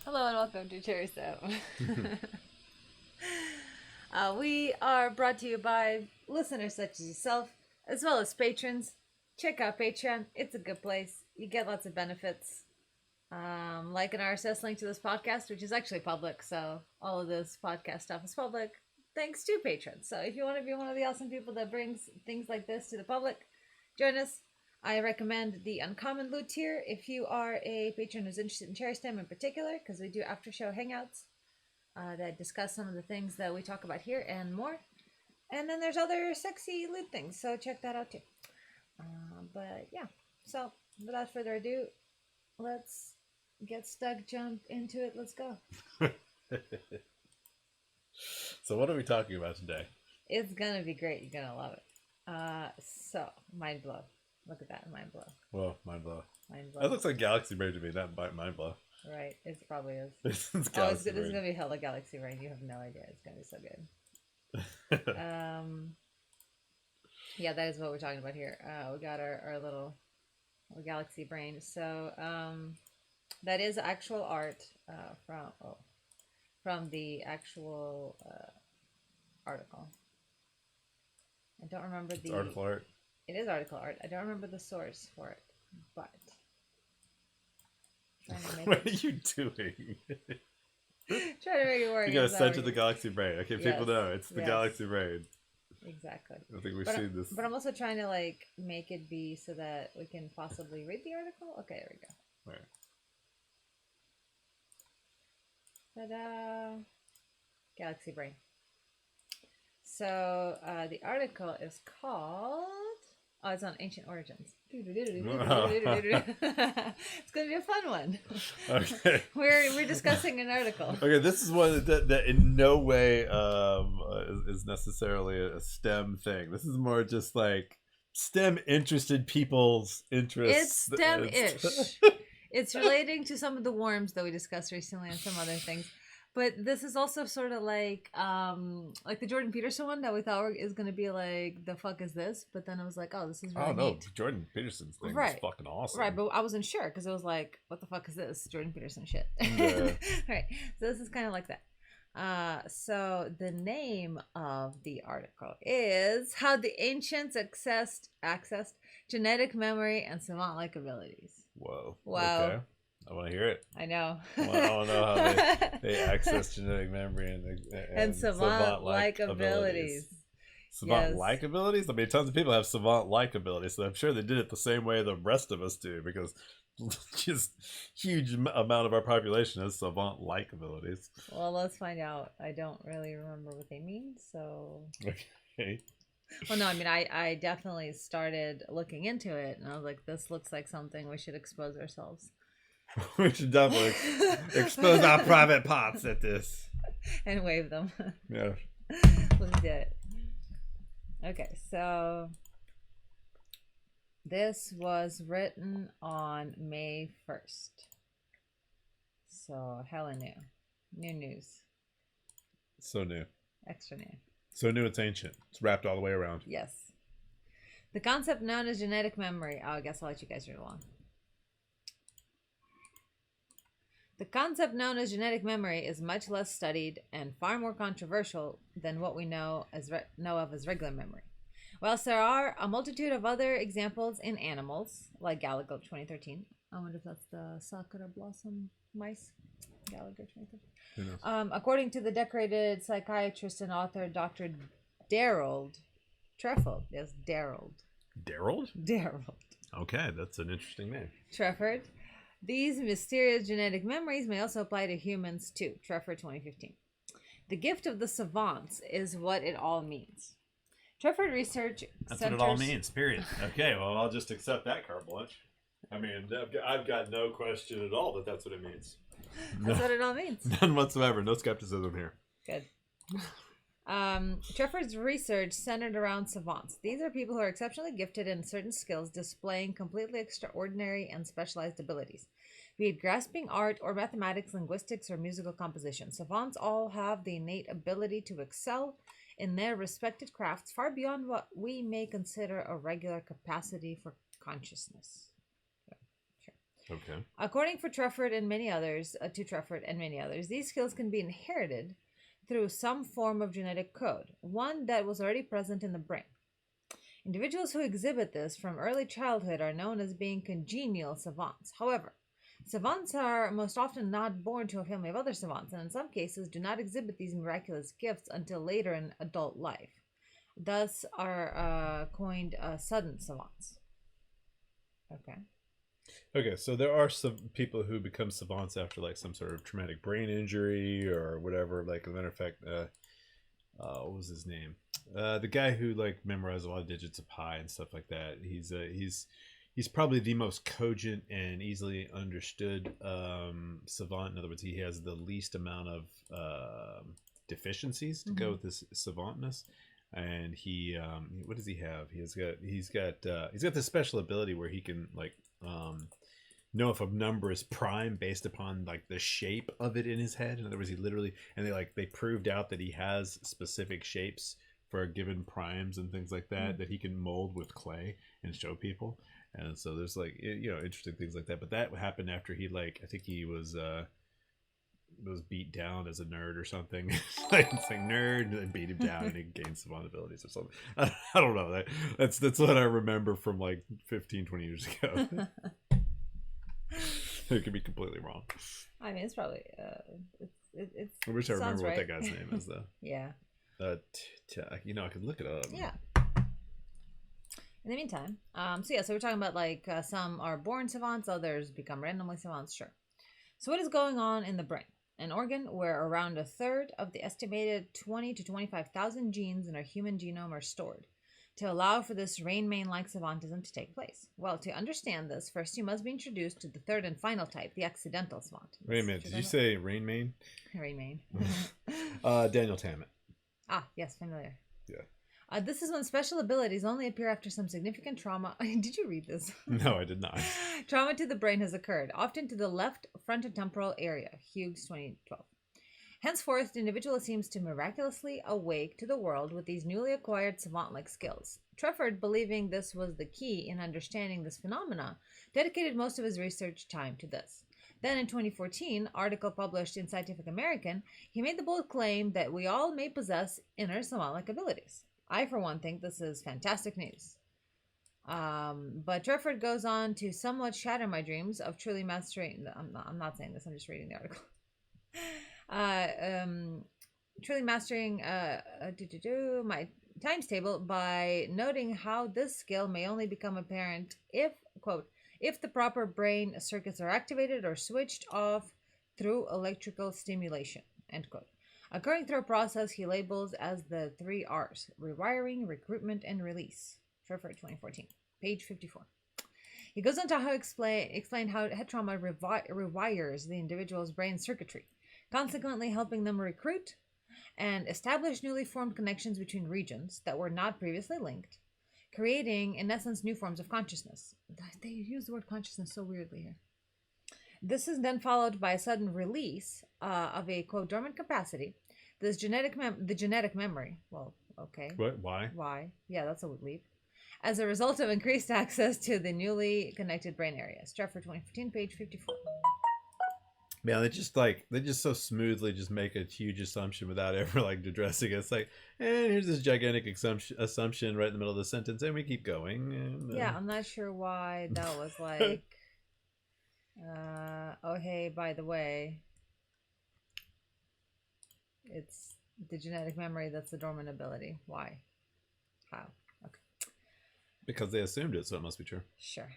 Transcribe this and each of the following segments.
Hello and welcome to CherrySTEM. We are brought to you by listeners such as yourself, as well as patrons. Check out Patreon; it's a good place. You get lots of benefits, like an RSS link to this podcast, which is actually public. So all of this podcast stuff is public, thanks to patrons. So if you want to be one of the awesome people that brings things like this to the public, join us. I recommend the Uncommon Loot tier if you are a patron who's interested in CherrySTEM in particular, because we do after show hangouts that discuss some of the things that we talk about here and more. And then there's other sexy loot things, so check that out too. But yeah, so without further ado, let's get stuck, jump into it. Let's go. So what are we talking about today? It's gonna be great. You're gonna love it. So mind blow. Look at that, mind blow. Whoa, mind blow. Mind blow. That looks like Galaxy Brain to me, not mind blow. Right, it probably is. It's Oh, it's Galaxy good. This is Brain. gonna be hella Galaxy Rain. You have no idea. It's gonna be so good. Yeah, that is what we're talking about here. We got our little Galaxy Brain. So that is actual art from the actual article. I don't remember It's the article art. It is article art. I don't remember the source for it, but trying to make What are it you doing? trying to make it work. You gotta is send to already- the Galaxy Brain. Okay, Yes, people know it's the yes. Galaxy Brain. Exactly. I think we've But, seen this. but I'm also trying to like make it be so that we can possibly read the article. Okay, there we go. Right. Ta-da! Galaxy Brain. So the article is called. Oh, it's on ancient origins. It's gonna be a fun one. Okay. We're discussing an article. Okay, this is one that in no way is necessarily a STEM thing. This is more just like STEM interested people's interests. It's STEM-ish. It's relating to some of the worms that we discussed recently and some other things. But this is also sort of like the Jordan Peterson one that we thought is going to be like, the fuck is this? But then I was like, oh, this is really Oh no, neat. Jordan Peterson's thing Right. is fucking awesome. Right, but I wasn't sure because it was like, what the fuck is this? Jordan Peterson shit. Yeah. Right, so this is kind of like that. So the name of the article is How the Ancients Accessed Genetic Memory and Savant-like Abilities. Whoa. Wow. Okay. I want to hear it. I know. I want to know how they access genetic memory and savant-like abilities. Savant-like abilities? I mean, tons of people have savant-like abilities, so I'm sure they did it the same way the rest of us do, because just huge amount of our population has savant-like abilities. Well, let's find out. I don't really remember what they mean, so... Okay. Well, no, I mean, I definitely started looking into it, and I was like, this looks like something we should expose ourselves. We should definitely expose our private parts at this. And wave them. Yeah. Let's do it. Okay, so this was written on May 1st. So hella new. New news. So new. Extra new. So new it's ancient. It's wrapped all the way around. Yes. The concept known as genetic memory. Oh, I guess I'll let you guys read along. The concept known as genetic memory is much less studied and far more controversial than what we know of as regular memory. Whilst there are a multitude of other examples in animals, like Gallagher 2013. I wonder if that's the Sakura Blossom mice. Gallagher 2013. Who knows? According to the decorated psychiatrist and author Dr. Darold Treffold. Yes, Darold. Darold? Darold. Okay, that's an interesting name. Trefford. These mysterious genetic memories may also apply to humans too. Trefford 2015. The gift of the savants is what it all means. Trefford research That's centers... what it all means, period. Okay, well, I'll just accept that carte blanche. I mean, I've got no question at all that that's what it means. That's what it all means. None whatsoever. No skepticism here. Good. Trefford's research centered around savants. These are people who are exceptionally gifted in certain skills, displaying completely extraordinary and specialized abilities, be it grasping art or mathematics, linguistics, or musical composition. Savants all have the innate ability to excel in their respected crafts far beyond what we may consider a regular capacity for consciousness. Yeah, sure. Okay. According to Trefford and many others, these skills can be inherited through some form of genetic code, one that was already present in the brain. Individuals who exhibit this from early childhood are known as being congenial savants. However, savants are most often not born to a family of other savants, and in some cases do not exhibit these miraculous gifts until later in adult life. Thus are coined sudden savants. Okay. Okay, so there are some people who become savants after like some sort of traumatic brain injury or whatever. Like, as a matter of fact, what was his name? The guy who like memorized a lot of digits of pi and stuff like that. He's probably the most cogent and easily understood savant. In other words, he has the least amount of deficiencies to go with this savantness. And he, what does he have? He's got this special ability where he can like know if a number is prime based upon like the shape of it in his head. In other words, he literally, and they proved out that he has specific shapes for given primes and things like that that he can mold with clay and show people. And so there's like interesting things like that. But that happened after he like, I think he was beat down as a nerd or something. Like saying nerd and beat him down and he gained savant abilities or something. I don't know. That's what I remember from like 15-20 years ago. It could be completely wrong. I mean, it's probably it's I wish I remember what right. that guy's name is though. Yeah. I could look it up. Yeah. In the meantime, so we're talking about like some are born savants, others become randomly savants. Sure. So what is going on in the brain? An organ where around a third of the estimated 20 to 25,000 genes in our human genome are stored to allow for this Rain Man-like savantism to take place. Well, to understand this, first you must be introduced to the third and final type, the accidental savant. Wait a minute, did you say Rain Man? Rain Man. Daniel Tammet. Ah, yes, familiar. Yeah. This is when special abilities only appear after some significant trauma. Did you read this? No, I did not. Trauma to the brain has occurred, often to the left frontotemporal area. Hughes, 2012. Henceforth, the individual seems to miraculously awake to the world with these newly acquired savant-like skills. Trefford, believing this was the key in understanding this phenomena, dedicated most of his research time to this. Then in 2014, article published in Scientific American, he made the bold claim that we all may possess inner savant-like abilities. I, for one, think this is fantastic news. But Trefford goes on to somewhat shatter my dreams of truly mastering... I'm not saying this, I'm just reading the article. Truly mastering my times table by noting how this skill may only become apparent if, quote, if the proper brain circuits are activated or switched off through electrical stimulation, end quote. Occurring through a process he labels as the 3 R's: rewiring, recruitment, and release. Trefford, 2014, page 54. He goes on to explain how head trauma rewires the individual's brain circuitry, consequently helping them recruit and establish newly formed connections between regions that were not previously linked, creating, in essence, new forms of consciousness. They use the word consciousness so weirdly here. This is then followed by a sudden release of a, quote, dormant capacity. This genetic memory. Well, okay. What? Why? Why? Yeah, that's a leap. As a result of increased access to the newly connected brain areas. Trefford, 2015, page 54. Yeah, they just so smoothly just make a huge assumption without ever like addressing it. It's like, and here's this gigantic assumption right in the middle of the sentence, and we keep going. And, Yeah, I'm not sure why that was like, oh hey, by the way, it's the genetic memory that's the dormant ability. Why? How? Okay. Because they assumed it, so it must be true. Sure.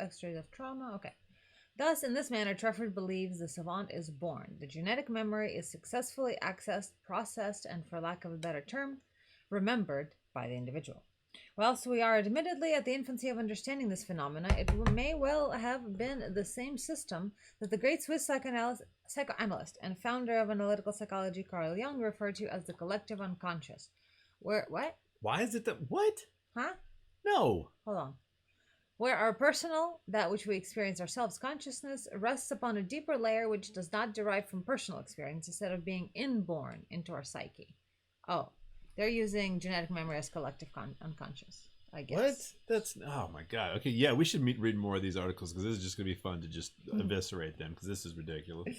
X-rays of trauma. Okay. Thus, in this manner, Trefford believes the savant is born. The genetic memory is successfully accessed, processed, and, for lack of a better term, remembered by the individual. Whilst we are admittedly at the infancy of understanding this phenomena, it may well have been the same system that the great Swiss psychoanalyst and founder of analytical psychology Carl Jung referred to as the collective unconscious. What? Why is it that... What? Huh? No. Hold on. Where our personal, that which we experience ourselves consciousness, rests upon a deeper layer which does not derive from personal experience instead of being inborn into our psyche. Oh, they're using genetic memory as collective unconscious. I What? guess. That's oh my god. Okay, yeah, we should read more of these articles because this is just gonna be fun to just eviscerate them because this is ridiculous.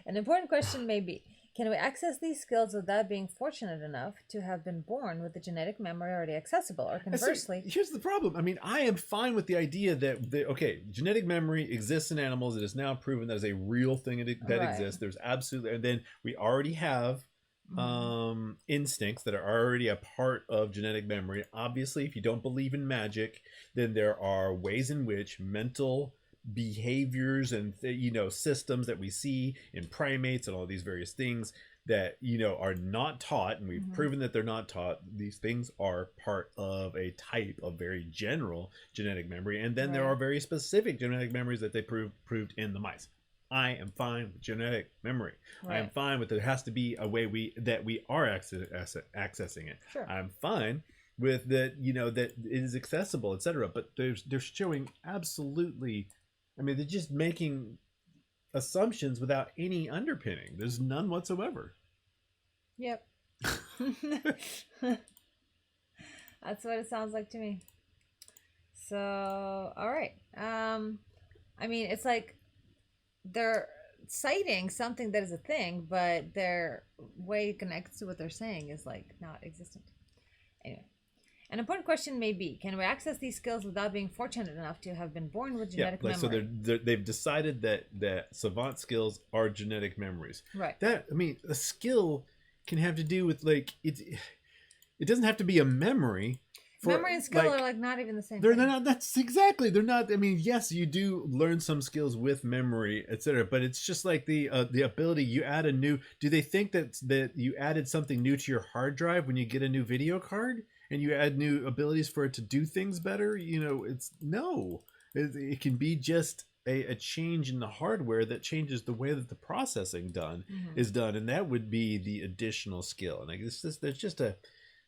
An important question may be, can we access these skills without being fortunate enough to have been born with the genetic memory already accessible? Or conversely, Here's the problem. I mean, I am fine with the idea that okay, genetic memory exists in animals. It is now proven that is a real thing that Right. exists. There's absolutely, and then we already have instincts that are already a part of genetic memory. Obviously, if you don't believe in magic, then there are ways in which mental behaviors and systems that we see in primates and all these various things that are not taught, and we've proven that they're not taught. These things are part of a type of very general genetic memory, and then there are very specific genetic memories that they proved in the mice. I am fine with genetic memory. I am fine with there has to be a way we are accessing it. Sure. I'm fine with that, that it is accessible, etc. But they're showing absolutely, I mean, they're just making assumptions without any underpinning. There's none whatsoever. Yep. That's what it sounds like to me. So, all right. I mean, it's like they're citing something that is a thing, but their way it connects to what they're saying is like not existent. Anyway. An important question may be, can we access these skills without being fortunate enough to have been born with genetic memory? So they've decided that savant skills are genetic memories. Right. That, I mean, a skill can have to do with it doesn't have to be a memory. Memory and skill are like not even the same they're thing. not. That's exactly. They're not. I mean, yes, you do learn some skills with memory, etc. But it's just like the ability. You add a new. Do they think that you added something new to your hard drive when you get a new video card and you add new abilities for it to do things better? It's no. It can be just a change in the hardware that changes the way that the processing is done, and that would be the additional skill. And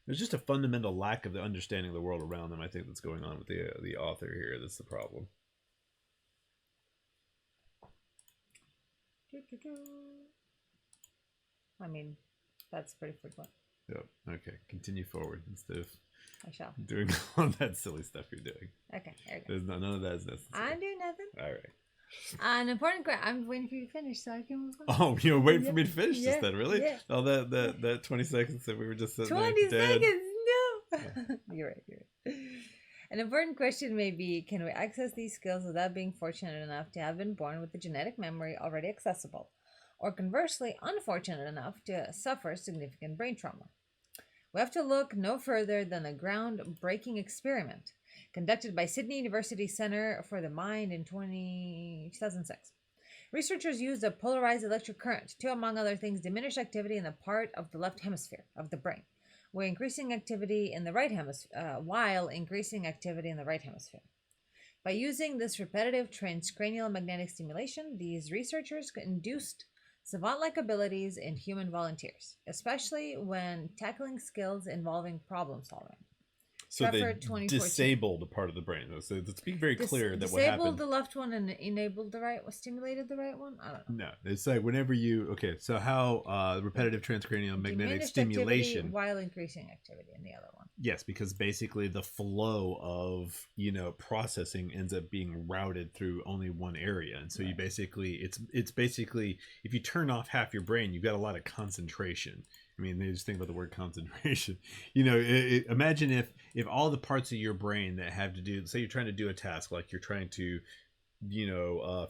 there's just a fundamental lack of the understanding of the world around them, I think, that's going on with the author here. That's the problem. I mean, that's pretty frequent. Yep. Okay. Continue forward instead of I shall. doing all that silly stuff you're doing. Okay. There you go. There's none of that is necessary. I'm doing nothing. All right. An important question. I'm waiting for you to finish so I can move on. Oh, you were waiting for me to finish this then, really? Yeah. Oh, that 20 seconds that we were just sitting 20 there dead. seconds? No. You're right. An important question may be, can we access these skills without being fortunate enough to have been born with the genetic memory already accessible? Or conversely, unfortunate enough to suffer significant brain trauma? We have to look no further than a groundbreaking experiment conducted by Sydney University Center for the Mind in 2006. Researchers used a polarized electric current to, among other things, diminish activity in the part of the left hemisphere of the brain, while increasing activity in the right hemisphere. By using this repetitive transcranial magnetic stimulation, these researchers induced savant-like abilities in human volunteers, especially when tackling skills involving problem solving. So they disabled a part of the brain. So let's be very clear that what happened. Disabled the left one and enabled the right one, stimulated the right one? I don't know. No, it's like whenever so how repetitive transcranial magnetic stimulation while increasing activity in the other one. Yes, because basically the flow of processing ends up being routed through only one area, and so you basically it's basically if you turn off half your brain, you've got a lot of concentration. I mean, they just think about the word concentration. Imagine if all the parts of your brain that have to do, say you're trying to do a task, like you're trying to,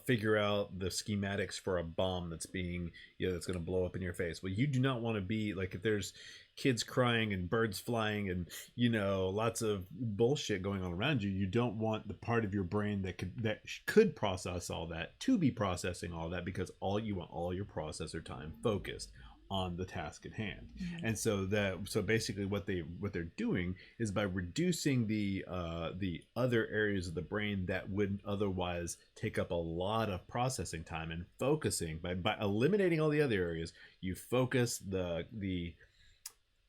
figure out the schematics for a bomb that's being, that's going to blow up in your face. Well, you do not want to be like, if there's kids crying and birds flying and, lots of bullshit going on around you, you don't want the part of your brain that could process all that to be processing all that, because you want all your processor time focused on the task at hand. And so basically what they're doing is by reducing the other areas of the brain that would otherwise take up a lot of processing time, and focusing by eliminating all the other areas, you focus the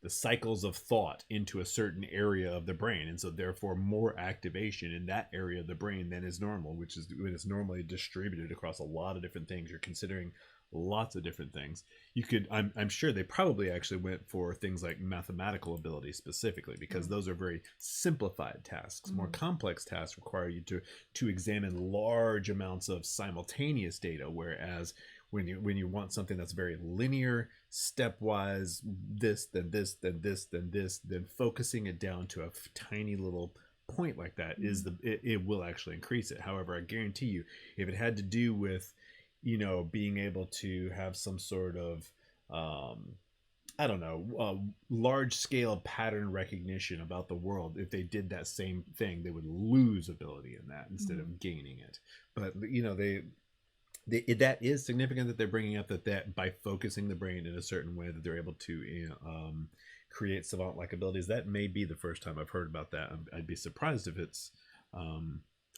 cycles of thought into a certain area of the brain, and so therefore more activation in that area of the brain than is normal, which is when it's normally distributed across a lot of different things. You're considering lots of different things. You could, I'm sure they probably actually went for things like mathematical abilities specifically, because those are very simplified tasks. More complex tasks require you to examine large amounts of simultaneous data, whereas when you want something that's very linear, stepwise, this, then this, then this, then this, then focusing it down to a tiny little point like that is it will actually increase it. However, I guarantee you, if it had to do with, being able to have some sort of I don't know, large scale pattern recognition about the world, if they did that same thing, they would lose ability in that instead of gaining it. But that is significant that they're bringing up that by focusing the brain in a certain way that they're able to create savant-like abilities. That may be the first time I've heard about that. I'd be surprised if it's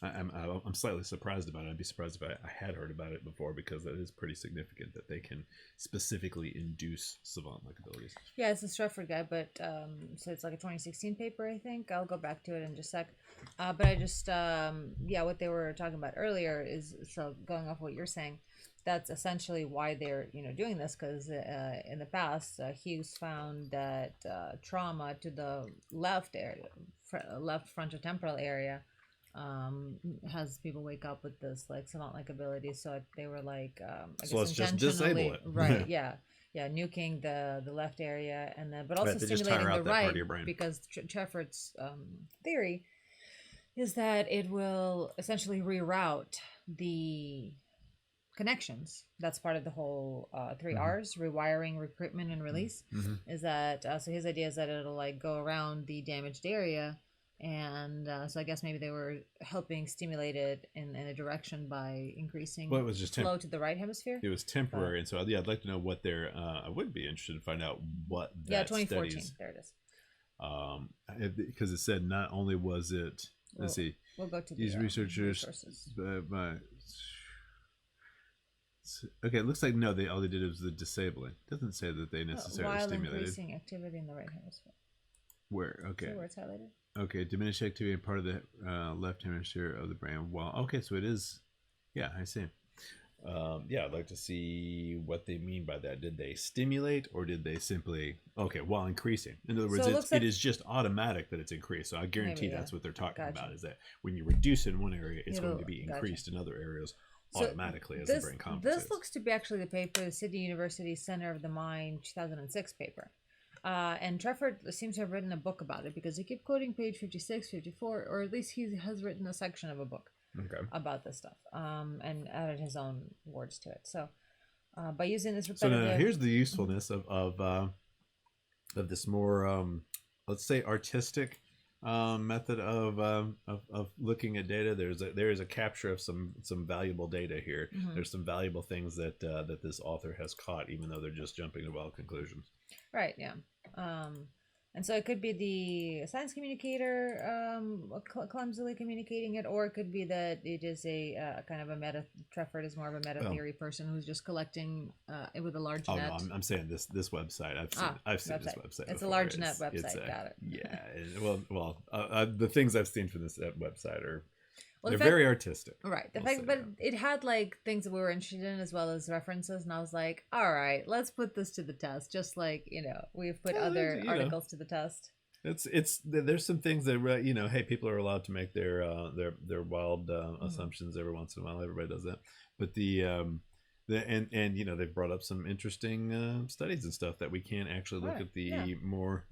I'm slightly surprised about it. I'd be surprised if I had heard about it before, because that is pretty significant that they can specifically induce savant-like abilities. Yeah, it's a Stratford guy, but so it's like a 2016 paper, I think. I'll go back to it in just a sec. But I just, what they were talking about earlier is, so going off what you're saying, that's essentially why they're, doing this, because in the past, Hughes found that trauma to the left frontotemporal area has people wake up with this like savant-like ability. So they were like, so let's just disable it, right? Yeah, nuking the left area, and then but also stimulating the right, because Treffert's theory is that it will essentially reroute the connections. That's part of the whole 3 R's: rewiring, recruitment, and release. Is that so his idea is that it'll like go around the damaged area, and so I guess maybe they were helping stimulate it in a direction by increasing it was just flow to the right hemisphere. It was temporary, and so I'd like to know what their I would be interested to find out what that 2014 studies, there it is, because it said not only was it, let's see, we'll go to these researchers okay, it looks like no, all they did was the disabling. It doesn't say that they necessarily while stimulated increasing activity in the right hemisphere. Where? Okay. See where it's highlighted? Okay, diminished activity in part of the left hemisphere of the brain. Well, okay, so it is. Yeah, I see. I'd like to see what they mean by that. Did they stimulate, or did they simply while increasing? In other words, it is just automatic that it's increased. So I guarantee that's what they're talking about, is that when you reduce in one area, it's going to be increased in other areas automatically as the brain compensates. This looks to be actually the paper, the Sydney University Center of the Mind 2006 paper. And Treffert seems to have written a book about it, because he kept quoting page 56, 54, or at least he has written a section of a book about this stuff, and added his own words to it. So by using this repetitive... So now here's the usefulness of this more, let's say, artistic method of looking at data. There is a capture of some valuable data here. There's some valuable things that this author has caught, even though they're just jumping to wild conclusions. Right. Yeah. And so it could be the science communicator clumsily communicating it, or it could be that it is a kind of a meta. Treffert is more of a meta theory person who's just collecting it with a large net. No, I'm saying this website. I've seen this website. It's before. a large net website. Got it. Yeah. The things I've seen from this website are. They're very artistic. Right. But it had like things that we were interested in as well as references, and I was like, all right, let's put this to the test, just like, we've put other articles to the test. There's some things that, hey, people are allowed to make their wild assumptions every once in a while. Everybody does that. But they've brought up some interesting studies and stuff that we can actually look at the more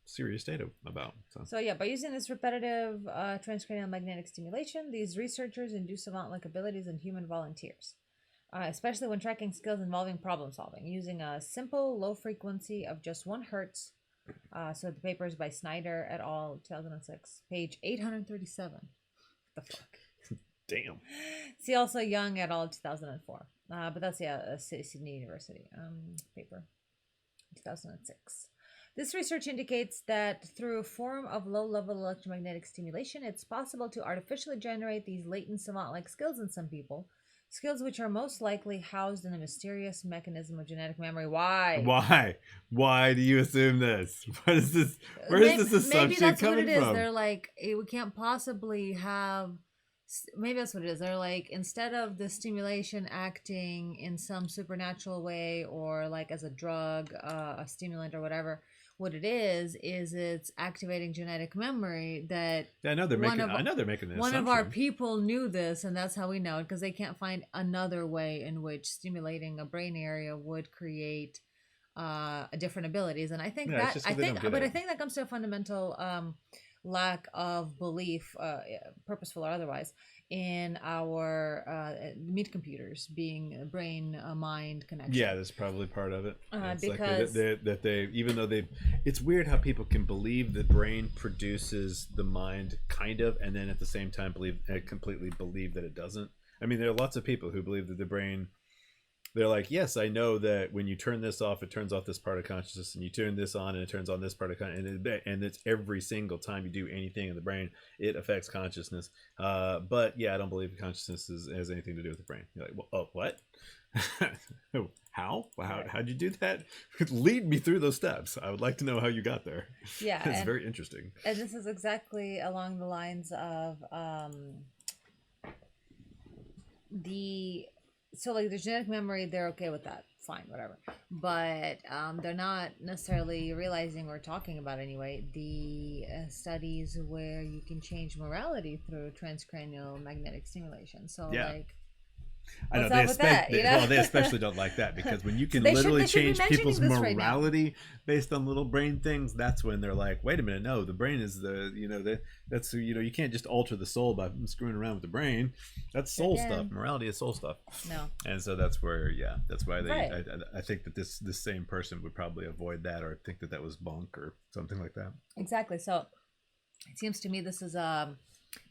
serious data about. So by using this repetitive transcranial magnetic stimulation, these researchers induce savant-like abilities in human volunteers, especially when tracking skills involving problem solving, using a simple low frequency of just 1 hertz. So the paper is by Snyder et al. 2006, page 837. The fuck? Damn. See also Young et al. 2004. But that's a Sydney University paper, 2006. This research indicates that through a form of low-level electromagnetic stimulation, it's possible to artificially generate these latent savant-like skills in some people, skills which are most likely housed in a mysterious mechanism of genetic memory. Why? Why do you assume this? What is this? Where is this assumption coming from? Maybe that's what it is. They're like, we can't possibly have maybe that's what it is. They're like, instead of the stimulation acting in some supernatural way or like as a drug, a stimulant or whatever, what it is it's activating genetic memory that Yeah, I know they're one making. of I know they're making an one of our assumption. people knew this, and that's how we know it, because they can't find another way in which stimulating a brain area would create different abilities. And I think Yeah, it's that just because they don't get but I it. think that comes to a fundamental lack of belief, purposeful or otherwise, in our meat computers being a brain mind connection. Yeah, that's probably part of it. It's like Because that they even though they, it's weird how people can believe the brain produces the mind, kind of, and then at the same time completely believe that it doesn't. I mean, there are lots of people who believe that the brain. They're like, yes, I know that when you turn this off, it turns off this part of consciousness, and you turn this on, and it turns on this part of consciousness, and it's every single time you do anything in the brain, it affects consciousness. But yeah, I don't believe consciousness has anything to do with the brain. You're like, well, oh, what? How? How'd you do that? Lead me through those steps. I would like to know how you got there. yeah, It's very interesting. and this is exactly along the lines of the so like the genetic memory, they're okay with that, fine, whatever, but they're not necessarily realizing or talking about anyway the studies where you can change morality through transcranial magnetic stimulation. So Yeah. like, I know what's they, up with that, you know? well, they especially don't like that, because when you can They should- literally they should be change mentioning people's this right now. morality based on little brain things, that's when they're like, wait a minute, no, the brain is that's you can't just alter the soul by screwing around with the brain. That's soul Again. stuff. Morality is soul stuff. No. And so that's where, yeah, that's why they. Right. I think that this same person would probably avoid that, or think that was bunk or something like that. Exactly. So it seems to me this is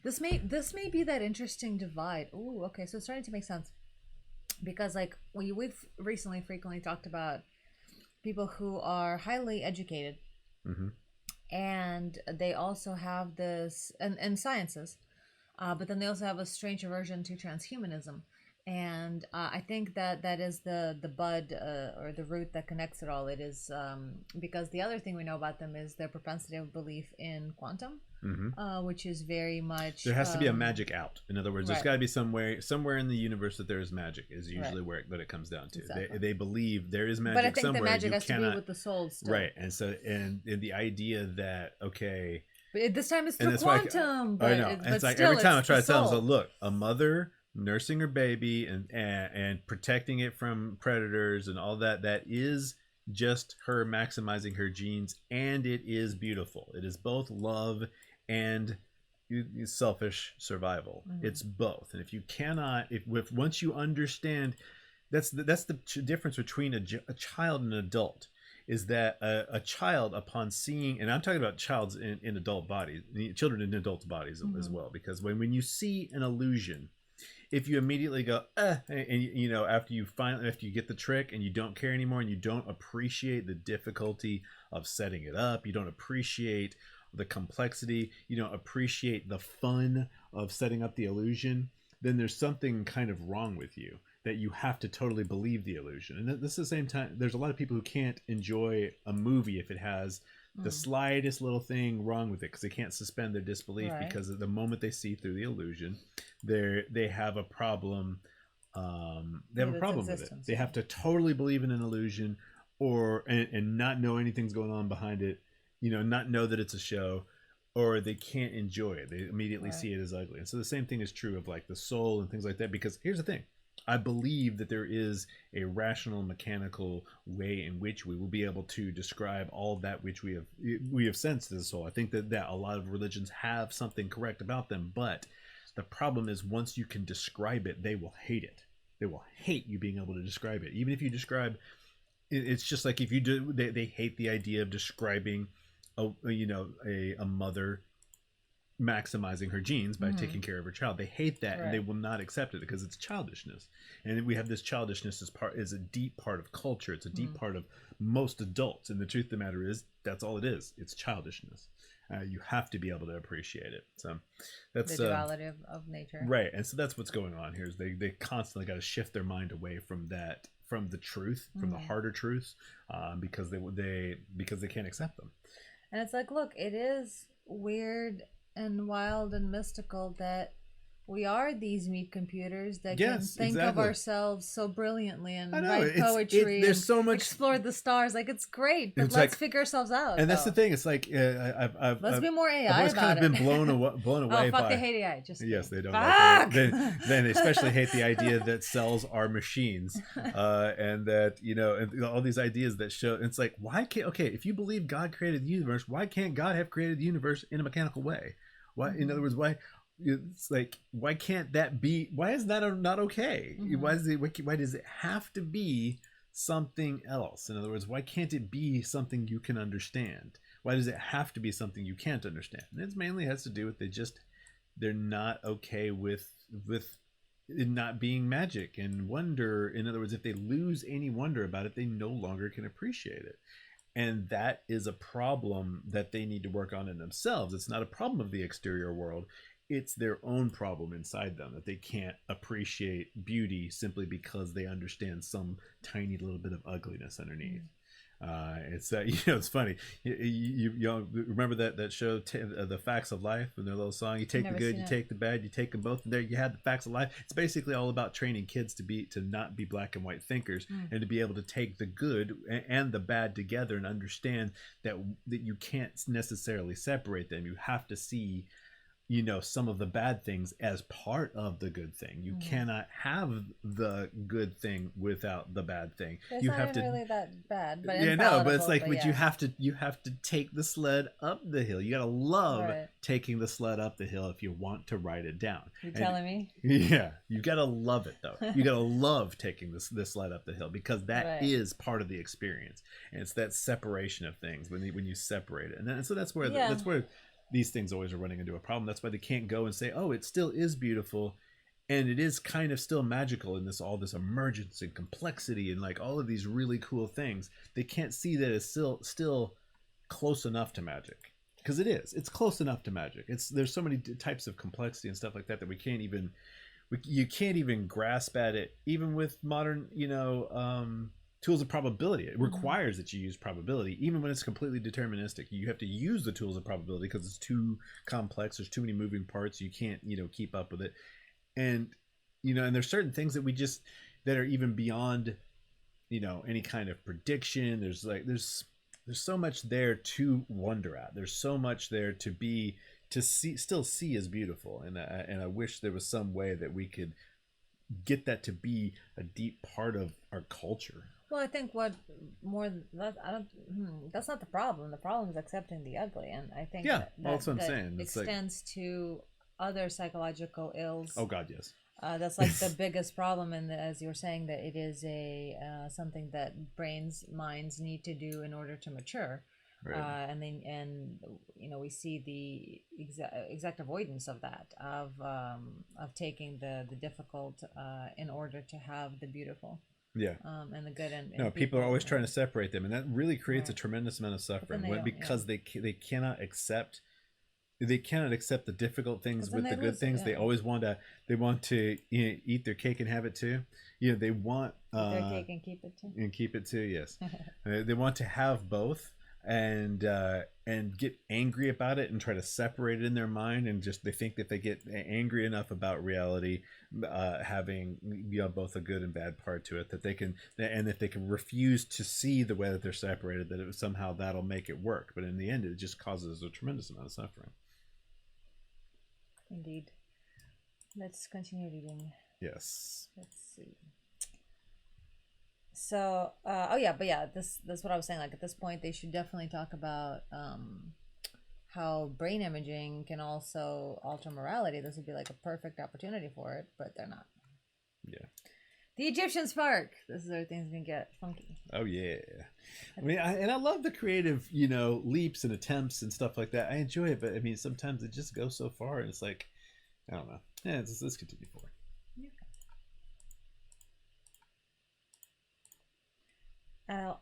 this may be that interesting divide. Ooh, okay, so it's starting to make sense, because like we've recently frequently talked about people who are highly educated, Mm-hmm. and they also have this and sciences, but then they also have a strange aversion to transhumanism. And I think that that is the bud, or the root that connects it all. It is because the other thing we know about them is their propensity of belief in quantum, Mm-hmm. which is very much There has to be a magic out. In other words, there's right. got to be somewhere in the universe that there is magic. Is usually where it comes down to. Exactly. They believe there is magic But I think somewhere. the magic You has to cannot, be with the soul still. right? And so and the idea that, okay, But this time it's and through that's why quantum. I But know. it, And it's but like still, every time I it's try the to tell them, so soul. look, a mother nursing her baby and protecting it from predators and all that, that is just her maximizing her genes, and it is beautiful. It is both love and selfish survival. Mm-hmm. It's both. And if you cannot, if once you understand, that's the difference between a child and an adult, is that a child, upon seeing, and I'm talking about child's in adult bodies, children in adults bodies as well, because when you see an illusion, if you immediately go and after you get the trick and you don't care anymore, and you don't appreciate the difficulty of setting it up, you don't appreciate the complexity, you don't appreciate the fun of setting up the illusion, then there's something kind of wrong with you, that you have to totally believe the illusion. And this is the same time, there's a lot of people who can't enjoy a movie if it has the slightest little thing wrong with it, because they can't suspend their disbelief, Right. because the moment they see through the illusion, they have a problem. They have With a its problem with it. existence. They have to totally believe in an illusion, and not know anything's going on behind it, not know that it's a show, or they can't enjoy it. They immediately Right. see it as ugly. And so the same thing is true of like the soul and things like that, because here's the thing. I believe that there is a rational, mechanical way in which we will be able to describe all that which we have sensed as a soul. I think that a lot of religions have something correct about them, but the problem is, once you can describe it, they will hate it. They will hate you being able to describe it. Even if you describe, it's just like if you do, they hate the idea of describing a mother maximizing her genes by taking care of her child. They hate that, and they will not accept it because it's childishness. And we have this childishness is a deep part of culture. It's a deep part of most adults. And the truth of the matter is, that's all it is. It's childishness. You have to be able to appreciate it. So that's The duality of nature. right. And so that's what's going on here, is they constantly got to shift their mind away from that, from the truth, from the harder truths, because they can't accept them. And it's like, look, it is weird and wild and mystical that We are these meat computers that can Yes, think of exactly. ourselves so brilliantly and I know write poetry there's and so much. explore the stars. Like, it's great, but It's let's like, figure ourselves out, and that's the though. thing. It's like Let's be more I've AI always kind about of been it. blown Oh, away fuck, they by. hate AI. Just Yes, kidding. they don't like it. Fuck! Then they especially hate the idea that cells are machines, and that and all these ideas that show. It's like, why can't? Okay, if you believe God created the universe, why can't God have created the universe in a mechanical way? Why, in other words, why? It's like, why can't that be? Why is that not okay? Why is it? Why does it have to be something else? In other words, why can't it be something you can understand? Why does it have to be something you can't understand? And it mainly has to do with they're not okay with it not being magic and wonder. In other words, if they lose any wonder about it, they no longer can appreciate it. And that is a problem that they need to work on in themselves. It's not a problem of the exterior world. It's their own problem inside them, that they can't appreciate beauty simply because they understand some tiny little bit of ugliness underneath. It's it's funny. You remember that show, The Facts of Life, and their little song. You take the Never good, seen you it. take the bad, you take them both, and there you had the facts of life. It's basically all about training kids to not be black and white thinkers, and to be able to take the good and the bad together and understand that you can't necessarily separate them. You have to see some of the bad things as part of the good thing. You cannot have the good thing without the bad thing. It's You not have even to really that bad, but yeah, no, but it's unpalatable, like, but but yeah. you have to take the sled up the hill. You gotta love Right. taking the sled up the hill if you want to ride it down. You And- telling me? Yeah, you gotta love it though. You gotta love taking this sled up the hill, because that is Right. part of the experience, and it's that separation of things when you separate it, so that's where Yeah. that's where these things always are running into a problem. That's why they can't go and say, oh, it still is beautiful, and it is kind of still magical in all this emergence and complexity and like all of these really cool things. They can't see that it's still close enough to magic, because it's close enough to magic. There's so many types of complexity and stuff like that we can't even you can't even grasp at it, even with modern tools of probability. It requires that you use probability, even when it's completely deterministic. You have to use the tools of probability because it's too complex. There's too many moving parts. You can't keep up with it. And and there's certain things that are even beyond any kind of prediction. There's so much there to wonder at. There's so much there to still see as beautiful. And I wish there was some way that we could get that to be a deep part of our culture. Well, I think what more that I don't. That's not the problem. The problem is accepting the ugly, and I think That's what I'm saying. It's extends to other psychological ills. Oh God, yes. That's like the biggest problem, and as you were saying, that it is a something that minds need to do in order to mature. Right. And we see the exact avoidance of that, of taking the difficult in order to have the beautiful. Yeah. And the good. And no, people are always trying to separate them, and that really creates a tremendous amount of suffering because they cannot accept. They cannot accept the difficult things with the good things. They always want to eat their cake and have it too. They want their cake and keep it too. And keep it too. Yes, they want to have both, and get angry about it and try to separate it in their mind, and they think that they get angry enough about reality, having both a good and bad part to it, that they can, and if they can refuse to see the way that they're separated, that somehow that'll make it work. But in the end, it just causes a tremendous amount of suffering. Indeed. Let's continue reading. Yes. Let's see. So, that's what I was saying. Like, at this point, they should definitely talk about how brain imaging can also alter morality. This would be like a perfect opportunity for it, but they're not. Yeah. The Egyptian spark. This is where things can get funky. Oh yeah. I mean, I love the creative, leaps and attempts and stuff like that. I enjoy it, but I mean, sometimes it just goes so far, and it's like, I don't know. Yeah, let's continue forward.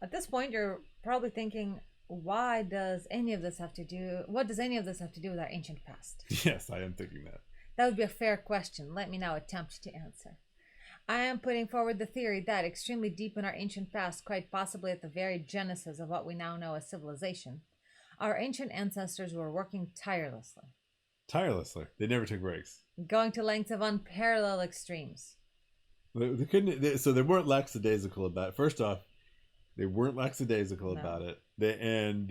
At this point, you're probably thinking, what does any of this have to do with our ancient past? Yes, I am thinking that. That would be a fair question. Let me now attempt to answer. I am putting forward the theory that extremely deep in our ancient past, quite possibly at the very genesis of what we now know as civilization, our ancient ancestors were working tirelessly. tirelessly. They never took breaks. Going to lengths of unparalleled extremes. They couldn't. So they weren't lackadaisical about it. First off, they weren't lackadaisical No. about it. And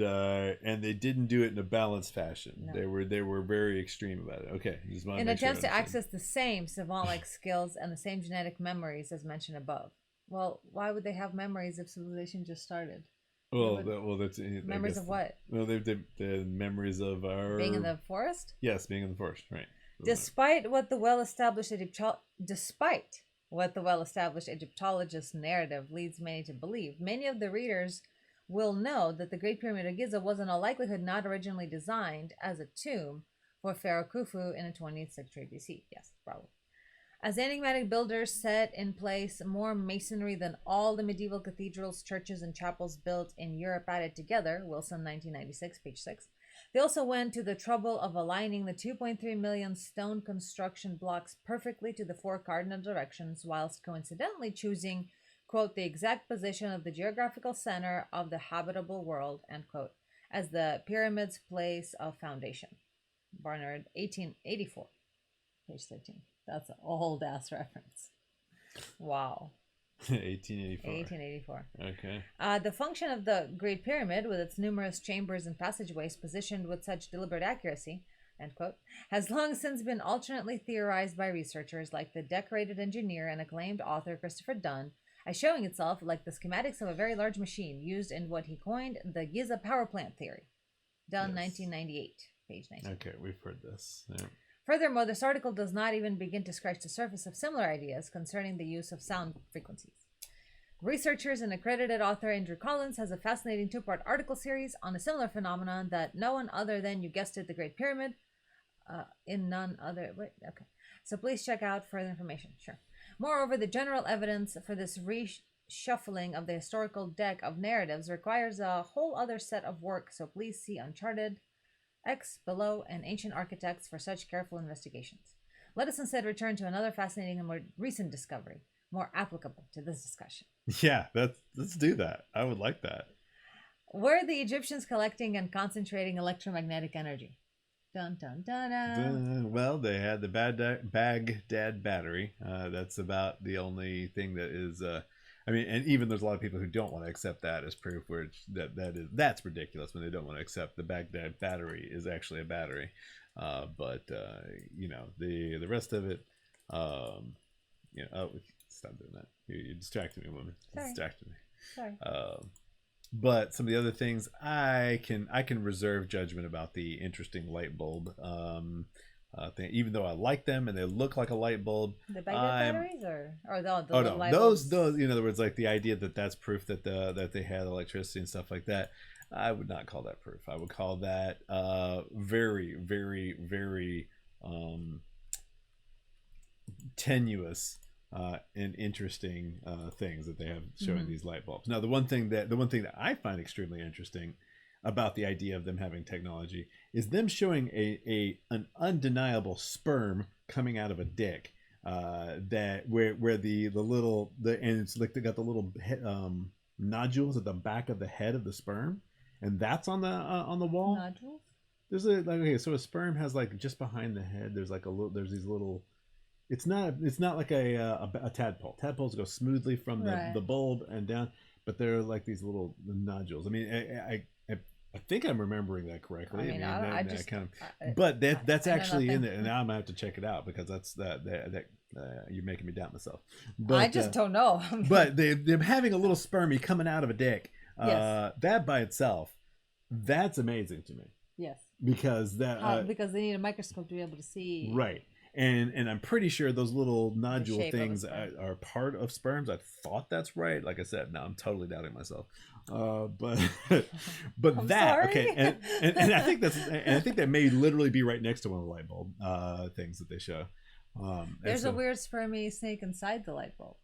they didn't do it in a balanced fashion. No. They were very extreme about it. Okay, just In attempts to access the same savant-like skills and the same genetic memories as mentioned above. Well, why would they have memories if civilization just started? That's Memories of what? Well, the memories of our Being in the forest. Yes, being in the forest, right? Despite what the well-established Egyptologist narrative leads many to believe, many of the readers will know that the Great Pyramid of Giza was in all likelihood not originally designed as a tomb for Pharaoh Khufu in the 20th century BC. Yes, probably. As enigmatic builders set in place more masonry than all the medieval cathedrals, churches, and chapels built in Europe added together, Wilson 1996, page 6, they also went to the trouble of aligning the 2.3 million stone construction blocks perfectly to the 4 cardinal directions, whilst coincidentally choosing, quote, the exact position of the geographical center of the habitable world, end quote, as the pyramid's place of foundation. Barnard, 1884, page 13. That's an old ass reference. Wow. 1884. 1884. Okay. The function of the Great Pyramid, with its numerous chambers and passageways positioned with such deliberate accuracy, end quote, has long since been alternately theorized by researchers like the decorated engineer and acclaimed author Christopher Dunn, as showing itself like the schematics of a very large machine used in what he coined the Giza power plant theory. Dunn, yes. 1998, page 19. Okay, we've heard this. Yeah. Furthermore, this article does not even begin to scratch the surface of similar ideas concerning the use of sound frequencies. Researchers and accredited author Andrew Collins has a fascinating 2-part article series on a similar phenomenon that no one other than, you guessed it, the Great Pyramid, okay. So please check out further information. Sure. Moreover, the general evidence for this reshuffling of the historical deck of narratives requires a whole other set of work, so please see Uncharted X below and Ancient Architects for such careful investigations. Let us instead return to another fascinating and more recent discovery, more applicable to this discussion. Yeah, let's do that. I would like that. Were the Egyptians collecting and concentrating electromagnetic energy? Dun dun dun dun. Well, they had the Baghdad battery. That's about the only thing that is. I mean, and even there's a lot of people who don't want to accept that as proof, where that's ridiculous when they don't want to accept the Baghdad battery is actually a battery. But you know, the rest of it, you know, oh, stop doing that. You distracted me, woman. Sorry. Distracted me. Sorry. But some of the other things, I can reserve judgment about the interesting light bulb thing, even though I like them and they look like a light bulb. The Baghdad batteries, or the oh no, light those bulbs? in other words, like the idea that that's proof that that they had electricity and stuff like that. I would not call that proof. I would call that very, very, very tenuous and interesting things that they have showing these light bulbs. Now, the one thing that I find extremely interesting about the idea of them having technology is them showing an undeniable sperm coming out of a dick. That where the and it's like they got the little nodules at the back of the head of the sperm, and that's on the wall. Nodules. There's okay, so a sperm has like just behind the head. There's like there's these little. It's not like a tadpole. Tadpoles go smoothly from the bulb and down, but they're like these little nodules. I mean, I think I'm remembering that correctly. But that's actually in it, and now I'm gonna have to check it out because that's that you're making me doubt myself. But I just don't know. But them having a little spermie coming out of a dick, yes. That by itself, that's amazing to me. Yes. Because because they need a microscope to be able to see. Right. And I'm pretty sure those little nodule things are part of sperms. I thought that's right. Like I said, now I'm totally doubting myself. But I'm that sorry. Okay, and I think that may literally be right next to one of the light bulb things that they show. There's a weird spermy snake inside the light bulb.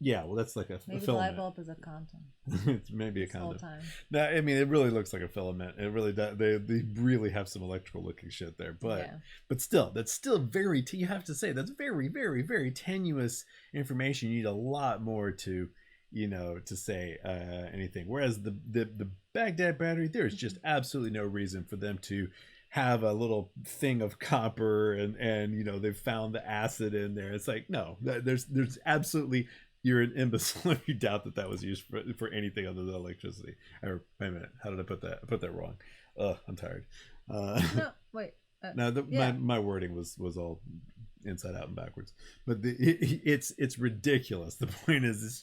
Yeah, well, that's like a maybe filament. The light bulb is a condom. It's maybe a condom. Whole time. No, I mean it really looks like a filament. It really does. They really have some electrical looking shit there, but still, that's still very. You have to say that's very, very, very tenuous information. You need a lot more to, to say anything. Whereas the Baghdad battery, there's just absolutely no reason for them to have a little thing of copper, and you know they've found the acid in there. It's like, no, there's absolutely, you're an imbecile if you doubt that that was used for anything other than electricity. Or wait a minute, how did I put that? I put that wrong. I'm tired. No, wait. No, Yeah. my wording was all inside out and backwards. But it's ridiculous. The point is, it's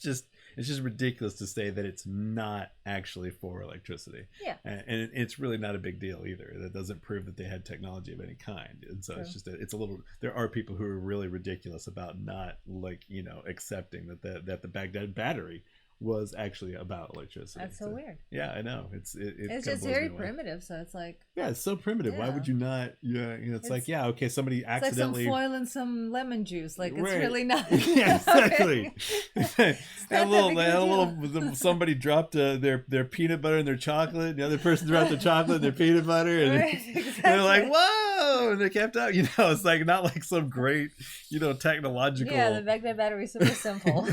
just ridiculous to say that it's not actually for electricity. Yeah. And it's really not a big deal either. That doesn't prove that they had technology of any kind. And so True. it's just it's a little. There are people who are really ridiculous about not, like, you know, accepting that the Baghdad battery was actually about electricity. That's so weird. Yeah, I know. It's just very primitive, so it's like, yeah, it's so primitive. Why Yeah. would you not? Yeah, you know, it's like, yeah, okay, somebody it's like accidentally. some foil and some lemon juice. Like, it's Right. really not. Yeah, exactly. not that big of a Somebody dropped their peanut butter and their chocolate. The other person dropped the chocolate and their peanut butter, and Right, they're like, exactly. "Whoa!" And they kept out. You know, it's like not like some great, you know, technological. Yeah, the Baghdad battery is super simple.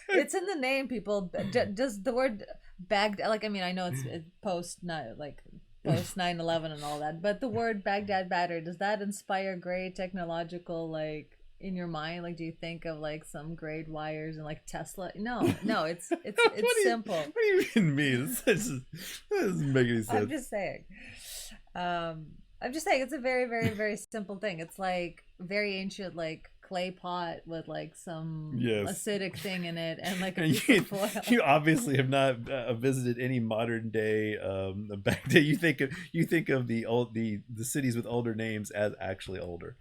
It's in the name, people. Does the word Baghdad, like, I mean, I know it's post 9/11 and all that, but the word Baghdad battery, does that inspire great technological, like, in your mind? Like, do you think of like some great wires and like Tesla? No, it's simple. What do you even mean? That doesn't make any sense. I'm just saying. It's a very, very, very simple thing. It's like very ancient, like clay pot with like some acidic thing in it and like a piece of foil. You obviously have not visited any modern day Baghdad. You think of the cities with older names as actually older,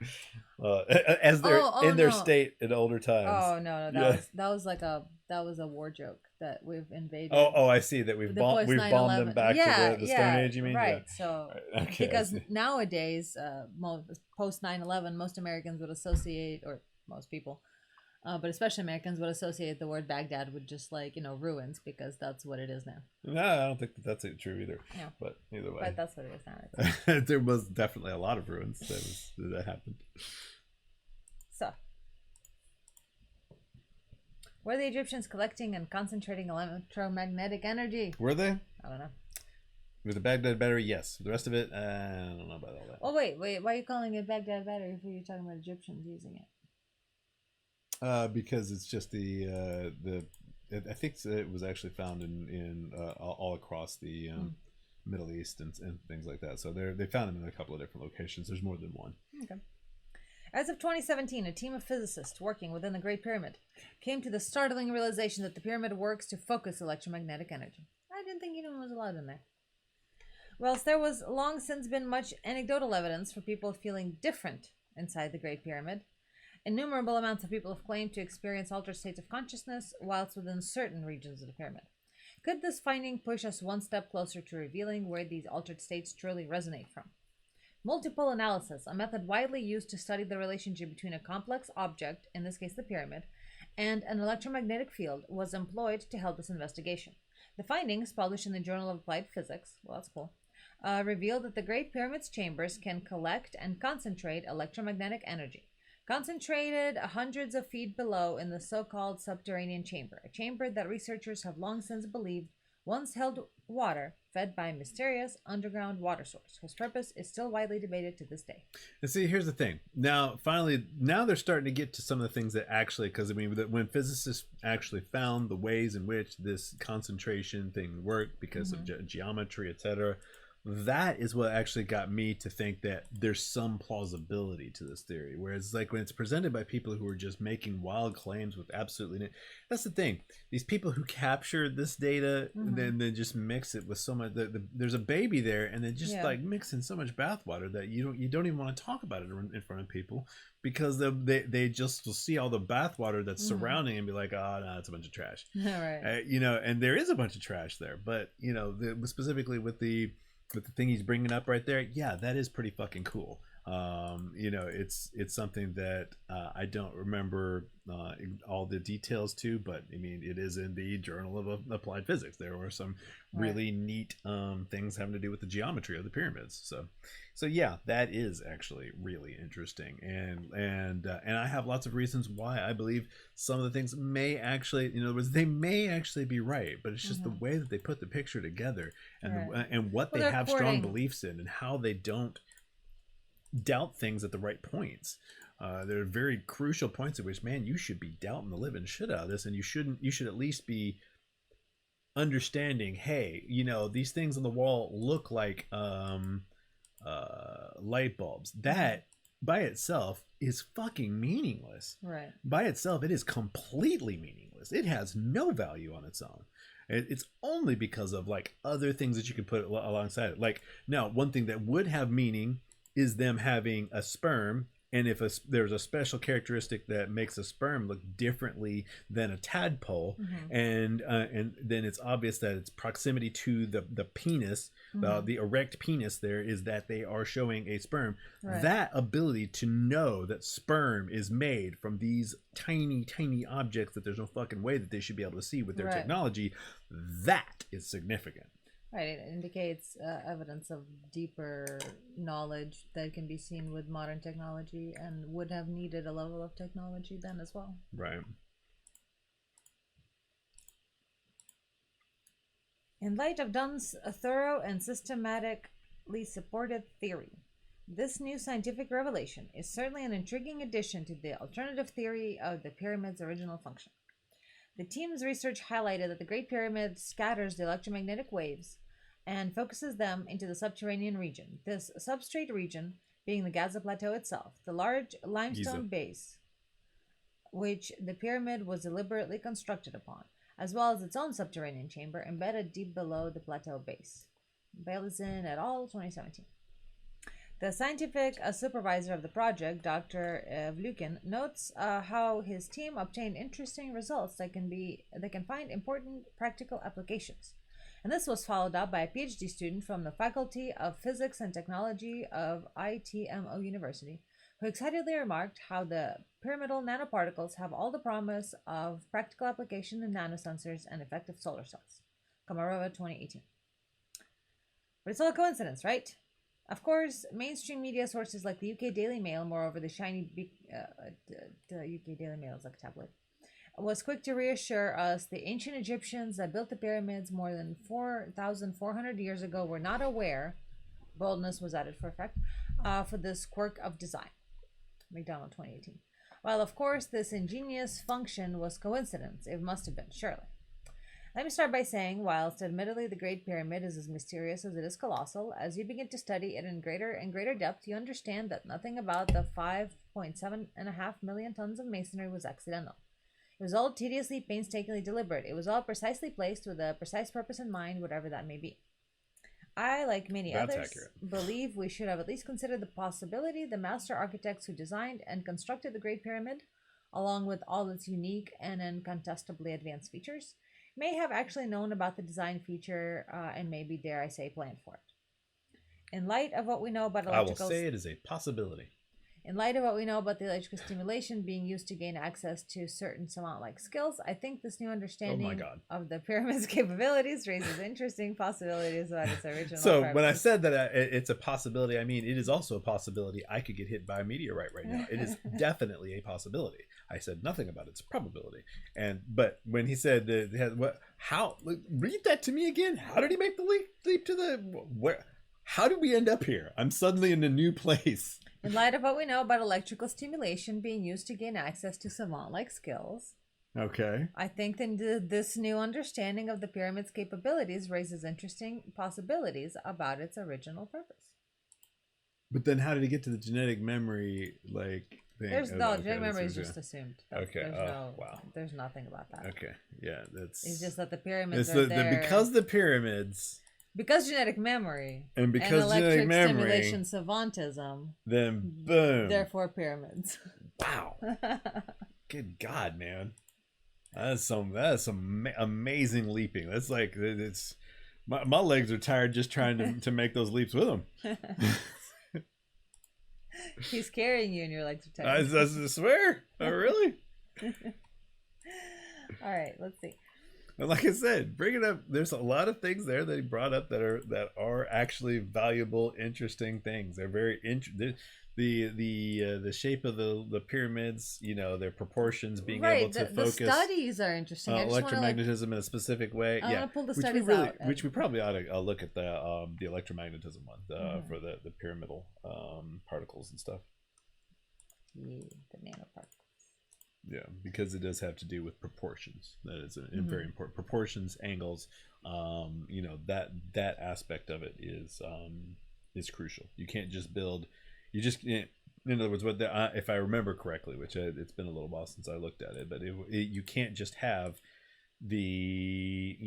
as they're in their state in older times. Oh no, that was a war joke that we've invaded. I see that we've bombed them back to the Stone Age. You mean? Right. Yeah. So Okay, because nowadays, post 9/11, most Americans would associate, or most people, but especially Americans would associate the word Baghdad with just, like, you know, ruins, because that's what it is now. No, I don't think that's true either. Yeah. But either way, But that's what it is now. there was definitely a lot of ruins that happened. So, were the Egyptians collecting and concentrating electromagnetic energy? Were they? I don't know. With the Baghdad battery, yes. The rest of it, I don't know about all that. Oh wait, why are you calling it Baghdad battery if you're talking about Egyptians using it? Because it's just I think it was actually found in all across the Middle East and things like that. So they found them in a couple of different locations. There's more than one. Okay. As of 2017, a team of physicists working within the Great Pyramid came to the startling realization that the pyramid works to focus electromagnetic energy. I didn't think anyone was allowed in there. Whilst there was long since been much anecdotal evidence for people feeling different inside the Great Pyramid, innumerable amounts of people have claimed to experience altered states of consciousness whilst within certain regions of the pyramid. Could this finding push us one step closer to revealing where these altered states truly resonate from? Multiple analysis, a method widely used to study the relationship between a complex object, in this case the pyramid, and an electromagnetic field, was employed to help this investigation. The findings, published in the Journal of Applied Physics, well, that's cool, revealed that the Great Pyramid's chambers can collect and concentrate electromagnetic energy, concentrated hundreds of feet below in the so-called subterranean chamber, a chamber that researchers have long since believed once held water fed by a mysterious underground water source, whose purpose is still widely debated to this day. And see, here's the thing. Now they're starting to get to some of the things that actually, because I mean, when physicists actually found the ways in which this concentration thing worked because of geometry, etc., that is what actually got me to think that there's some plausibility to this theory. Whereas, like, when it's presented by people who are just making wild claims with absolutely that's the thing. These people who capture this data and then just mix it with so much. There's a baby there, and then just like mix in so much bathwater that you don't even want to talk about it in front of people, because they just will see all the bathwater that's surrounding and be like, oh no, it's a bunch of trash. Right. You know, and there is a bunch of trash there, but you know, specifically with the thing he's bringing up right there, yeah, that is pretty fucking cool. You know, it's something that I don't remember all the details to, but I mean, it is in the Journal of Applied Physics. There were some really neat things having to do with the geometry of the pyramids. So yeah, that is actually really interesting, and I have lots of reasons why I believe some of the things may actually, in other words, they may actually be right, but it's just the way that they put the picture together and and what they have strong beliefs in, and how they don't doubt things at the right points. There are very crucial points at which, man, you should be doubting the living shit out of this, and you should at least be understanding, hey, these things on the wall look like light bulbs. That by itself is fucking meaningless. Right. By itself, it is completely meaningless. It has no value on its own. It's only because of like other things that you can put alongside it. Like, now, one thing that would have meaning is them having a sperm, and if there's a special characteristic that makes a sperm look differently than a tadpole, and then it's obvious that its proximity to the penis, the erect penis, there is that they are showing a sperm. Right. That ability to know that sperm is made from these tiny objects that there's no fucking way that they should be able to see with their technology, that is significant. Right, it indicates evidence of deeper knowledge that can be seen with modern technology and would have needed a level of technology then as well. Right. In light of Dunn's thorough and systematically supported theory, this new scientific revelation is certainly an intriguing addition to the alternative theory of the pyramid's original function. The team's research highlighted that the Great Pyramid scatters the electromagnetic waves and focuses them into the subterranean region. This substrate region being the Gaza Plateau itself, the large limestone base which the pyramid was deliberately constructed upon, as well as its own subterranean chamber embedded deep below the plateau base. Belizin et al., 2017. The scientific supervisor of the project, Dr. Vlukin, notes how his team obtained interesting results that can find important practical applications. And this was followed up by a PhD student from the Faculty of Physics and Technology of ITMO University, who excitedly remarked how the pyramidal nanoparticles have all the promise of practical application in nanosensors and effective solar cells. Komarova, 2018. But it's all a coincidence, right? Of course, mainstream media sources like the UK Daily Mail, moreover, the UK Daily Mail is like a tabloid, was quick to reassure us the ancient Egyptians that built the pyramids more than 4,400 years ago were not aware, boldness was added for effect, for this quirk of design. McDonald, 2018. While, of course, this ingenious function was coincidence, it must have been, surely. Let me start by saying, whilst admittedly the Great Pyramid is as mysterious as it is colossal, as you begin to study it in greater and greater depth, you understand that nothing about the 5.7.5 million tons of masonry was accidental. It was all tediously, painstakingly deliberate. It was all precisely placed with a precise purpose in mind, whatever that may be. I, like many others, believe we should have at least considered the possibility the master architects who designed and constructed the Great Pyramid, along with all its unique and incontestably advanced features, may have actually known about the design feature and maybe, dare I say, planned for it. In light of what we know about electrical... I will say it is a possibility. In light of what we know about the electrical stimulation being used to gain access to certain savant-like skills, I think this new understanding of the pyramid's capabilities raises interesting possibilities about its original purpose. When I said that it's a possibility, I mean it is also a possibility I could get hit by a meteorite right now. It is definitely a possibility. I said nothing about its probability. But when he said read that to me again. How did he make the leap to the where? How did we end up here? I'm suddenly in a new place. In light of what we know about electrical stimulation being used to gain access to savant-like skills, okay, I think that this new understanding of the pyramid's capabilities raises interesting possibilities about its original purpose. But then how did he get to the genetic memory, thing? Genetic memory is just assumed. Wow. There's nothing about that. Okay, yeah, it's just that the pyramids are there. Because the pyramids... Because genetic memory and electric stimulation savantism, then boom. Therefore pyramids. Wow. Good God, man. That's some amazing leaping. That's like it's my legs are tired just trying to make those leaps with him. He's carrying you and your legs are tired. I swear. Oh, really? All right, let's see. And like I said, bring it up. There's a lot of things there that he brought up that are actually valuable, interesting things. They're very the shape of the pyramids, you know, their proportions, being able Right. to The focus studies are interesting. I just want to like, electromagnetism in a specific way. I Yeah, want to pull the which we studies really, out. which we probably ought to look at the electromagnetism one Mhm. for the pyramidal particles and stuff. Yeah, the nanoparticles. Yeah, because it does have to do with proportions. That is very Mhm. important. Proportions, angles. You know, that aspect of it is crucial. You can't just build. You just can't. In other words, if I remember correctly, which it's been a little while since I looked at it, but you can't just have the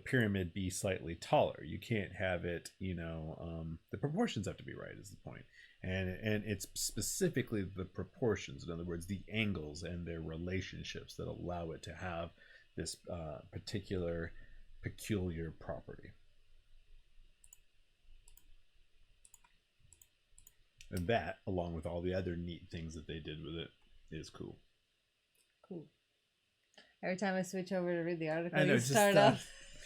pyramid be slightly taller. You can't have it. The proportions have to be right. Is the point. And it's specifically the proportions, in other words, the angles and their relationships that allow it to have this particular peculiar property. And that, along with all the other neat things that they did with it, is cool. Cool. Every time I switch over to read the article, I know, you start off.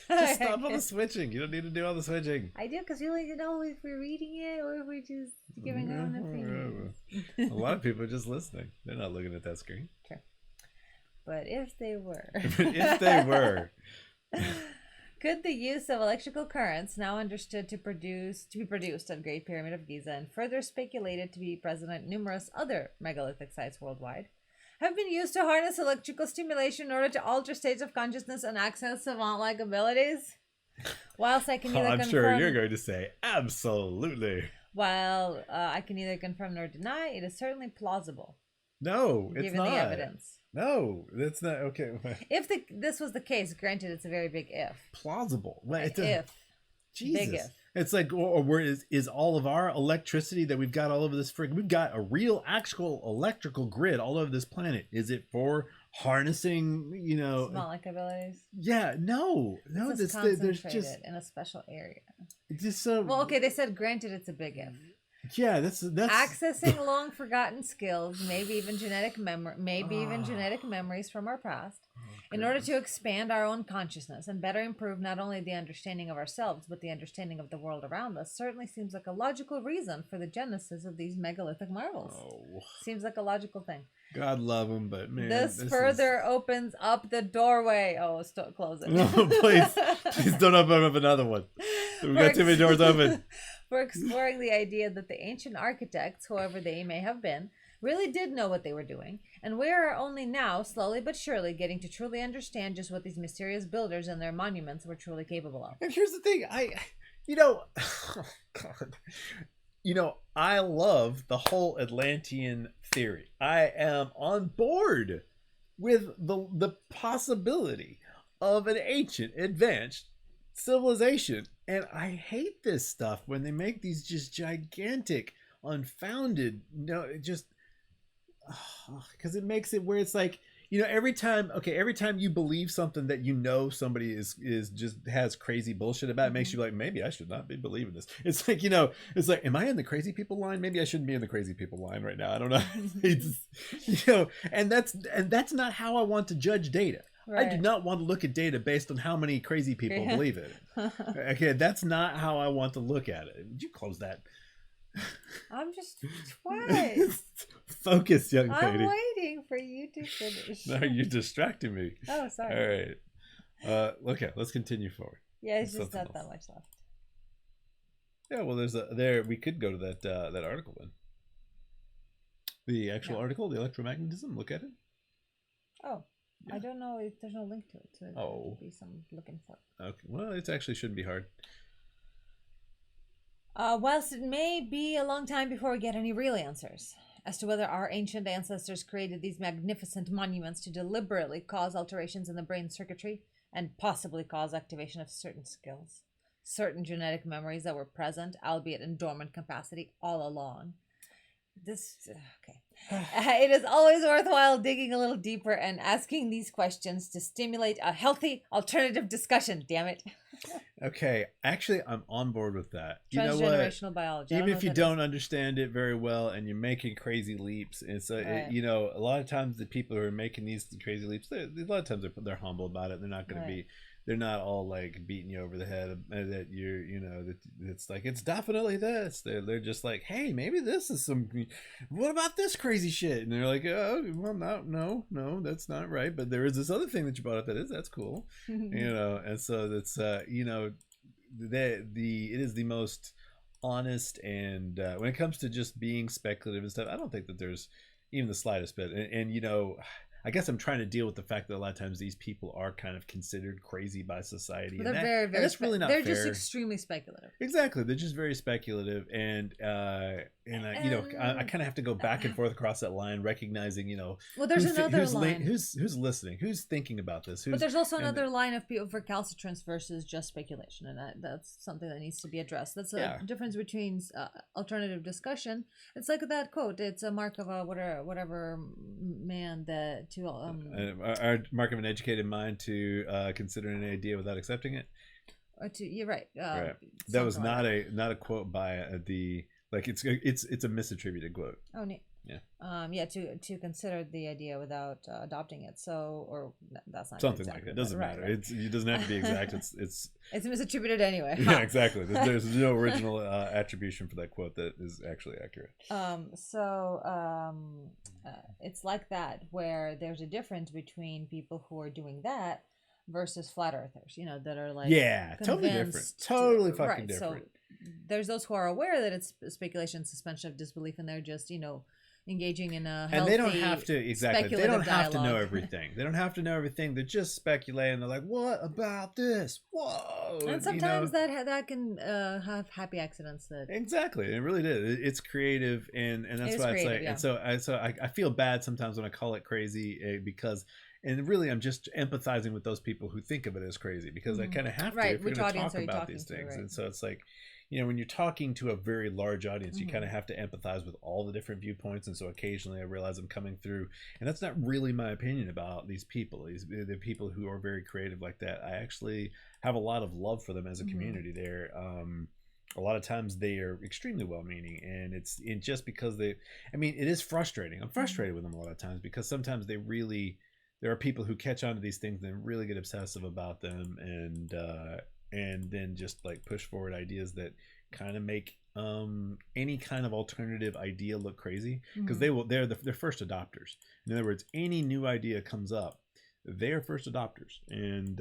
Just stop all the switching. You don't need to do all the switching. I do, because you like to know if we're reading it or if we're just giving our own opinion. A lot of people are just listening. They're not looking at that screen. True. But if they were. If they were. Could the use of electrical currents, now understood to be produced at Great Pyramid of Giza and further speculated to be present at numerous other megalithic sites worldwide, have been used to harness electrical stimulation in order to alter states of consciousness and access savant-like abilities? Whilst I can neither I'm confirm, sure you're going to say absolutely. while I can neither confirm nor deny, it is certainly plausible. No, it's given not. the evidence. No, that's not okay. If this was the case, granted, it's a very big if. Plausible. If. Jesus. Big if. It's like, or where is all of our electricity that we've got all over this we've got a real actual electrical grid all over this planet. Is it for harnessing, Savant-like abilities? Yeah, no. It's there's concentrated just in a special area. just so. Well, okay, they said granted it's a big if. Yeah, that's Accessing long forgotten skills, maybe even genetic memories from our past, in order to expand our own consciousness and better improve not only the understanding of ourselves but the understanding of the world around us, certainly seems like a logical reason for the genesis of these megalithic marvels. Seems like a logical thing. God love them, but man, this further opens up the doorway. Oh, close it. No, please don't open up another one. We've got too many doors open. For exploring the idea that the ancient architects, whoever they may have been, really did know what they were doing, and we are only now, slowly but surely, getting to truly understand just what these mysterious builders and their monuments were truly capable of. And here's the thing, I love the whole Atlantean theory. I am on board with the possibility of an ancient, advanced civilization. And I hate this stuff when they make these just gigantic, unfounded, because it makes it where it's like, every time you believe something that somebody is just has crazy bullshit about, it makes you like, maybe I should not be believing this. It's like, it's like, am I in the crazy people line? Maybe I shouldn't be in the crazy people line right now. I don't know. And that's not how I want to judge data. Right. I do not want to look at data based on how many crazy people believe it. Okay, that's not how I want to look at it. Would you close that? I'm just twice. Focus, young lady. I'm waiting for you to finish. No, you're distracting me. Oh, sorry. All right. Okay, let's continue forward. Yeah, it's just not that much left. Yeah, well, we could go to that article then. The actual article, the electromagnetism. Look at it. Oh. Yeah. I don't know if there's no link to it, so it would be some looking for. Okay, well, it actually shouldn't be hard. Whilst it may be a long time before we get any real answers as to whether our ancient ancestors created these magnificent monuments to deliberately cause alterations in the brain circuitry and possibly cause activation of certain skills, certain genetic memories that were present, albeit in dormant capacity, all along. It is always worthwhile digging a little deeper and asking these questions to stimulate a healthy alternative discussion. Damn it. Okay, actually, I'm on board with that. You know what? Transgenerational biology. Even if you don't understand it very well and you're making crazy leaps, it's a lot of times the people who are making these crazy leaps, a lot of times they're humble about it. They're not going to be they're not all like beating you over the head that you're, that it's like it's definitely this. They're just like, hey, maybe this is some. What about this crazy shit? And they're like, oh, well, no, that's not right. But there is this other thing that you brought up that's cool, And so that's it is the most honest, and when it comes to just being speculative and stuff, I don't think that there's even the slightest bit. And I guess I'm trying to deal with the fact that a lot of times these people are kind of considered crazy by society. Well, they're very, very. That's really not they're fair. just extremely speculative. Exactly, they're just very speculative, and I kind of have to go back and forth across that line, recognizing, well, there's another line. Who's listening, who's thinking about this, but there's also another line of people for recalcitrance versus just speculation, and that's something that needs to be addressed. That's a difference between alternative discussion. It's like that quote. It's a mark of a whatever man that to mark of an educated mind to consider an idea without accepting it. You're right. Right. That was not a quote by it's a misattributed quote. Oh, neat. Yeah. To consider the idea without adopting it. So, or that's not something exactly like that. Doesn't matter. Right. It doesn't have to be exact. It's misattributed anyway. Yeah, exactly. There's no original attribution for that quote that is actually accurate. It's like that, where there's a difference between people who are doing that versus flat earthers, that are like, totally different, totally fucking different. So there's those who are aware that it's speculation, suspension of disbelief, and they're just engaging in a healthy, and they don't have to they don't have to know everything. They're just speculating. They're like, what about this? Whoa! And sometimes that can have happy accidents. That exactly, it really did. It's creative, and that's why it's like. Yeah. And so I feel bad sometimes when I call it crazy because. And really, I'm just empathizing with those people who think of it as crazy, because I kind of have to if we're going to talk about these things. Right. And so it's like, when you're talking to a very large audience, you kind of have to empathize with all the different viewpoints. And so occasionally I realize I'm coming through, and that's not really my opinion about these people. The people who are very creative like that, I actually have a lot of love for them as a community there. A lot of times they are extremely well-meaning, and it's just because it is frustrating. I'm frustrated with them a lot of times because sometimes there are people who catch on to these things and really get obsessive about them, and then just like push forward ideas that kind of make any kind of alternative idea look crazy, because they're first adopters. In other words, any new idea comes up, they're first adopters, and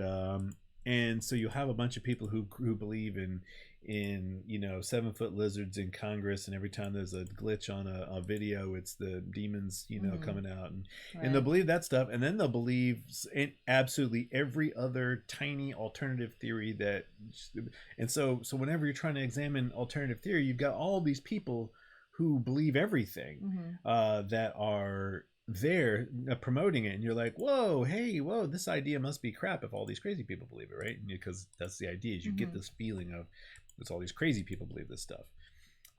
so you'll have a bunch of people who believe in 7-foot lizards in Congress, and every time there's a glitch on a video, it's the demons coming out, and they'll believe that stuff, and then they'll believe in absolutely every other tiny alternative theory and so whenever you're trying to examine alternative theory, you've got all these people who believe everything that are there promoting it, and you're like, whoa, this idea must be crap if all these crazy people believe it, right? Because that's the idea, is you get this feeling of it's all these crazy people believe this stuff,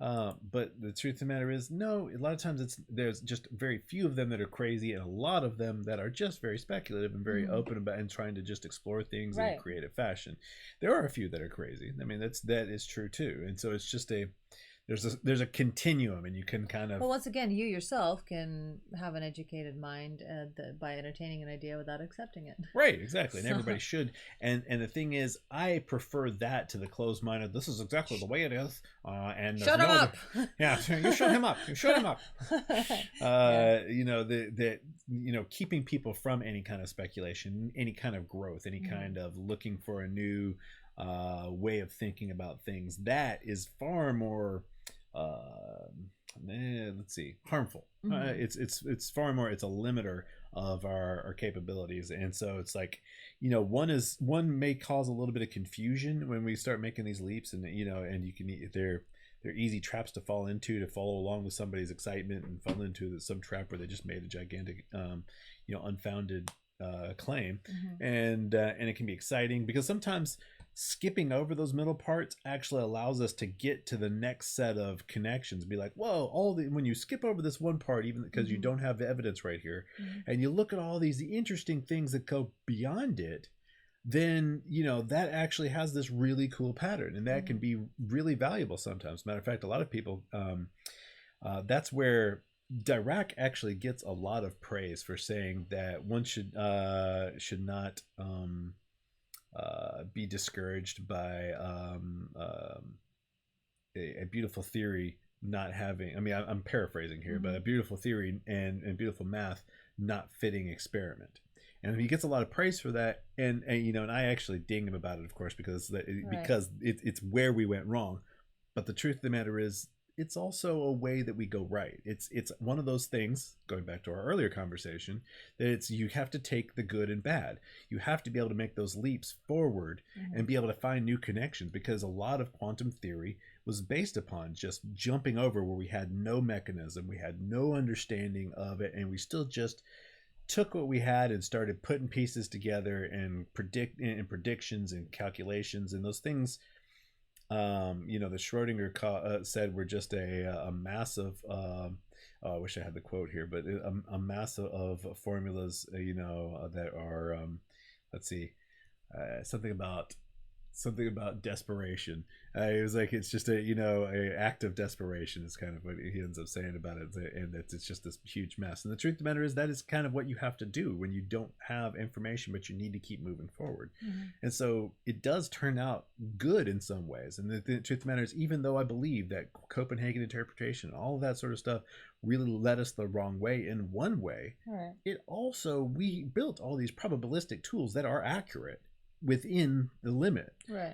but the truth of the matter is, no, a lot of times there's just very few of them that are crazy, and a lot of them that are just very speculative and very open about and trying to just explore things in a creative fashion. There are a few that are crazy. That is true too, and so it's just there's a continuum, and you can kind of, well, once again, you yourself can have an educated mind by entertaining an idea without accepting it, right? Exactly. And everybody should, and the thing is, I prefer that to the closed minded, this is exactly the way it is, and shut him up. Yeah, you shut him up, keeping people from any kind of speculation, any kind of growth, any kind of looking for a new way of thinking about things, that is far more harmful. It's far more, it's a limiter of our capabilities. And so it's like, one may cause a little bit of confusion when we start making these leaps, and and you can, they're easy traps to fall into, to follow along with somebody's excitement and fall into some trap where they just made a gigantic unfounded claim. And it can be exciting, because sometimes skipping over those middle parts actually allows us to get to the next set of connections. Be like, whoa, when you skip over this one part, even because you don't have the evidence right here, and you look at all these interesting things that go beyond it, then that actually has this really cool pattern, and that can be really valuable sometimes. Matter of fact, a lot of people, that's where Dirac actually gets a lot of praise for saying that one should not be discouraged by a beautiful theory not having. I mean, I'm paraphrasing here, but a beautiful theory and beautiful math not fitting experiment. And he gets a lot of praise for that, and you know, and I actually ding him about it, of course, because it's where we went wrong. But the truth of the matter is, it's also a way that we go right. It's one of those things, going back to our earlier conversation, that it's you have to take the good and bad. You have to be able to make those leaps forward and be able to find new connections, because a lot of quantum theory was based upon just jumping over where we had no mechanism, we had no understanding of it, and we still just took what we had and started putting pieces together and predictions and calculations, and those things, you know, the Schrodinger said were just a massive oh, I wish I had the quote here, but a mass of formulas, you know, that are let's see, something about desperation. It was like, it's just a, you know, a act of desperation is kind of what he ends up saying about it, and that it's just this huge mess. And the truth of the matter is, that is kind of what you have to do when you don't have information, but you need to keep moving forward. And so it does turn out good in some ways. And the truth of the matter is, even though I believe that Copenhagen interpretation, all of that sort of stuff, really led us the wrong way in one way, it also, we built all these probabilistic tools that are accurate within the limit.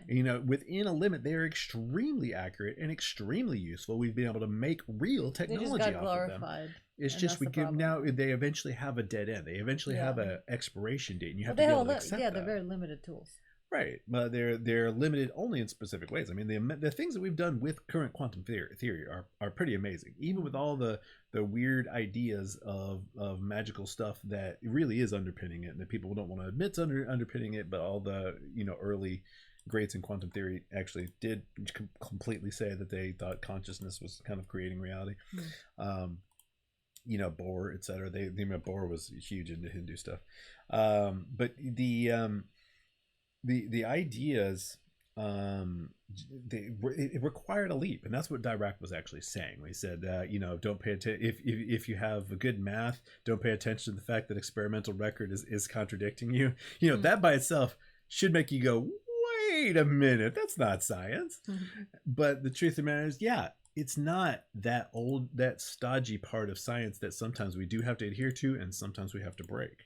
You know, within a limit, they are extremely accurate and extremely useful. We've been able to make real technology off of them. It's just we give now, they eventually have a dead end. They eventually have an expiration date, and you have to be able to accept that. They're very limited tools. Right, but they're limited only in specific ways. I mean, the things that we've done with current quantum theory are pretty amazing, even with all the weird ideas of magical stuff that really is underpinning it, and that people don't want to admit underpinning it. But all the, you know, early greats in quantum theory actually did completely say that they thought consciousness was kind of creating reality. You know, Bohr, etc. Bohr was huge into Hindu stuff, but the ideas, it required a leap, and that's what Dirac was actually saying. He said, you know, don't pay attention if you have a good math, don't pay attention to the fact that experimental record is contradicting you. You know, that by itself should make you go, wait a minute, that's not science. But the truth of the matter is, yeah, it's not that old, that stodgy part of science that sometimes we do have to adhere to, and sometimes we have to break.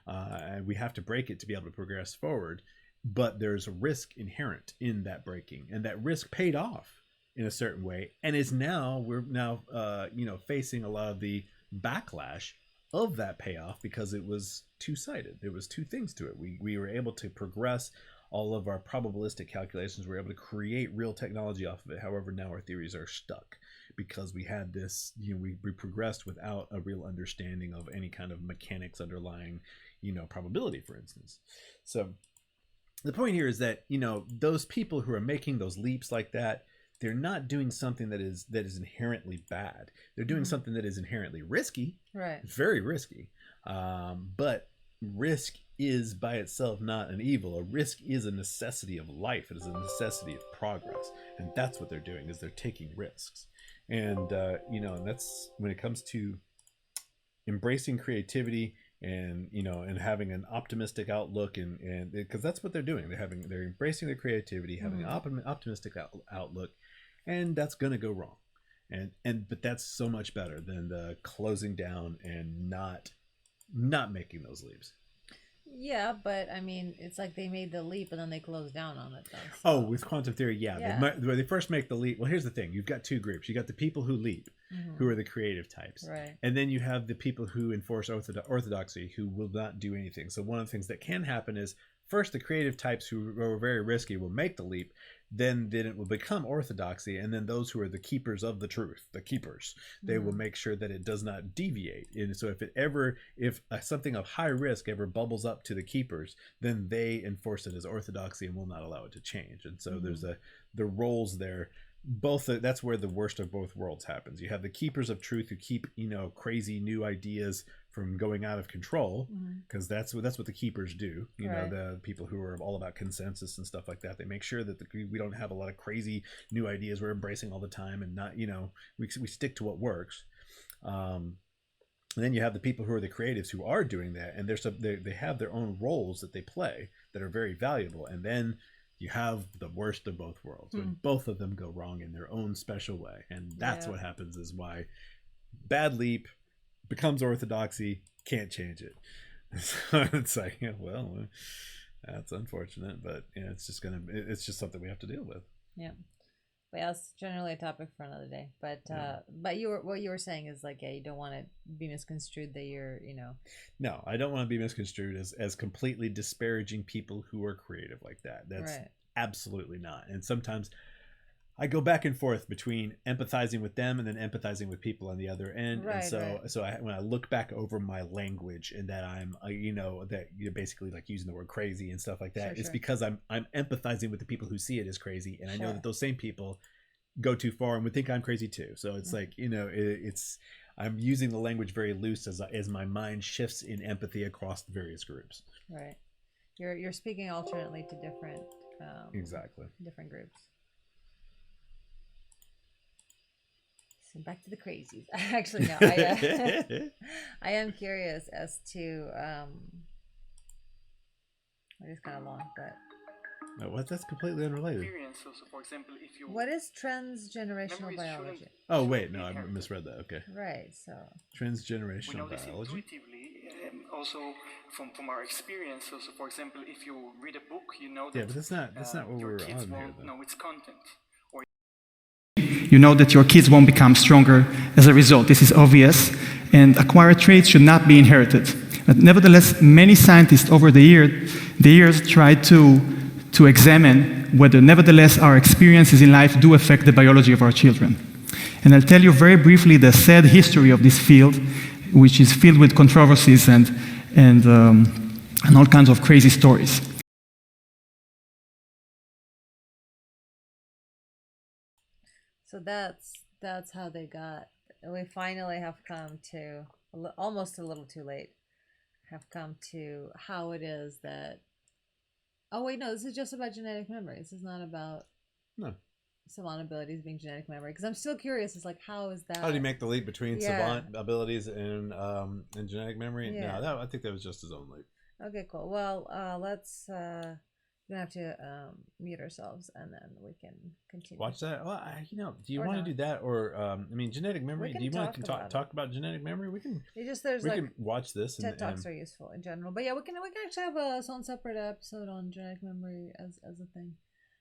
And we have to break it to be able to progress forward. But there's a risk inherent in that breaking, and that risk paid off in a certain way, and we're now you know, facing a lot of the backlash of that payoff, because it was two-sided. There was two things to it. We were able to progress all of our probabilistic calculations. We were able to create real technology off of it. However, now our theories are stuck because we had this, you know, we progressed without a real understanding of any kind of mechanics underlying, you know, probability, for instance. So the point here is that, you know, those people who are making those leaps like that, they're not doing something that is inherently bad. They're doing something that is inherently risky. It's very risky. But risk is by itself not an evil. A risk is a necessity of life. It is a necessity of progress. And that's what they're doing, is they're taking risks. And, you know, and that's when it comes to embracing creativity, and, you know, and having an optimistic outlook, and because that's what they're doing. They're embracing their creativity, having an optimistic outlook, and that's going to go wrong. But that's so much better than the closing down and not making those leaps. Yeah, but I mean, it's like they made the leap and then they closed down on it, though. So. Oh, with quantum theory, yeah. They first make the leap. Well, here's the thing. You've got two groups. You got the people who leap, who are the creative types. And then you have the people who enforce orthodoxy, who will not do anything. So one of the things that can happen is, first, the creative types who are very risky will make the leap. Then it will become orthodoxy, and then those who are the keepers of the truth, the keepers, they will make sure that it does not deviate. And so if something of high risk ever bubbles up to the keepers, then they enforce it as orthodoxy and will not allow it to change. And so there's the roles there. That's where the worst of both worlds happens. You have the keepers of truth who keep, you know, crazy new ideas from going out of control, because that's what the keepers do. You know, the people who are all about consensus and stuff like that. They make sure that we don't have a lot of crazy new ideas we're embracing all the time, and not, you know, we stick to what works. And then you have the people who are the creatives who are doing that, and they have their own roles that they play that are very valuable. And then you have the worst of both worlds when both of them go wrong in their own special way. And that's what happens, is why bad leap becomes orthodoxy, can't change it. So it's like, well, that's unfortunate, but it's just something we have to deal with. Yeah. But yeah, it's generally a topic for another day. But what you were saying is like, you don't want to be misconstrued that you're, No, I don't want to be misconstrued as completely disparaging people who are creative like that. That's absolutely not. And sometimes I go back and forth between empathizing with them and then empathizing with people on the other end. And so when I look back over my language and that I'm, that you're basically like using the word crazy and stuff like that, it's because I'm empathizing with the people who see it as crazy. And I know that those same people go too far and would think I'm crazy too. So it's like, I'm using the language very loose as my mind shifts in empathy across the various groups. Right. You're speaking alternately to different, different groups. Back to the crazies. Actually, no. I am curious as to. It is kind of long, but. No, what? That's completely unrelated. So, for example, if you what is transgenerational biology? Oh wait, no, I misread that. Okay. Right. So. Transgenerational biology. Intuitively, also from our experience. So, for example, if you read a book, you know that. Yeah, but that's not what we're on here. Won't know its content. You know that your kids won't become stronger as a result. This is obvious, and acquired traits should not be inherited. But nevertheless, many scientists over the years tried to examine whether nevertheless our experiences in life do affect the biology of our children. And I'll tell you very briefly the sad history of this field, which is filled with controversies and all kinds of crazy stories. So that's how they got. We finally have come to almost a little too late. Have come to how it is that. Oh wait, no, this is just about genetic memory. This is not about savant abilities being genetic memory. Because I'm still curious. It's like, how is that? How do you make the leap between savant abilities and genetic memory? Yeah. No, I think that was just his own leap. Okay, cool. Well, let's. We're gonna have to mute ourselves, and then we can continue. Watch that. Well, do you want to do that, or genetic memory? Do you want to talk about genetic memory? We can. We can watch this. TED Talks are useful in general, but yeah, we can actually have a separate episode on genetic memory as a thing.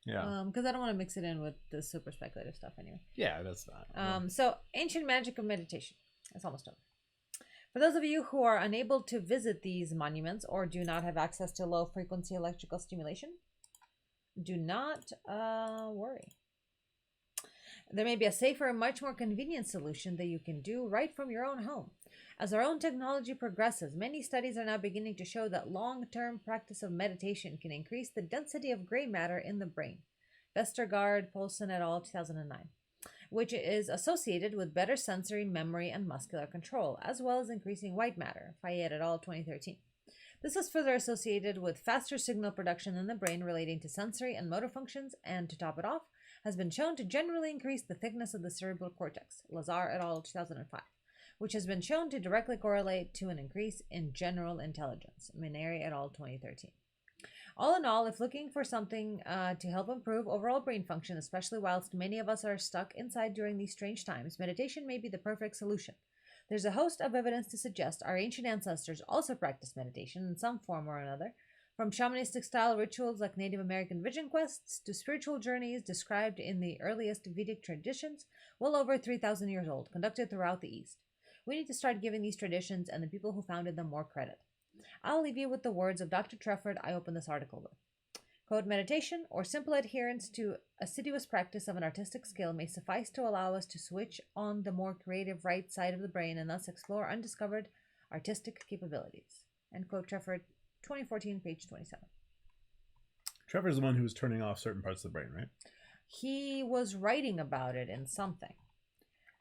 Yeah. Because I don't want to mix it in with the super speculative stuff anyway. Yeah, that's not. So ancient magic of meditation. That's almost over. For those of you who are unable to visit these monuments or do not have access to low-frequency electrical stimulation, do not worry. There may be a safer and much more convenient solution that you can do right from your own home. As our own technology progresses, many studies are now beginning to show that long-term practice of meditation can increase the density of gray matter in the brain. Vestergaard, Polson et al., 2009. Which is associated with better sensory, memory, and muscular control, as well as increasing white matter, Fayette et al., 2013. This is further associated with faster signal production in the brain relating to sensory and motor functions, and to top it off, has been shown to generally increase the thickness of the cerebral cortex, Lazar et al., 2005, which has been shown to directly correlate to an increase in general intelligence, Mineri et al., 2013. All in all, if looking for something to help improve overall brain function, especially whilst many of us are stuck inside during these strange times, meditation may be the perfect solution. There's a host of evidence to suggest our ancient ancestors also practiced meditation in some form or another, from shamanistic-style rituals like Native American vision quests to spiritual journeys described in the earliest Vedic traditions, well over 3,000 years old, conducted throughout the East. We need to start giving these traditions and the people who founded them more credit. I'll leave you with the words of Dr. Trefford I opened this article with. Quote, meditation, or simple adherence to assiduous practice of an artistic skill, may suffice to allow us to switch on the more creative right side of the brain and thus explore undiscovered artistic capabilities. End quote, Trefford, 2014, page 27. Trefford's the one who was turning off certain parts of the brain, right? He was writing about it in something.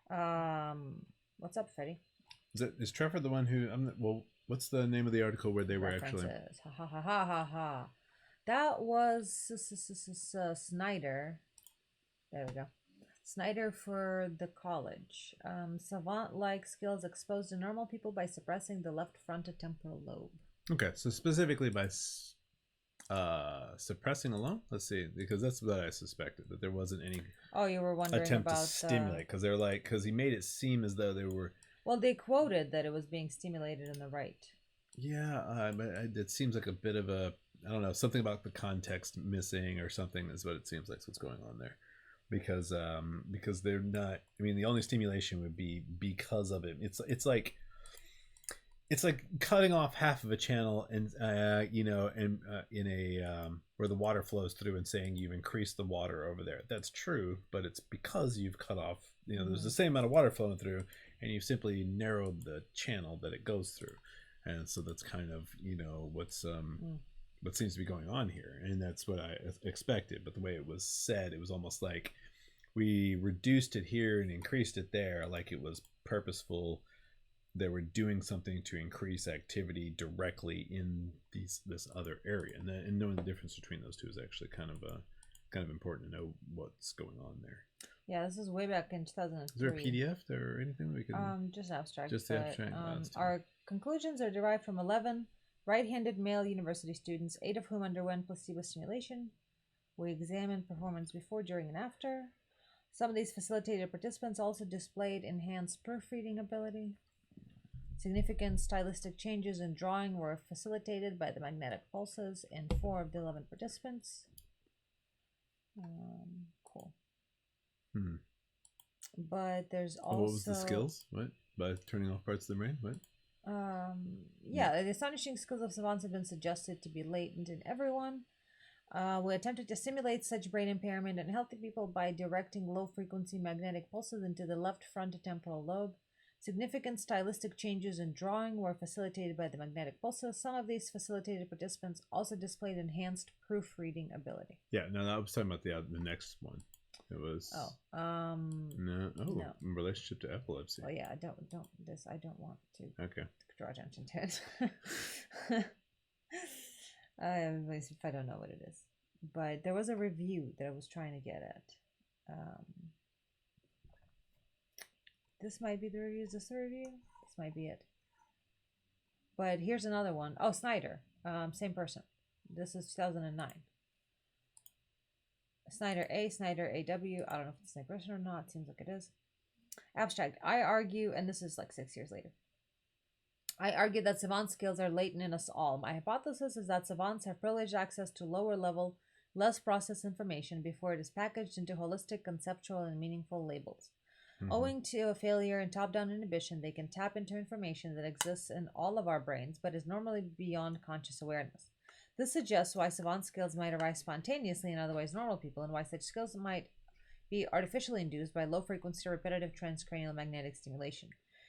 What's up, Freddy? Is Trefford the one who... what's the name of the article where they were actually... Ha ha ha ha ha. That was Snyder. There we go. Snyder for the college. Savant-like skills exposed to normal people by suppressing the left frontotemporal lobe. Okay, so specifically by suppressing alone. Let's see, because that's what I suspected, that there wasn't any Oh, you were wondering attempt about to stimulate, because they're like, because he made it seem as though they were. Well, they quoted that it was being stimulated in the right. Yeah, but it seems like a bit of a, I don't know, something about the context missing or something is what it seems like. What's going on there? Because they're not. I mean, the only stimulation would be because of it. It's like cutting off half of a channel and in a where the water flows through and saying you've increased the water over there. That's true, but it's because you've cut off. There's the same amount of water flowing through, and you've simply narrowed the channel that it goes through, and so that's kind of what seems to be going on here, and that's what I expected. But the way it was said, it was almost like we reduced it here and increased it there, like it was purposeful. They were doing something to increase activity directly in this other area, and knowing the difference between those two is actually kind of important to know what's going on there. Yeah, this is way back in 2003. Is there a PDF or anything that we can? Just abstract. Just the abstract. Our conclusions are derived from 11 right-handed male university students, 8 of whom underwent placebo stimulation. We examined performance before, during, and after. Some of these facilitated participants also displayed enhanced proofreading ability. Significant stylistic changes in drawing were facilitated by the magnetic pulses in 4 of the 11 participants. Cool. But there's also... What was the skills? What? By turning off parts of the brain? What? The astonishing skills of savants have been suggested to be latent in everyone. We attempted to simulate such brain impairment in healthy people by directing low-frequency magnetic pulses into the left frontotemporal lobe. Significant stylistic changes in drawing were facilitated by the magnetic pulses. Some of these facilitated participants also displayed enhanced proofreading ability. Yeah, no, I was talking about the next one. It was no. In relationship to epilepsy. Oh yeah, I don't want to draw attention to it. If I don't know what it is, but there was a review that I was trying to get at. This might be the review. Is this the review? This might be it. But here's another one. Oh, Snyder. Same person. This is 2009. Snyder A, Snyder AW. I don't know if it's the same person or not. Seems like it is. Abstract. I argue, and this is like 6 years later. I argue that savant skills are latent in us all. My hypothesis is that savants have privileged access to lower level, less processed information before it is packaged into holistic, conceptual, and meaningful labels. Owing to a failure in top-down inhibition, they can tap into information that exists in all of our brains, but is normally beyond conscious awareness. This suggests why savant skills might arise spontaneously in otherwise normal people, and why such skills might be artificially induced by low-frequency repetitive transcranial magnetic stimulation.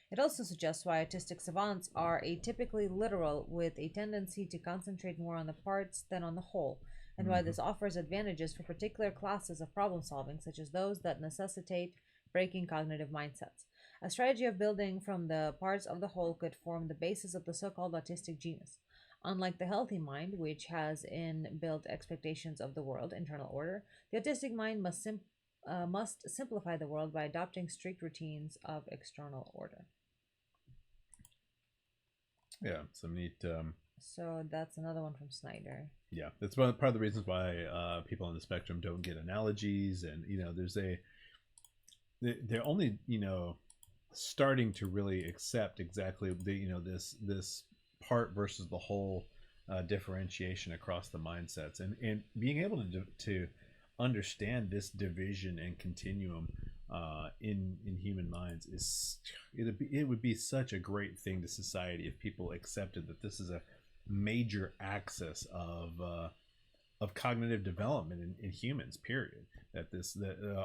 It also suggests why autistic savants are atypically literal, with a tendency to concentrate more on the parts than on the whole, and why this offers advantages for particular classes of problem solving, such as those that necessitate breaking cognitive mindsets. A strategy of building from the parts of the whole could form the basis of the so-called autistic genus. Unlike the healthy mind, which has inbuilt expectations of the world, internal order, the autistic mind must simplify the world by adopting strict routines of external order. Yeah, some neat. So that's another one from Snyder. Yeah, that's part of the reasons why people on the spectrum don't get analogies, and they're only starting to really accept exactly this part versus the whole differentiation across the mindsets, and being able to understand this division and continuum in human minds it would be such a great thing to society if people accepted that this is a major axis of cognitive development in humans, period. That the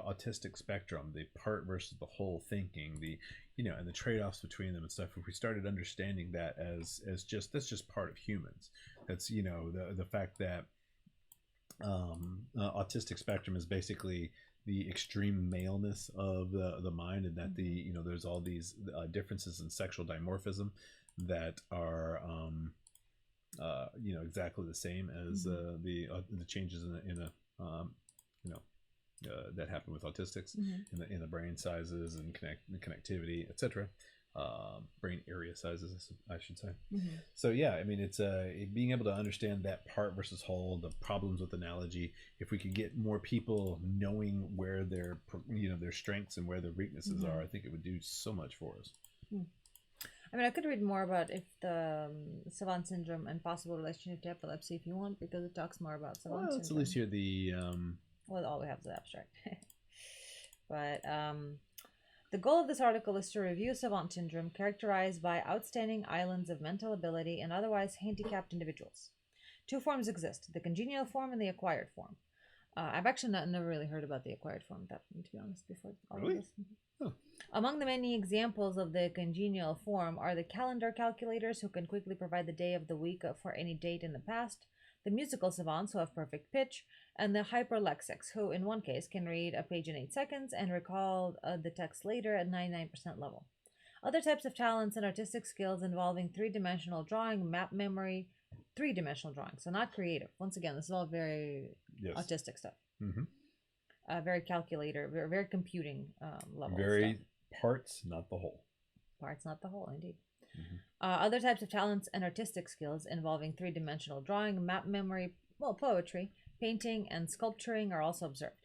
autistic spectrum, the part versus the whole thinking, and the trade-offs between them and stuff. If we started understanding that as that's just part of humans. That's the fact that autistic spectrum is basically the extreme maleness of the mind, and that there's all these differences in sexual dimorphism that are exactly the same as the changes in a that happen with autistics Mm-hmm. in the brain sizes and connectivity, etc. Brain area sizes, I should say. Mm-hmm. So yeah, I mean, it's being able to understand that part versus whole, the problems with analogy. If we could get more people knowing where their their strengths and where their weaknesses Mm-hmm. are, I think it would do so much for us. I mean, I could read more about if the savant syndrome and possible relationship to epilepsy if you want, because it talks more about savant Well, syndrome. let's at least hear the. Well, all we have is the abstract. But the goal of this article is to review savant syndrome characterized by outstanding islands of mental ability and otherwise handicapped individuals. Two forms exist: the congenial form and the acquired form. I've actually never really heard about the acquired form, to be honest, before all Really? of this. Huh. Among the many examples of the congenial form are the calendar calculators, who can quickly provide the day of the week for any date in the past, the musical savants, who have perfect pitch, and the hyperlexics, who in one case can read a page in 8 seconds and recall the text later at 99% level. Other types of talents and artistic skills involving three-dimensional drawing, map memory, three-dimensional drawing, so not creative. Once again, this is all very autistic stuff. Mm-hmm. Very calculator, very computing level. Very stuff. parts, not the whole. Parts, not the whole, indeed. Mm-hmm. Other types of talents and artistic skills involving three-dimensional drawing, map memory, poetry, painting, and sculpturing are also observed.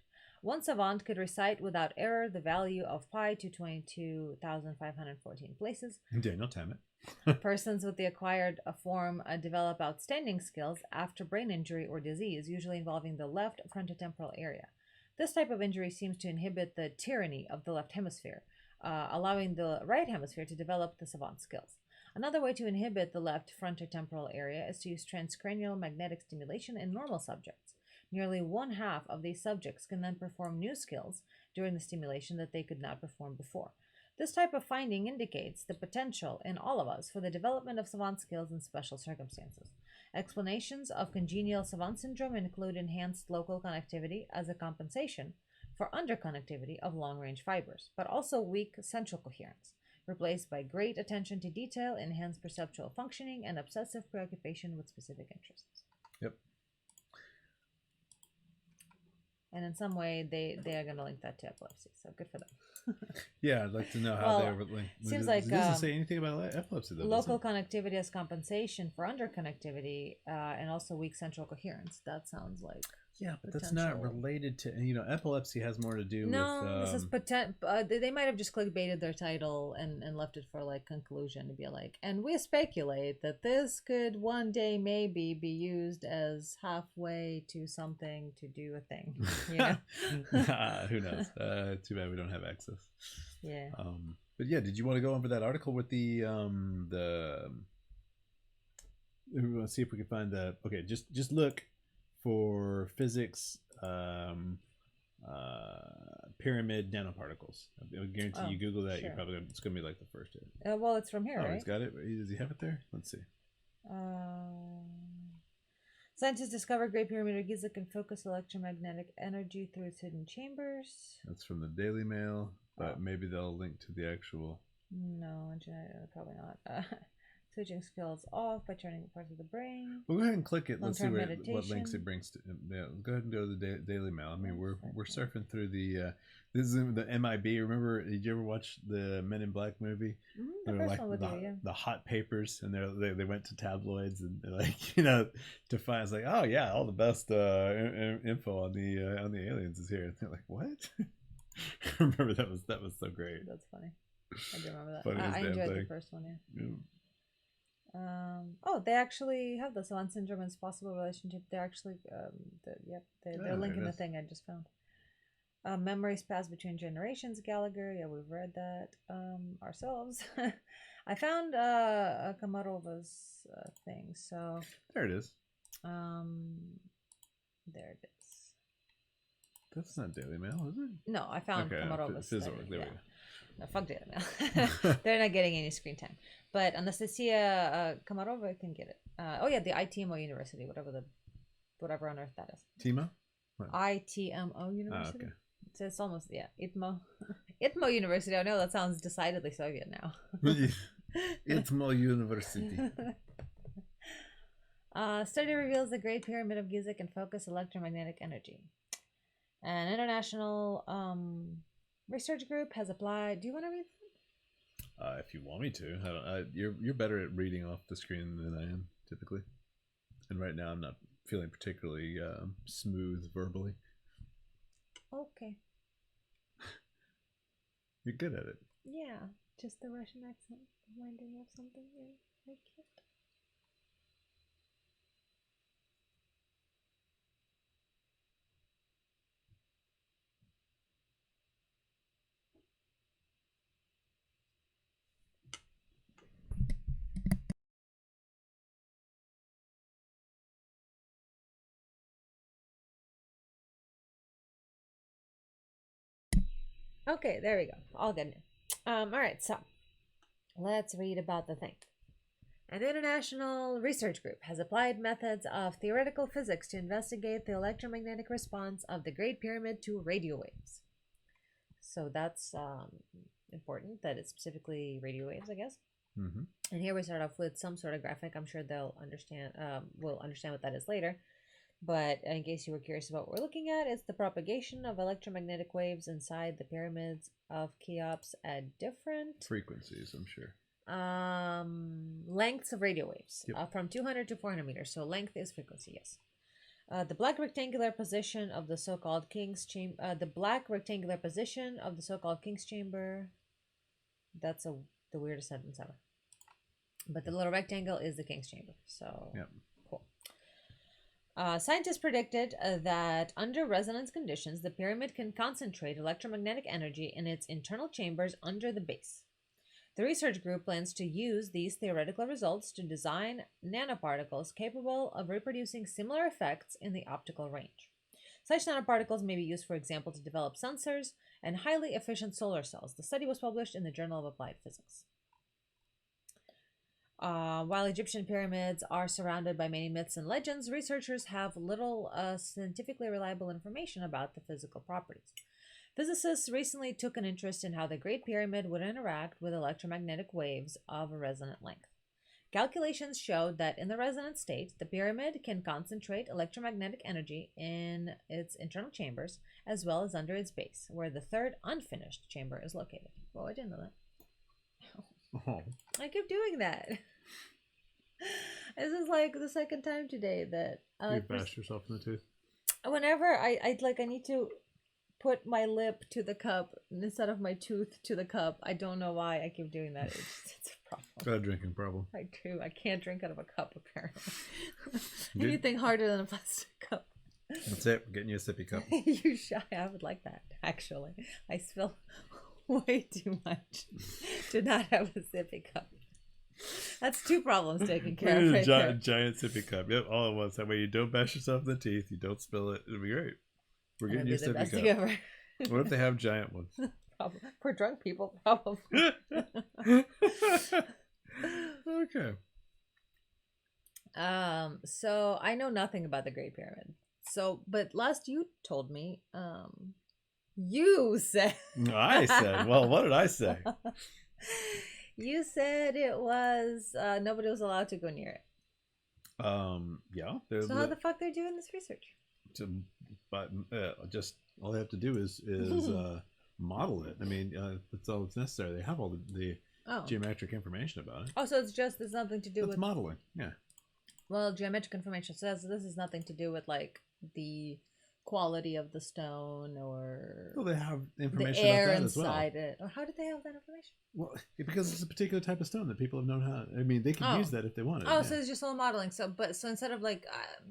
One savant could recite without error the value of pi to 22,514 places. Daniel Tammet. Persons with the acquired form develop outstanding skills after brain injury or disease, usually involving the left frontotemporal area. This type of injury seems to inhibit the tyranny of the left hemisphere, allowing the right hemisphere to develop the savant skills. Another way to inhibit the left frontotemporal area is to use transcranial magnetic stimulation in normal subjects. Nearly 1/2 of these subjects can then perform new skills during the stimulation that they could not perform before. This type of finding indicates the potential in all of us for the development of savant skills in special circumstances. Explanations of congenial savant syndrome include enhanced local connectivity as a compensation for underconnectivity of long-range fibers, but also weak central coherence, replaced by great attention to detail, enhanced perceptual functioning, and obsessive preoccupation with specific interests. Yep. And in some way, they are going to link that to epilepsy, so good for them. Yeah, I'd like to know how Well, they were linked. seems It like, doesn't say anything about epilepsy, though. Local connectivity as compensation for underconnectivity and also weak central coherence. That sounds like Yeah, but that's not potential. related to, epilepsy has more to do no. with. This is they might have just clickbaited their title and left it for like conclusion to be like, and we speculate that this could one day maybe be used as halfway to something to do a thing. You know? Who knows? Too bad we don't have access. Yeah. But yeah, did you want to go over that article with the we want to see if we can find the just look for physics pyramid nanoparticles. I guarantee you Google that, sure. you're probably it's gonna be like the first hit. Well, it's from here, right? He's got it. Does he have it there? Let's see. Scientists discovered Great Pyramid of Giza can focus electromagnetic energy through its hidden chambers. That's from the Daily Mail, but maybe they'll link to the actual. No, probably not. Switching skills off by turning parts of the brain. We'll go ahead and click it. Let's see what links it meditation. brings to. Yeah, go ahead and go to the Daily Mail. I mean, we're surfing through the. This is the MIB. Remember? Did you ever watch the Men in Black movie? The first one with you, yeah. The hot papers, and they went to tabloids and like to find. It's like, oh yeah, all the best info on the aliens is here. And they're like, what? I remember that was so great. That's funny. I do remember that. Funniest I damn enjoyed thing. the first one, yeah. Yeah. They actually have the savant syndrome and its possible relationship. They're actually, they're linking the thing I just found. Memories pass between generations, Gallagher. Yeah, we've read that ourselves. I found Kamarova's thing. So There it is. there it is. That's not Daily Mail, is it? No, I found Kamarova's thing. Fizzorg, there we go. No, fuck Daily Mail. They're not getting any screen time. But Anastasia Komarova can get it. The ITMO University, whatever on earth that is. Timo? ITMO University. Okay. It's almost, ITMO. ITMO University. I know that sounds decidedly Soviet now. ITMO University. Study reveals the Great Pyramid of Giza can focus electromagnetic energy. An international research group has applied. Do you want to read that? If you want me to, you're better at reading off the screen than I am typically, and right now I'm not feeling particularly smooth verbally. Okay. You're good at it. Yeah, just the Russian accent reminding me of something very cute. Okay, there we go. All good now. All right, so let's read about the thing. An international research group has applied methods of theoretical physics to investigate the electromagnetic response of the Great Pyramid to radio waves. So that's important that it's specifically radio waves, I guess. Mm-hmm. And here we start off with some sort of graphic. I'm sure they'll understand. We'll understand what that is later. But in case you were curious about what we're looking at, it's the propagation of electromagnetic waves inside the pyramids of Cheops at different frequencies, I'm sure. Lengths of radio waves, yep. From 200 to 400 meters. So length is frequency, yes. The black rectangular position of the so-called King's Chamber. The black rectangular position of the so-called King's Chamber. That's the weirdest sentence ever. But the little rectangle is the King's Chamber. So yep. Cool. Scientists predicted that under resonance conditions, the pyramid can concentrate electromagnetic energy in its internal chambers under the base. The research group plans to use these theoretical results to design nanoparticles capable of reproducing similar effects in the optical range. Such nanoparticles may be used, for example, to develop sensors and highly efficient solar cells. The study was published in the Journal of Applied Physics. While Egyptian pyramids are surrounded by many myths and legends, researchers have little scientifically reliable information about the physical properties. Physicists recently took an interest in how the Great Pyramid would interact with electromagnetic waves of a resonant length. Calculations showed that in the resonant state, the pyramid can concentrate electromagnetic energy in its internal chambers as well as under its base, where the third unfinished chamber is located. Well, I didn't know that. Oh. I keep doing that. This is like the second time today that you bash yourself in the tooth. Whenever I need to put my lip to the cup instead of my tooth to the cup. I don't know why I keep doing that. It's a problem. Got a drinking problem. I do. I can't drink out of a cup apparently. Anything harder than a plastic cup. That's it. We're getting you a sippy cup. You shy. I would like that actually. I spill way too much to not have a sippy cup. That's two problems taken care of. Right giant sippy cup. Yep, all at once. That way you don't bash yourself in the teeth. You don't spill it. It'll be great. We're getting you a sippy cup. Ever. What if they have giant ones? Probably. For drunk people, probably. Okay. So I know nothing about the Great Pyramid. So, but last you told me, you said. I said. Well, what did I say? You said it was nobody was allowed to go near it. Yeah. So how the fuck they're doing this research? But just all they have to do is model it. I mean, that's all that's necessary. They have all the geometric information about it. Oh, so it's nothing to do with modeling. Yeah. Well, geometric information says this is nothing to do with like the quality of the stone or well, they have information the air about that as well. Inside it. Or how did they have that information? Well, because it's a particular type of stone that people have known how. I mean, they can use that if they wanted. Oh, yeah. So it's just all modeling. So instead of like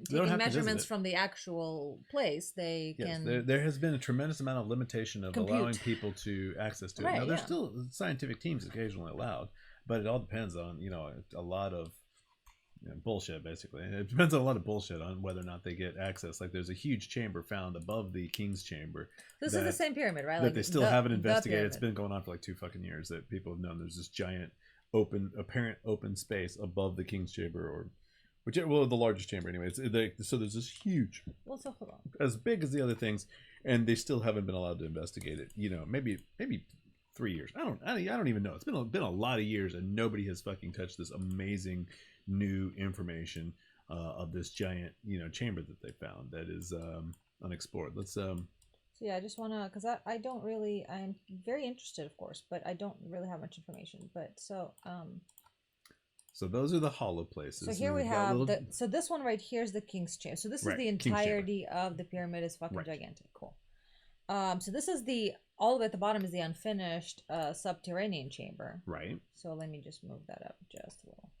taking measurements from the actual place, they can. There has been a tremendous amount of limitation of allowing people to access to it. Now, there's still scientific teams occasionally allowed, but it all depends on a lot of bullshit. Basically, it depends on a lot of bullshit on whether or not they get access. Like, there's a huge chamber found above the King's Chamber. This is the same pyramid, right? That they still haven't investigated. It's been going on for like 2 fucking years that people have known there's this giant apparent open space above the King's Chamber, the largest chamber anyway. So there's this huge, well, so hold on, as big as the other things, and they still haven't been allowed to investigate it. Maybe 3 years. I don't even know. It's been a lot of years, and nobody has fucking touched this amazing new information of this giant chamber that they found that is unexplored. Let's So yeah, I just wanna, cause I don't really, I'm very interested, of course, but I don't really have much information. But So those are the hollow places. so and here then we we've got have little- so this one right here is the King's Chamber. So this is Right, the King's Chamber. entirety of the pyramid is fucking Right. gigantic. Cool. So this is the all the way at the bottom is the unfinished subterranean chamber. Right. So let me just move that up just a little.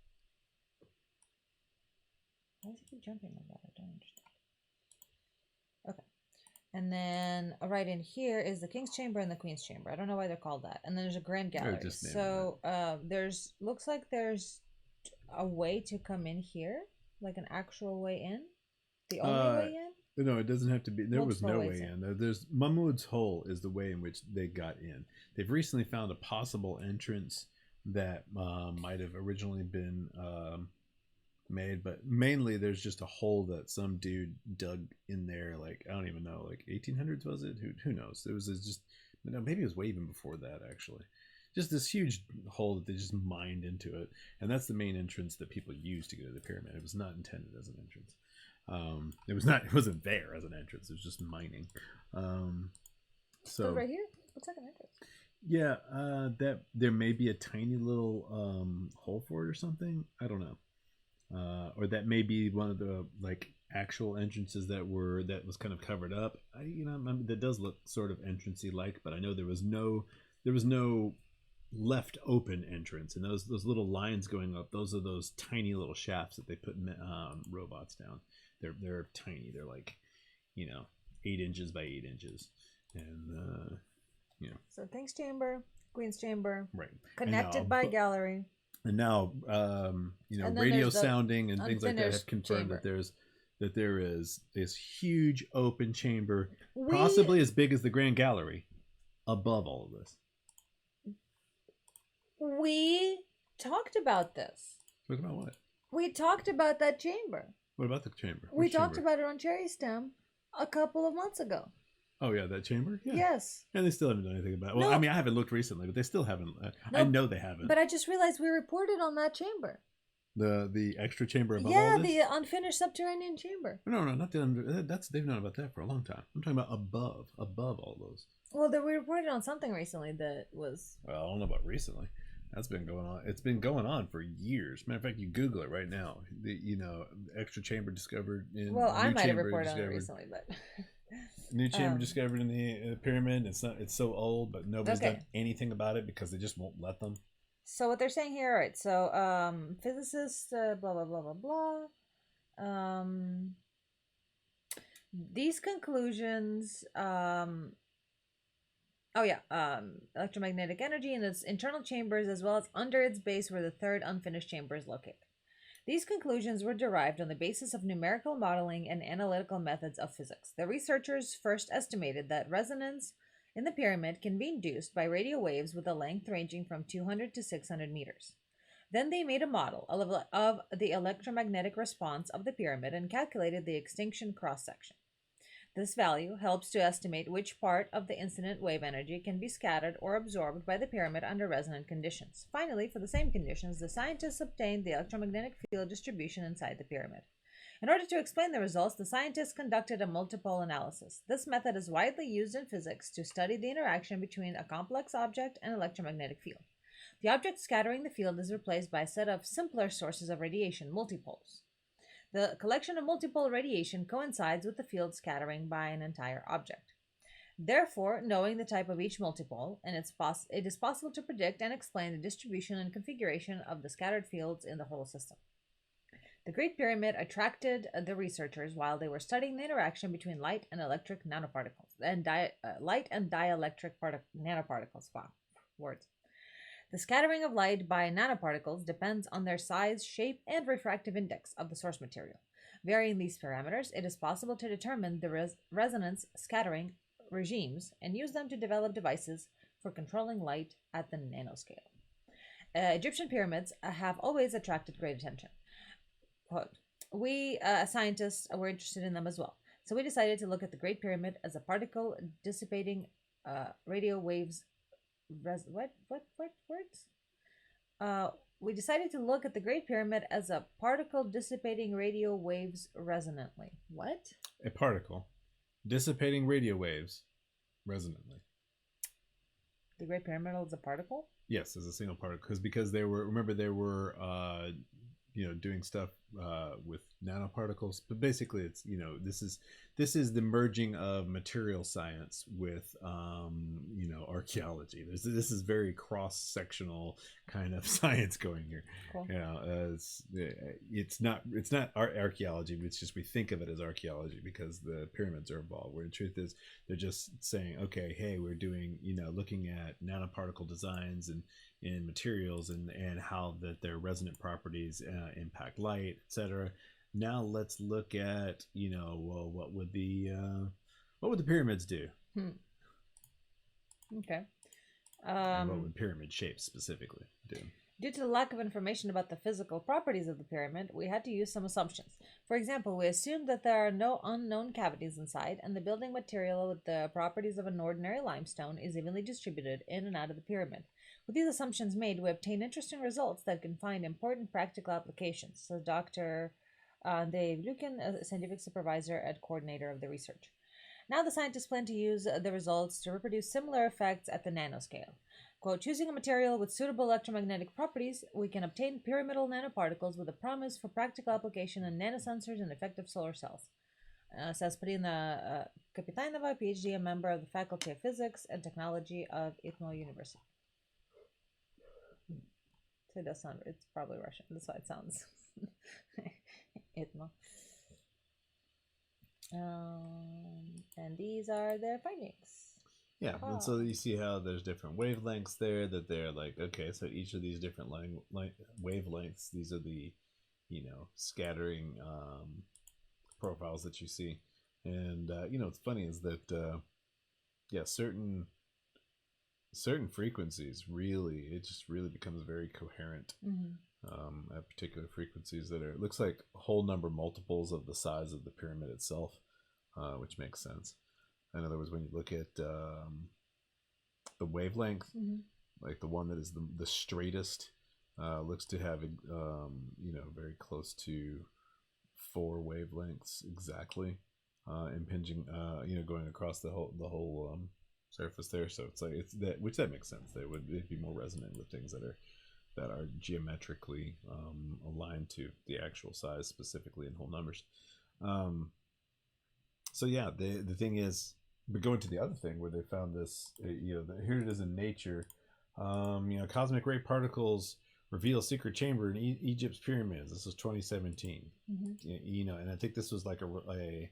Why does it keep jumping like that? I don't understand. Okay. And then right in here is the King's Chamber and the Queen's Chamber. I don't know why they're called that. And then there's a Grand Gallery. just named So there's looks like there's a way to come in here, like an actual way in. The only way in? No, it doesn't have to be. There was Multiple no ways way in. in. There's Mahmud's Hole is the way in which they got in. They've recently found a possible entrance that might have originally been made, but mainly there's just a hole that some dude dug in there. Like I don't even know, like 1800s was it? Who knows? It was just no, maybe it was way even before that actually. Just this huge hole that they just mined into it, and that's the main entrance that people use to get to the pyramid. It was not intended as an entrance. It was not. It wasn't there as an entrance. It was just mining. So right here? What's that an entrance? Yeah, that there may be a tiny little hole for it or something. I don't know, or that may be one of the like actual entrances that was kind of covered up. That does look sort of entrancey like, but I know there was no left open entrance, and those little lines going up. Those are those tiny little shafts that they put robots down. They're tiny. They're like 8 inches by 8 inches, and So King's Chamber, Queen's Chamber, right, connected by gallery. And now, And then radio there's the sounding and things like that have unfinished confirmed chamber. that there is this huge open chamber, possibly as big as the Grand Gallery, above all of this. We talked about this. Talk about what? We talked about that chamber. What about the chamber? We Which talked chamber? about it on CherrySTEM a couple of months ago. Oh yeah, that chamber. Yeah. Yes. And they still haven't done anything about it. Well, No. I mean, I haven't looked recently, but they still haven't. I No, know they haven't. But I just realized we reported on that chamber. The extra chamber above Yeah, all this. the unfinished subterranean chamber. No, not the under. They've known about that for a long time. I'm talking about above all those. Well, we reported on something recently that was. Well, I don't know about recently. That's been going on. It's been going on for years. Matter of fact, you Google it right now. The extra chamber discovered in. Well, I new might have chamber reported on it discovered- recently, but. New chamber discovered in the pyramid. It's not. It's so old, but nobody's Okay. done anything about it because they just won't let them. So what they're saying here, all right? So physicists, blah blah blah blah blah. These conclusions. Electromagnetic energy in its internal chambers as well as under its base where the third unfinished chamber is located. These conclusions were derived on the basis of numerical modeling and analytical methods of physics. The researchers first estimated that resonance in the pyramid can be induced by radio waves with a length ranging from 200 to 600 meters. Then they made a model of the electromagnetic response of the pyramid and calculated the extinction cross-section. This value helps to estimate which part of the incident wave energy can be scattered or absorbed by the pyramid under resonant conditions. Finally, for the same conditions, the scientists obtained the electromagnetic field distribution inside the pyramid. In order to explain the results, the scientists conducted a multipole analysis. This method is widely used in physics to study the interaction between a complex object and electromagnetic field. The object scattering the field is replaced by a set of simpler sources of radiation, multipoles. The collection of multipole radiation coincides with the field scattering by an entire object. Therefore, knowing the type of each multipole, it is possible to predict and explain the distribution and configuration of the scattered fields in the whole system. The Great Pyramid attracted the researchers while they were studying the interaction between light and electric nanoparticles light and dielectric nanoparticles. Wow, words. The scattering of light by nanoparticles depends on their size, shape, and refractive index of the source material. Varying these parameters, it is possible to determine the resonance scattering regimes and use them to develop devices for controlling light at the nanoscale. Egyptian pyramids have always attracted great attention. Quote, we scientists were interested in them as well. So we decided to look at the Great Pyramid as a particle dissipating radio waves. What words? We decided to look at the Great Pyramid as a particle dissipating radio waves resonantly. What? A particle dissipating radio waves resonantly. The Great Pyramid is a particle? Yes, as a single particle, because they were doing stuff with nanoparticles, but basically it's this is the merging of material science with archaeology. This is very cross sectional kind of science going here. Cool. It's not archaeology, but it's just we think of it as archaeology because the pyramids are involved. Where the truth is they're just saying, okay, hey, we're doing looking at nanoparticle designs and in materials and how that their resonant properties impact light, etc. Now let's look at what would the pyramids do? Okay. And what would pyramid shapes specifically do? Due to the lack of information about the physical properties of the pyramid, we had to use some assumptions. For example, we assumed that there are no unknown cavities inside, and the building material with the properties of an ordinary limestone is evenly distributed in and out of the pyramid. With these assumptions made, we obtain interesting results that can find important practical applications, says Dr. Dave Lucan, a scientific supervisor and coordinator of the research. Now the scientists plan to use the results to reproduce similar effects at the nanoscale. Quote, choosing a material with suitable electromagnetic properties, we can obtain pyramidal nanoparticles with a promise for practical application in nanosensors and effective solar cells. Says Polina Kapitainova, PhD, a member of the Faculty of Physics and Technology of ITMO University. So it does sound, it's probably Russian. That's why it sounds ITMO. And these are their findings. Yeah, and so you see how there's different wavelengths there, that they're like, okay, so each of these different wavelengths, these are the, scattering profiles that you see. And, what's funny is that, certain frequencies it just really becomes very coherent at particular frequencies that are, looks like whole number multiples of the size of the pyramid itself, which makes sense. In other words, when you look at the wavelength, like the one that is the straightest, looks to have very close to 4 wavelengths exactly, impinging, going across the whole surface there. So it's like that makes sense. They'd be more resonant with things that are geometrically aligned to the actual size, specifically in whole numbers. So yeah, the thing is. But going to the other thing where they found this, here it is in Nature, cosmic ray particles reveal secret chamber in Egypt's pyramids. This was 2017. And I think this was like a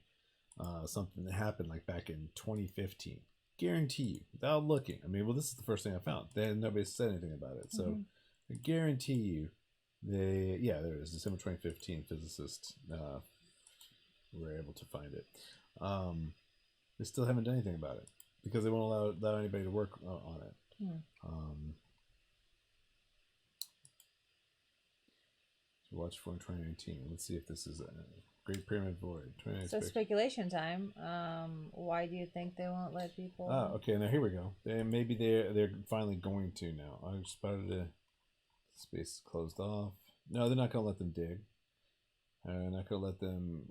something that happened like back in 2015. Guarantee you, without looking. I mean, well, this is the first thing I found. Then nobody said anything about it. So I guarantee you, there it is, December 2015. Physicists were able to find it. They still haven't done anything about it because they won't allow anybody to work on it. So watch for 2019. Let's see if this is a Great Pyramid Void. So speculation time. Why do you think they won't let people? Okay. Now here we go. Maybe they're finally going to now. I spotted a space closed off. No, they're not going to let them dig. They're not going to let them.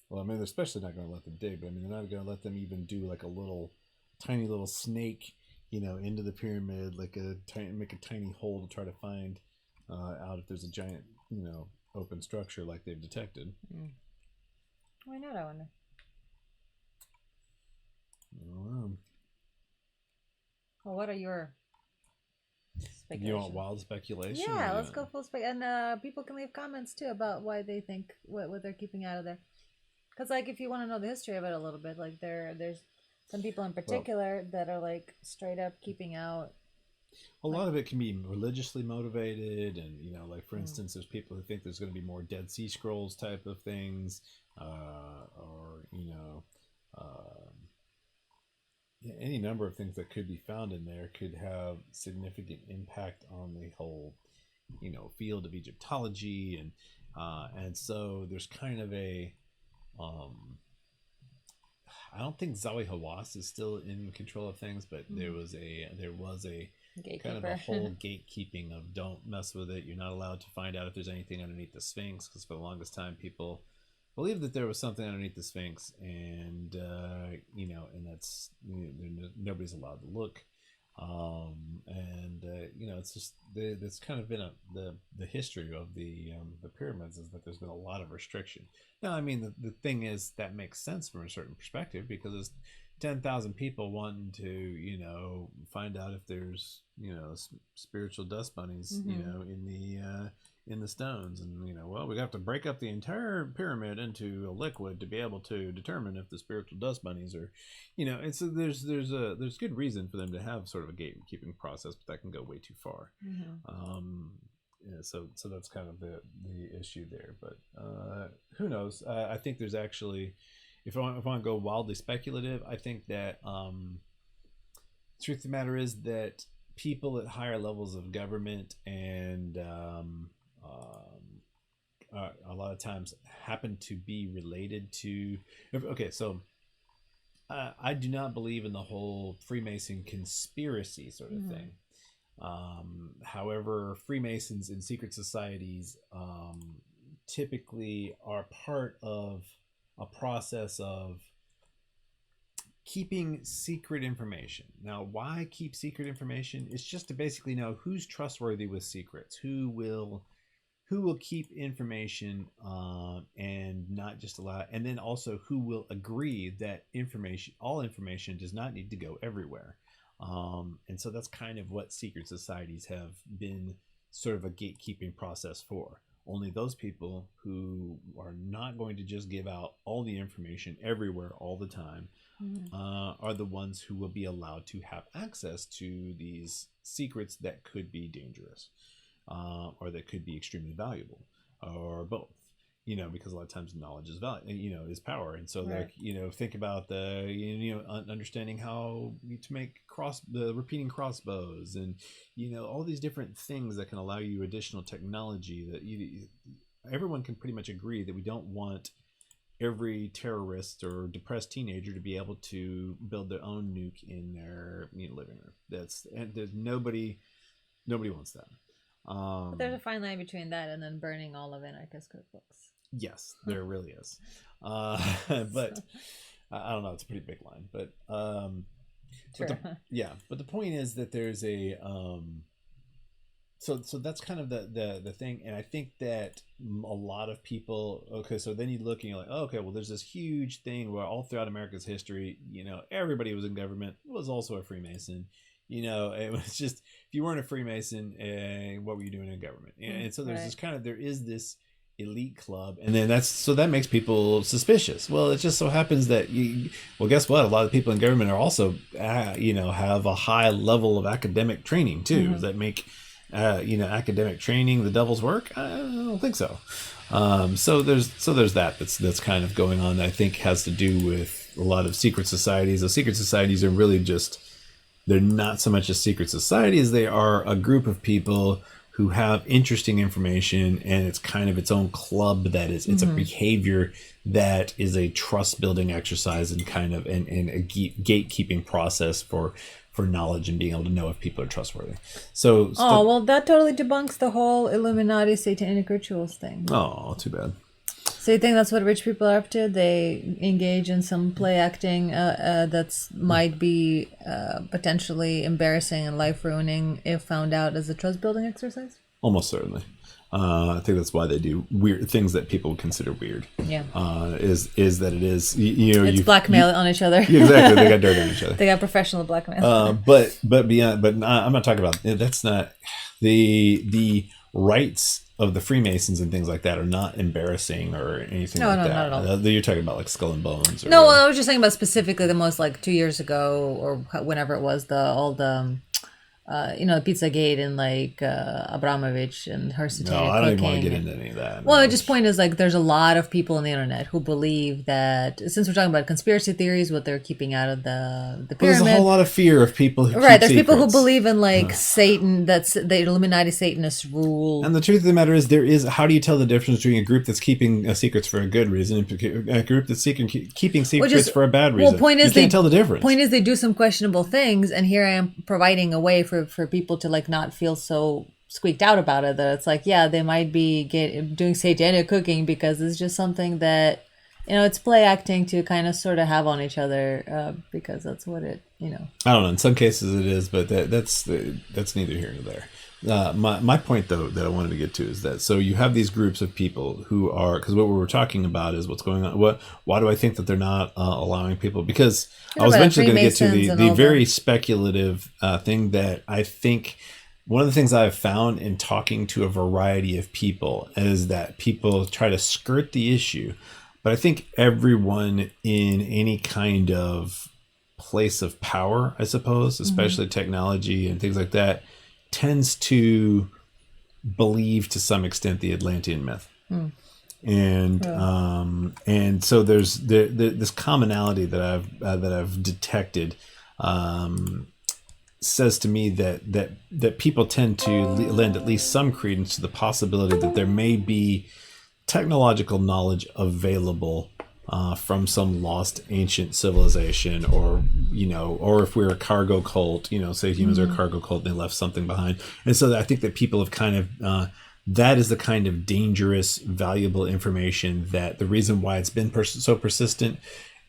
Well, I mean, they're especially not going to let them dig, but I mean, they're not going to let them even do like a tiny little snake, into the pyramid, like make a tiny hole to try to find out if there's a giant, open structure like they've detected. Why not, I wonder? I don't know. Well, what are your speculations? You want wild speculation? Yeah, let's go full spec. And people can leave comments too about why they think what they're keeping out of there. Because, like, if you want to know the history of it a little bit, like, there's some people in particular that are, like, straight up keeping out. A lot of it can be religiously motivated, and, like, for instance, there's people who think there's going to be more Dead Sea Scrolls type of things, or, any number of things that could be found in there could have significant impact on the whole, field of Egyptology, and so there's kind of a I don't think Zawi Hawass is still in control of things, but there was a Gatekeeper. kind of a whole gatekeeping of don't mess with it. You're not allowed to find out if there's anything underneath the Sphinx, because for the longest time people believe that there was something underneath the Sphinx, and and that's nobody's allowed to look. It's just that's kind of been the history of the pyramids, is that there's been a lot of restriction. Now, I mean, the thing is that makes sense from a certain perspective, because it's 10,000 people wanting to find out if there's spiritual dust bunnies in the stones, and well, we have to break up the entire pyramid into a liquid to be able to determine if the spiritual dust bunnies are and so there's good reason for them to have sort of a gatekeeping process, but that can go way too far. So that's kind of the issue there, but who knows. I think there's actually, if I want to go wildly speculative, I think that truth of the matter is that people at higher levels of government and a lot of times happen to be related to. Okay, so I do not believe in the whole Freemason conspiracy sort of thing. However, Freemasons and secret societies typically are part of a process of keeping secret information. Now, why keep secret information? It's just to basically know who's trustworthy with secrets, who will keep information and not just allow, and then also who will agree that all information does not need to go everywhere. And so that's kind of what secret societies have been sort of a gatekeeping process for. Only those people who are not going to just give out all the information everywhere all the time are the ones who will be allowed to have access to these secrets that could be dangerous, or that could be extremely valuable, or both. Because a lot of times knowledge is is power, and so right. think about the understanding how to make the repeating crossbows, and all these different things that can allow you additional technology that everyone can pretty much agree that we don't want every terrorist or depressed teenager to be able to build their own nuke in their living room. There's nobody wants that. But there's a fine line between that and then burning all of anarchist cookbooks. Yes, there really is. But I don't know, it's a pretty big line. But Sure. But the point is that there's a so that's kind of the thing, and I think that a lot of people, okay, so then you look and you're like, oh, okay, well, there's this huge thing where all throughout America's history, everybody was in government, was also a Freemason. It was just, if you weren't a Freemason, what were you doing in government? And so there's there is this elite club, and then that makes people suspicious. Well, it just so happens that guess what? A lot of people in government are also, have a high level of academic training too. That make, academic training the devil's work? I don't think so. So there's that's kind of going on that I think has to do with a lot of secret societies. The secret societies are really just, they're not so much a secret society as they are a group of people who have interesting information, and it's kind of its own club that is, it's a behavior that is a trust building exercise and kind of and a gatekeeping process for knowledge and being able to know if people are trustworthy. So well, that totally debunks the whole Illuminati satanic rituals thing. Oh, too bad. So you think that's what rich people are up to? They engage in some play acting that's might be potentially embarrassing and life ruining if found out as a trust building exercise? Almost certainly. I think that's why they do weird things that people consider weird. Yeah. Is that it is it's blackmail on each other. Exactly. They got dirt on each other. They got professional blackmail. But beyond. But I'm not talking about. That's not the rights of the Freemasons and things like that are not embarrassing or anything like that. No, not at all. You're talking about like Skull and Bones. No, I was just saying about specifically the most, like 2 years ago or whenever it was, Pizzagate and like Abramovich and her satanic No, I don't even want to get into any of that. Well, just point is like there's a lot of people on the internet who believe that, since we're talking about conspiracy theories, what they're keeping out of the pyramid. There's a whole lot of fear of people who there's secrets. People who believe in like Satan, that's the Illuminati Satanist rule. And the truth of the matter is how do you tell the difference between a group that's keeping secrets for a good reason and a group that's keeping secrets for a bad reason? Well, you can't tell the difference. Point is they do some questionable things, and here I am providing a way for people to like not feel so squeaked out about it, that it's like, yeah, they might be doing satanic cooking because it's just something that, it's play acting to kind of sort of have on each other, because that's what it, I don't know. In some cases it is, but that's neither here nor there. My point, though, that I wanted to get to is that, so you have these groups of people who are, because what we were talking about is what's going on. Why do I think that they're not allowing people? Because I was eventually going to get to the very speculative thing that I think one of the things I've found in talking to a variety of people is that people try to skirt the issue. But I think everyone in any kind of place of power, I suppose, especially technology and things like that, tends to believe to some extent the Atlantean myth. And so there's this commonality that I've detected, says to me that people tend to lend at least some credence to the possibility that there may be technological knowledge available from some lost ancient civilization, or if we're a cargo cult, say humans are a cargo cult and they left something behind. And so I think that people have kind of that is the kind of dangerous, valuable information that the reason why it's been so persistent,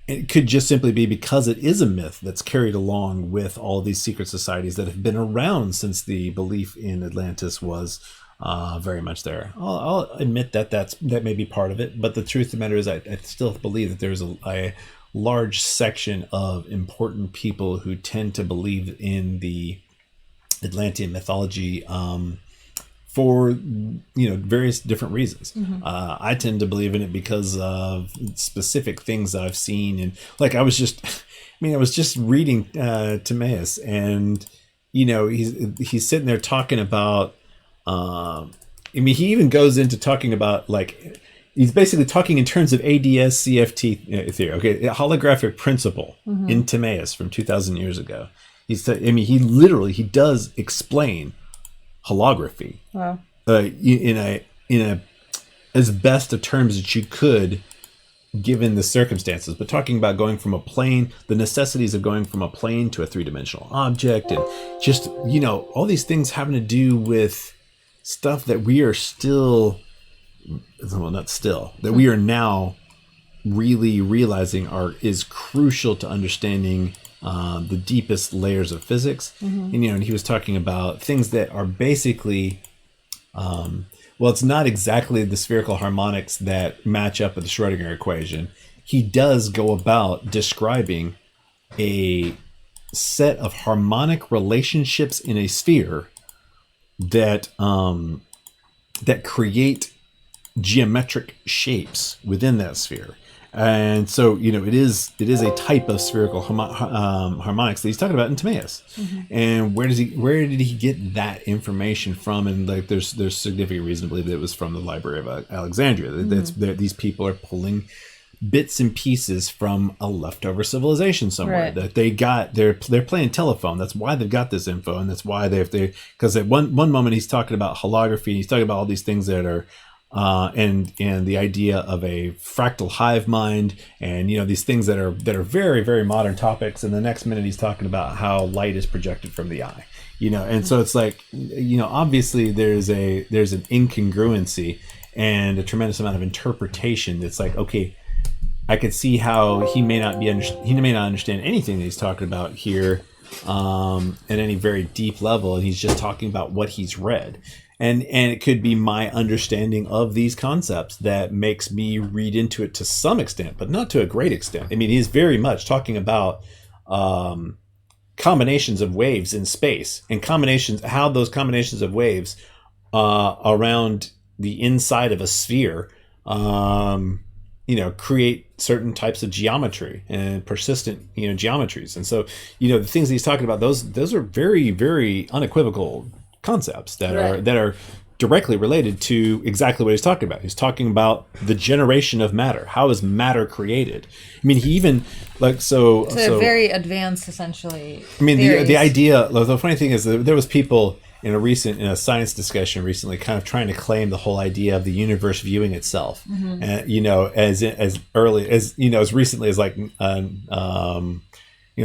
it could just simply be because it is a myth that's carried along with all these secret societies that have been around since the belief in Atlantis was very much there. I'll admit that may be part of it, but the truth of the matter is I still believe that there's a large section of important people who tend to believe in the Atlantean mythology for various different reasons. I tend to believe in it because of specific things that I've seen, and like I was just reading Timaeus, and he's sitting there talking about. He even goes into talking about, like, he's basically talking in terms of ADS CFT theory. Okay, holographic principle in Timaeus from 2,000 years ago. He does explain holography. Wow. In a as best of terms that you could, given the circumstances, but talking about going from a plane, the necessities of going from a plane to a three-dimensional object, and just all these things having to do with stuff that we are we are now really realizing is crucial to understanding the deepest layers of physics. And he was talking about things that are basically it's not exactly the spherical harmonics that match up with the Schrödinger equation. He does go about describing a set of harmonic relationships in a sphere that create geometric shapes within that sphere. And so it is a type of spherical harmonics that he's talking about in Timaeus. And where did he get that information from? And like there's significant reason to believe that it was from the Library of Alexandria. These people are pulling bits and pieces from a leftover civilization somewhere, right, that they got. They're playing telephone. That's why they've got this info, and that's why because at one moment he's talking about holography, and he's talking about all these things that are and the idea of a fractal hive mind, and these things that are very, very modern topics, and the next minute he's talking about how light is projected from the eye, and so it's like, obviously there's an incongruency and a tremendous amount of interpretation that's like, okay, I could see how he may not understand anything that he's talking about here at any very deep level, and he's just talking about what he's read. And it could be my understanding of these concepts that makes me read into it to some extent, but not to a great extent. He's very much talking about combinations of waves in space, and how those combinations of waves around the inside of a sphere create certain types of geometry and persistent geometries. And so the things he's talking about, those are very, very unequivocal concepts that are directly related to exactly what he's talking about. He's talking about the generation of matter. How is matter created? He even so very advanced, essentially. The idea. The funny thing is that there was people in a science discussion recently, kind of trying to claim the whole idea of the universe viewing itself, and as recently as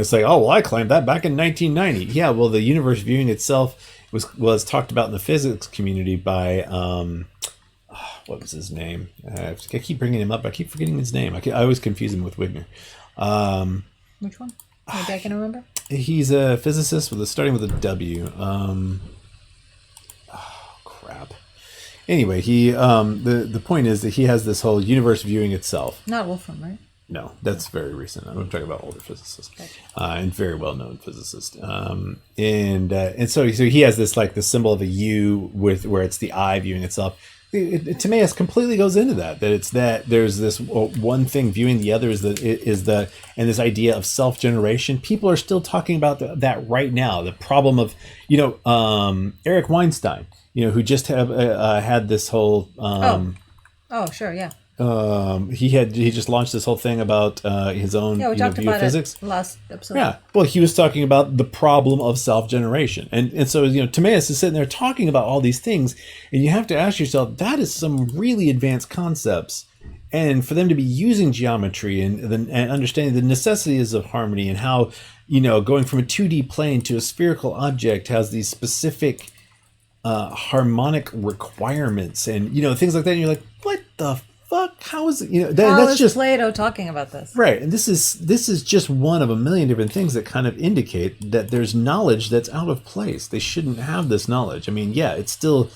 say, oh well, I claimed that back in 1990. Yeah, well, the universe viewing itself was talked about in the physics community by what was his name? I keep bringing him up. I keep forgetting his name. I always confuse him with Wigner. Which one? Maybe I can remember. He's a physicist starting with a W. Crap. Anyway, he the point is that he has this whole universe viewing itself. Not Wolfram, right? No, that's very recent. I'm talking about older physicists, and very well known physicist. And so he has this like the symbol of a U with where it's the eye viewing itself. Timaeus completely goes into that it's that there's this one thing viewing the other is the and this idea of self-generation. People are still talking about that right now. The problem of Eric Weinstein, who just had this whole oh sure, yeah. He just launched this whole thing about his own we talked view about of physics. it last episode. Yeah, well, he was talking about the problem of self-generation, and so Timaeus is sitting there talking about all these things, and you have to ask yourself, that is some really advanced concepts, and for them to be using geometry and understanding the necessities of harmony and how going from a 2D plane to a spherical object has these specific harmonic requirements and things like that, and you're like, what the fuck? How is it? That's just Plato talking about this, right? And this is just one of a million different things that kind of indicate that there's knowledge that's out of place. They shouldn't have this knowledge. I mean, yeah, it's still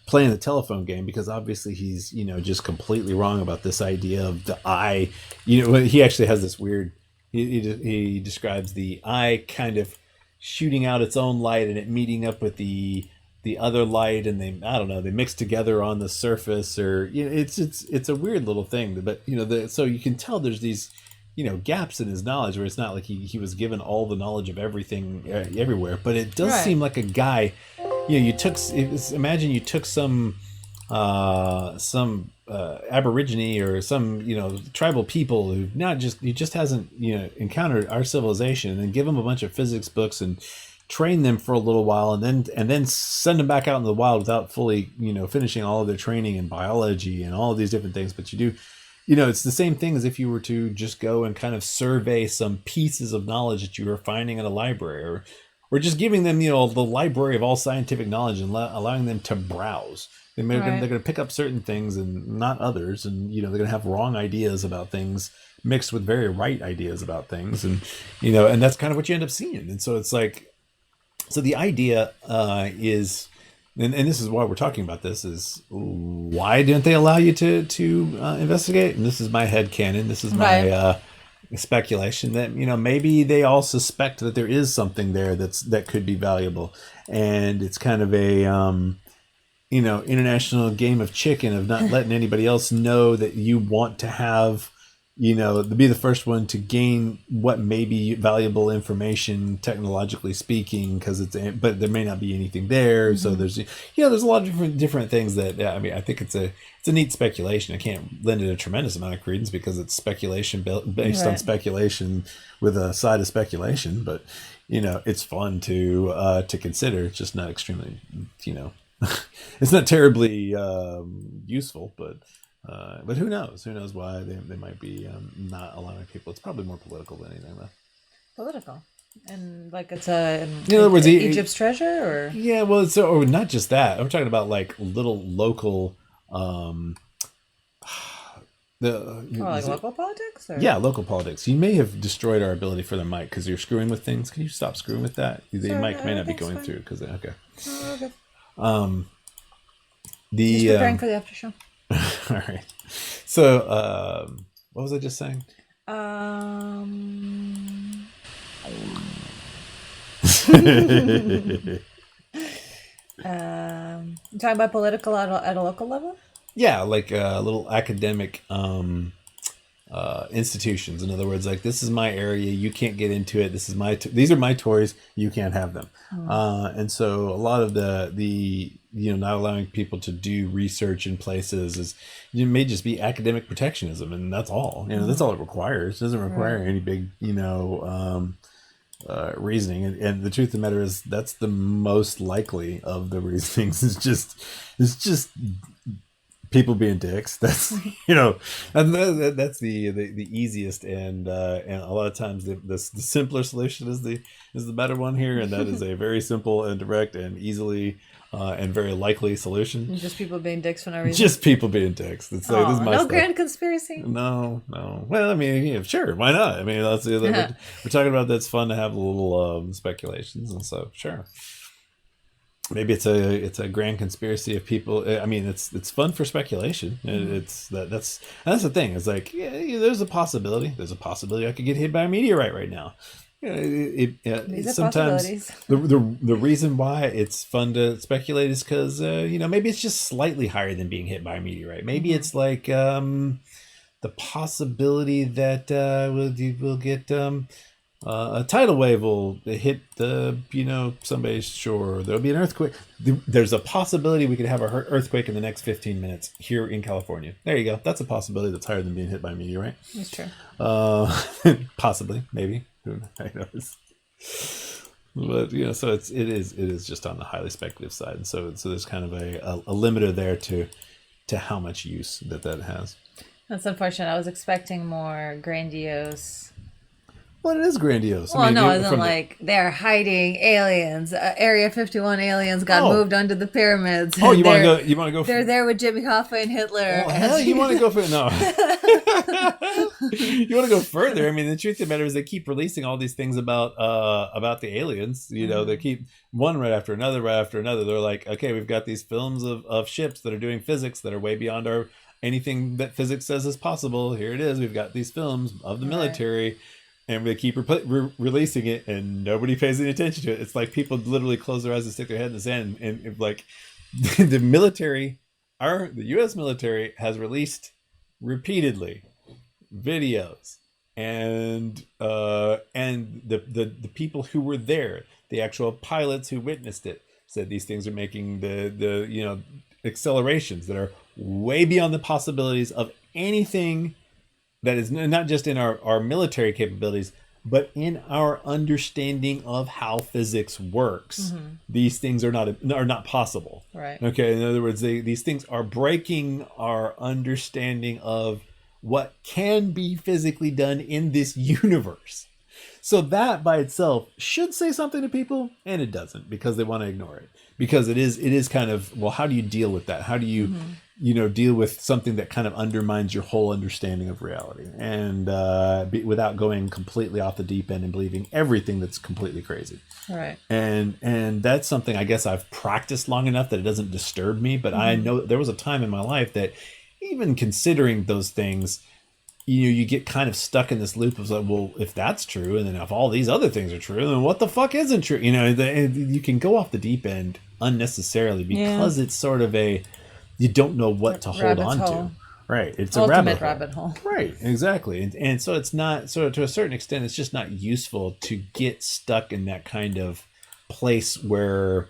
playing the telephone game because obviously he's just completely wrong about this idea of the eye. He actually has this weird. He describes the eye kind of shooting out its own light and it meeting up with the other light, and they mix together on the surface, or it's a weird little thing, but so you can tell there's these gaps in his knowledge where it's not like he was given all the knowledge of everything everywhere, but it does seem like a guy imagine you took some aborigine or some tribal people who just hasn't encountered our civilization, and then give them a bunch of physics books and train them for a little while, and then send them back out in the wild without fully finishing all of their training in biology and all of these different things. But it's the same thing as if you were to just go and kind of survey some pieces of knowledge that you were finding in a library, or just giving them the library of all scientific knowledge and allowing them to browse. They're going to pick up certain things and not others, and they're going to have wrong ideas about things mixed with very right ideas about things, and and that's kind of what you end up seeing. And so it's like, so the idea is, and this is why we're talking about this, is why didn't they allow you to investigate? And this is my headcanon. This is my speculation that maybe they all suspect that there is something there that could be valuable, and it's kind of a international game of chicken of not letting anybody else know that you want to have to be the first one to gain what may be valuable information, technologically speaking, but there may not be anything there. Mm-hmm. So there's there's a lot of different things that I think it's a neat speculation. I can't lend it a tremendous amount of credence because it's speculation based on speculation with a side of speculation. But it's fun to consider. It's just not extremely it's not terribly useful, but who knows? Who knows why they might be not allowing people? It's probably more political than anything, though. Political, and like it's in other words, Egypt's treasure, or well, or not just that. I'm talking about like little local, local politics. Or? Yeah, local politics. You may have destroyed our ability for the mic because you're screwing with things. Can you stop screwing with that? The mic may not be going through because okay. Oh, okay. Just preparing for the after show. All right. So, what was I just saying? Talking about political at a local level? Yeah, like little academic institutions. In other words, like, this is my area, you can't get into it. This is these are my toys, you can't have them. And so a lot of the not allowing people to do research in places is may just be academic protectionism, and that's all. That's all it requires. It doesn't require any big reasoning. And the truth of the matter is that's the most likely of the reasonings. It's just people being dicks. That's and that's the easiest and a lot of times the simpler solution is the better one here, and that is a very simple and direct and easily and very likely solution. Just people being dicks for no reason. Just people being dicks. It's like, this is my no stuff. grand conspiracy. No. Well, I mean, sure, why not? I mean, we're talking about that's fun to have little speculations, and so sure. Maybe it's a grand conspiracy of people. I mean, it's fun for speculation. It's that's the thing. It's like, there's a possibility. There's a possibility I could get hit by a meteorite right now. These are sometimes possibilities. the reason why it's fun to speculate is because maybe it's just slightly higher than being hit by a meteorite. Maybe it's like the possibility that we'll get a tidal wave will hit somebody's shore. There'll be an earthquake. There's a possibility we could have an earthquake in the next 15 minutes here in California. There you go. That's a possibility that's higher than being hit by a meteorite. That's true. Possibly, maybe. Who knows? But so it is just on the highly speculative side, and so there's kind of a limiter there to how much use that has. That's unfortunate. I was expecting more grandiose. Well, it is grandiose. Well, no, as in like they're hiding aliens. Area 51 aliens got moved under the pyramids. Oh, you want to go? You want to go? They're there with Jimmy Hoffa and Hitler. Oh, hell, you want to go for no? You want to go further? I mean, the truth of the matter is they keep releasing all these things about the aliens. They keep one right after another. They're like, okay, we've got these films of ships that are doing physics that are way beyond anything that physics says is possible. Here it is. We've got these films of the military. And they keep releasing it, and nobody pays any attention to it. It's like people literally close their eyes and stick their head in the sand. And like the military, the U.S. military has released repeatedly videos, and the people who were there, the actual pilots who witnessed it, said these things are making the accelerations that are way beyond the possibilities of anything. That is not just in our military capabilities, but in our understanding of how physics works. Mm-hmm. These things are not possible. Right. Okay. In other words, these things are breaking our understanding of what can be physically done in this universe. So that by itself should say something to people, and it doesn't, because they want to ignore it. Because it is kind of, well, how do you deal with that? How do you deal with something that kind of undermines your whole understanding of reality, and without going completely off the deep end and believing everything that's completely crazy. Right. And that's something I guess I've practiced long enough that it doesn't disturb me. But I know there was a time in my life that even considering those things, you get kind of stuck in this loop of like, well, if that's true, and then if all these other things are true, then what the fuck isn't true? You can go off the deep end unnecessarily because it's sort of you don't know what to hold on to. Right. It's ultimate a rabbit hole. Right. Exactly. And so it's not, so to a certain extent, it's just not useful to get stuck in that kind of place where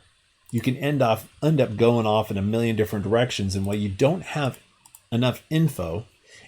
you can end up going off in a million different directions. And while you don't have enough info,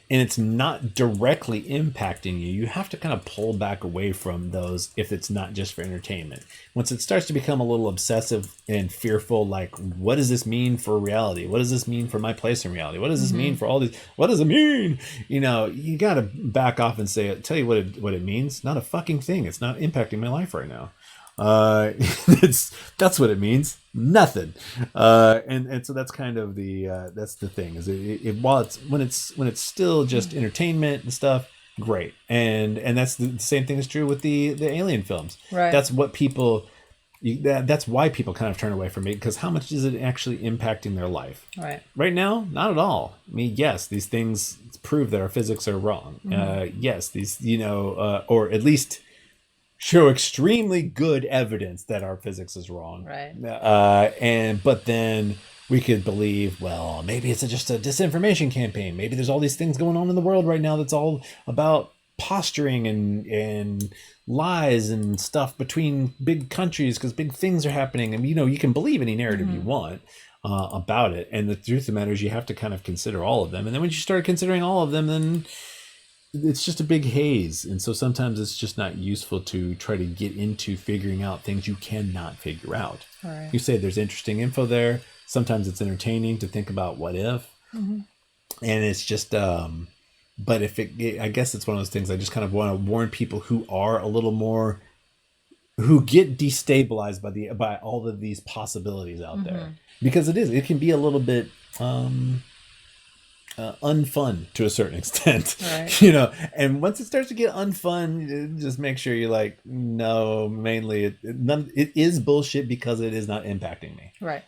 and it's not directly impacting you, you have to kind of pull back away from those if it's not just for entertainment. Once it starts to become a little obsessive and fearful, like, what does this mean for reality? What does this mean for my place in reality? What does this mean for all these? What does it mean? You got to back off and tell you what it means. Not a fucking thing. It's not impacting my life right now. That's what it means. Nothing. And so that's kind of that's the thing is when it's still just entertainment and stuff, great. And that's the same thing is true with the alien films. Right. That's what that's why people kind of turn away from it, because how much is it actually impacting their life? Right now, not at all. I mean, yes, these things prove that our physics are wrong. Yes, these, or at least show extremely good evidence that our physics is wrong. Right. But then we could believe, well, maybe it's just a disinformation campaign. Maybe there's all these things going on in the world right now that's all about posturing and lies and stuff between big countries because big things are happening. And, you can believe any narrative you want about it. And the truth of the matter is you have to kind of consider all of them. And then when you start considering all of them, then it's just a big haze. And so sometimes it's just not useful to try to get into figuring out things you cannot figure out. Right. You say there's interesting info there. Sometimes it's entertaining to think about what if. Mhm. And it's just but if I guess it's one of those things I just kind of want to warn people who are a little more, who get destabilized by all of these possibilities out there, because it can be a little bit unfun to a certain extent, Right. you know. And once it starts to get unfun, just make sure you're like, no, mainly it is bullshit because it is not impacting me. Right.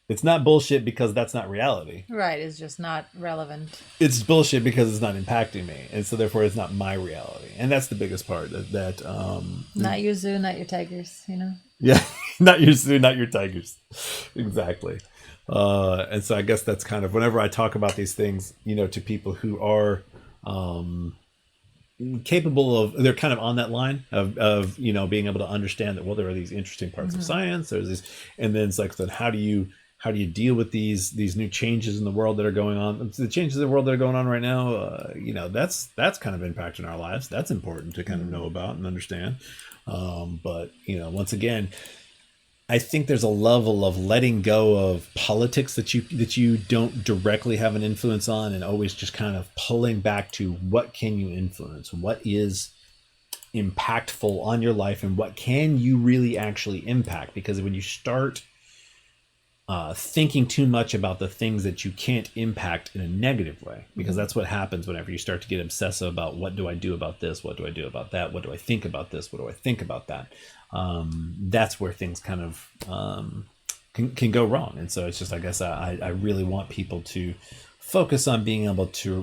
It's not bullshit because that's not reality. Right. It's just not relevant. It's bullshit because it's not impacting me, and so therefore it's not my reality. And that's the biggest part. That Not your zoo, not your tigers. You know. yeah, not your zoo, not your tigers. Exactly. And so I guess that's kind of, whenever I talk about these things, you know, to people who are capable of, they're kind of on that line of you know, being able to understand that, well, there are these interesting parts of science. There's these, and then it's like, then how do you deal with these new changes in the world that are going on? The changes in the world that are going on right now, you know, that's kind of impacting our lives. That's important to kind of know about and understand. But you know, once again, I think there's a level of letting go of politics that you don't directly have an influence on, and always just kind of pulling back to what can you influence, what is impactful on your life, and what can you really actually impact. Because when you start thinking too much about the things that you can't impact in a negative way, because that's what happens whenever you start to get obsessive about, what do I do about this, what do I do about that, what do I think about this, what do I think about that, that's where things kind of can go wrong. And so it's just, I guess I really want people to focus on being able to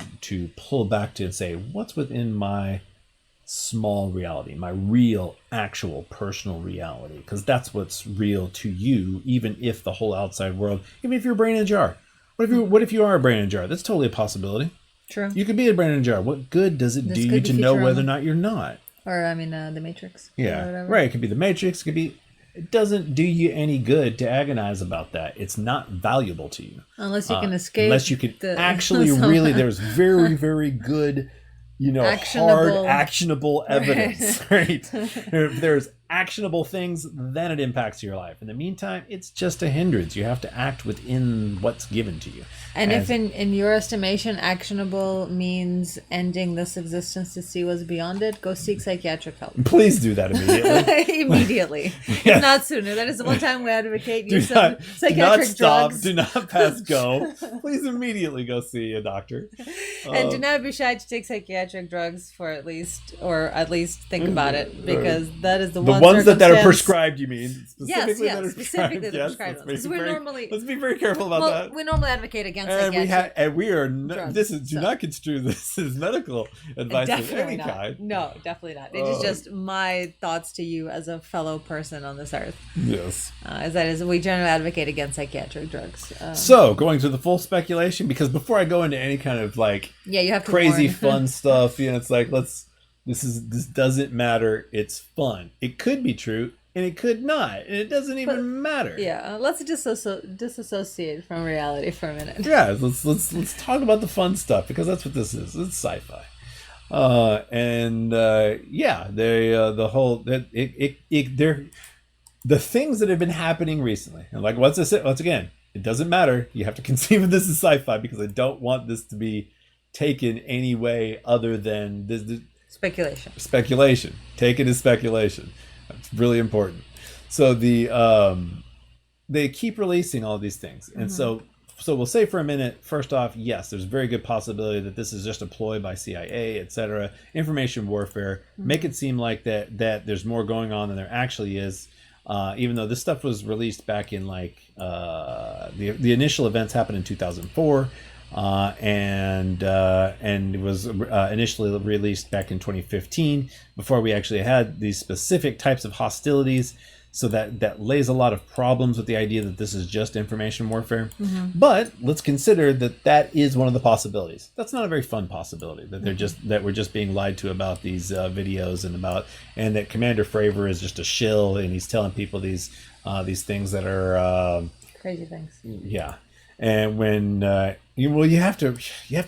pull back to and say, what's within my small reality, my real, actual, personal reality, because that's what's real to you, even if the whole outside world, even if you're a brain in a jar. What if you are a brain in a jar? That's totally a possibility. True. You could be a brain in a jar. What good does it do you to know whether or not you're not? Or I mean, the Matrix. Yeah, right. It could be the Matrix. It could be. It doesn't do you any good to agonize about that. It's not valuable to you Unless you can escape. Unless you can actually really. There's very, very good, you know, hard, actionable evidence, right? If there's actionable things, then it impacts your life. In the meantime, it's just a hindrance. You have to act within what's given to you. And if in your estimation, actionable means ending this existence to see what's beyond it, go seek psychiatric help. Please do that immediately. Immediately. Yeah. If not sooner. That is the one time we advocate use not, psychiatric drugs. Do not pass go. Please immediately go see a doctor. And do not be shy to take psychiatric drugs for at least think about it, because that is the ones that are prescribed, you mean? Specifically yes, that are specifically the yes, prescribed ones. Let's be very careful about that. We normally advocate against And psychiatric we are drugs, do not construe this as medical advice of any not. kind. No, definitely not. It is just my thoughts to you as a fellow person on this earth. Yes. As we generally advocate against psychiatric drugs. So going to the full speculation, because before I go into any kind of like you have to crazy fun stuff, you know, it's like this doesn't matter. It's fun. It could be true and it could not, and it doesn't even matter. Yeah, let's disassociate from reality for a minute. Yeah, let's talk about the fun stuff, because that's what this is. It's sci-fi. The whole they're the things that have been happening recently. And like once again, it doesn't matter. You have to conceive of this as sci-fi, because I don't want this to be taken any way other than this speculation. Take it as speculation. That's really important. So they keep releasing all these things, and so we'll say for a minute, first off, yes, there's a very good possibility that this is just a ploy by CIA, etc. Information warfare. Make it seem like that there's more going on than there actually is. Even though this stuff was released back in like the initial events happened in 2004, and it was initially released back in 2015, before we actually had these specific types of hostilities. So that lays a lot of problems with the idea that this is just information warfare. But let's consider that is one of the possibilities. That's not a very fun possibility, that we're just being lied to about these videos, and that Commander Fravor is just a shill, and he's telling people these things that are crazy things. Yeah. And when you have to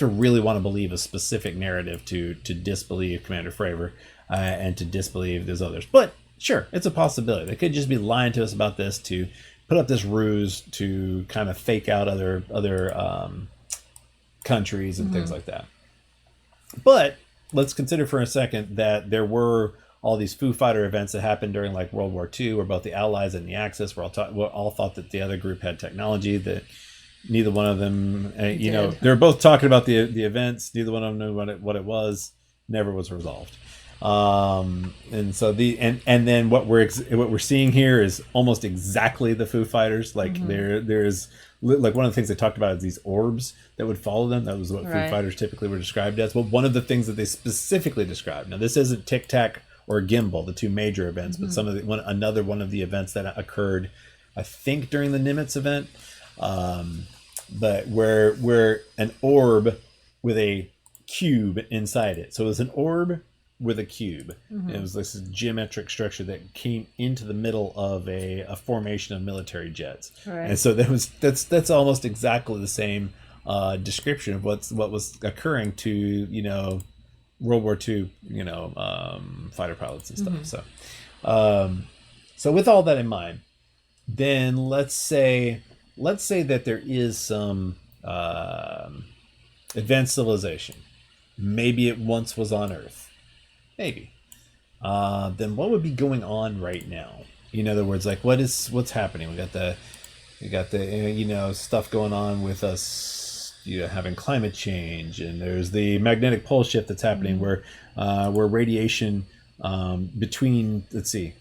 really want to believe a specific narrative to disbelieve Commander Fravor, and to disbelieve those others. But sure, it's a possibility. They could just be lying to us about this to put up this ruse to kind of fake out other countries and things like that. But let's consider for a second that there were all these Foo Fighter events that happened during like World War II, where both the Allies and the Axis were all thought that the other group had technology that neither one of them, you know, they were both talking about the events. Neither one of them knew what it was. Never was resolved. And so and then what we're seeing here is almost exactly the Foo Fighters. Like there's like one of the things they talked about is these orbs that would follow them. That was what Foo Fighters typically were described as. Well, one of the things that they specifically described. Now, this isn't Tic Tac or Gimbal, the two major events, but another one of the events that occurred, I think, during the Nimitz event, but where an orb with a cube inside it. So it was an orb with a cube. It was this geometric structure that came into the middle of a formation of military jets. And so that's almost exactly the same description of what was occurring to, you know, World War II, you know, fighter pilots and stuff. So with all that in mind, then let's say that there is some advanced civilization. Maybe it once was on Earth. Maybe. Then what would be going on right now? In other words, like what's happening? We got the you know, stuff going on with us, you know, having climate change, and there's the magnetic pole shift that's happening where radiation between, let's see,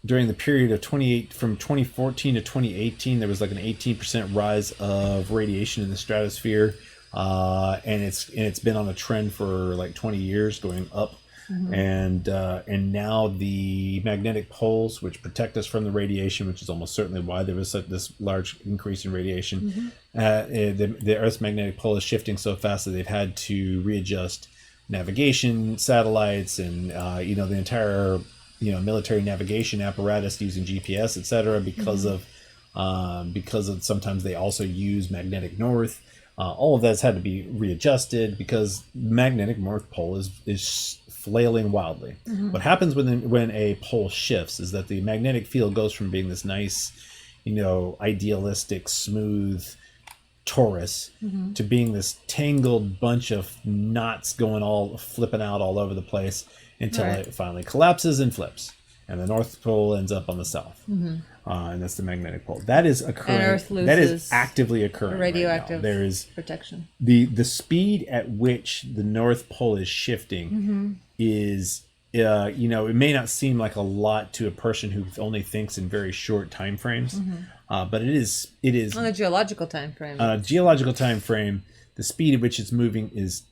during the period of from 2014 to 2018, there was like an 18% rise of radiation in the stratosphere, and it's been on a trend for like 20 years going up. And now the magnetic poles, which protect us from the radiation, which is almost certainly why there was this large increase in radiation, the Earth's magnetic pole is shifting so fast that they've had to readjust navigation satellites and you know, the entire, you know, military navigation apparatus using GPS, etc., because of sometimes they also use magnetic north. All of that's had to be readjusted because magnetic north pole is flailing wildly. What happens when a pole shifts is that the magnetic field goes from being this nice, you know, idealistic, smooth torus to being this tangled bunch of knots going flipping out all over the place until it finally collapses and flips, and the North Pole ends up on the south. And that's the magnetic pole. That is occurring. And Earth loses, that is actively occurring. Radioactive right now. There is protection. The speed at which the North Pole is shifting is, you know, it may not seem like a lot to a person who only thinks in very short time frames, but it is on a geological time frame. Geological time frame, the speed at which it's moving is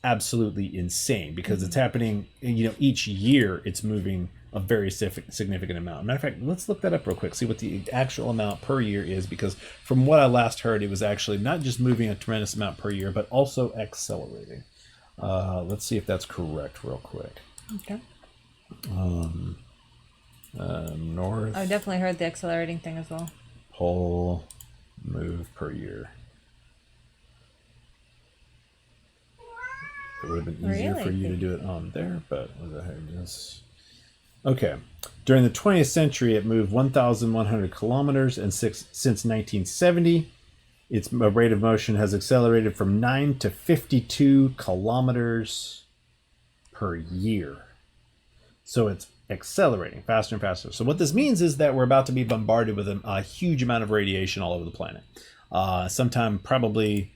absolutely insane because it's happening. You know, each year it's moving a very significant amount. Matter of fact, let's look that up real quick, see what the actual amount per year is, because from what I last heard, it was actually not just moving a tremendous amount per year, but also accelerating. Let's see if that's correct real quick. Okay. North. I definitely heard the accelerating thing as well. Pole move per year. It would have been easier for you to do it on there, but what the heck is... Okay. During the 20th century, it moved 1,100 kilometers, and since 1970, its rate of motion has accelerated from 9 to 52 kilometers per year. So it's accelerating faster and faster. So what this means is that we're about to be bombarded with a huge amount of radiation all over the planet. Sometime probably...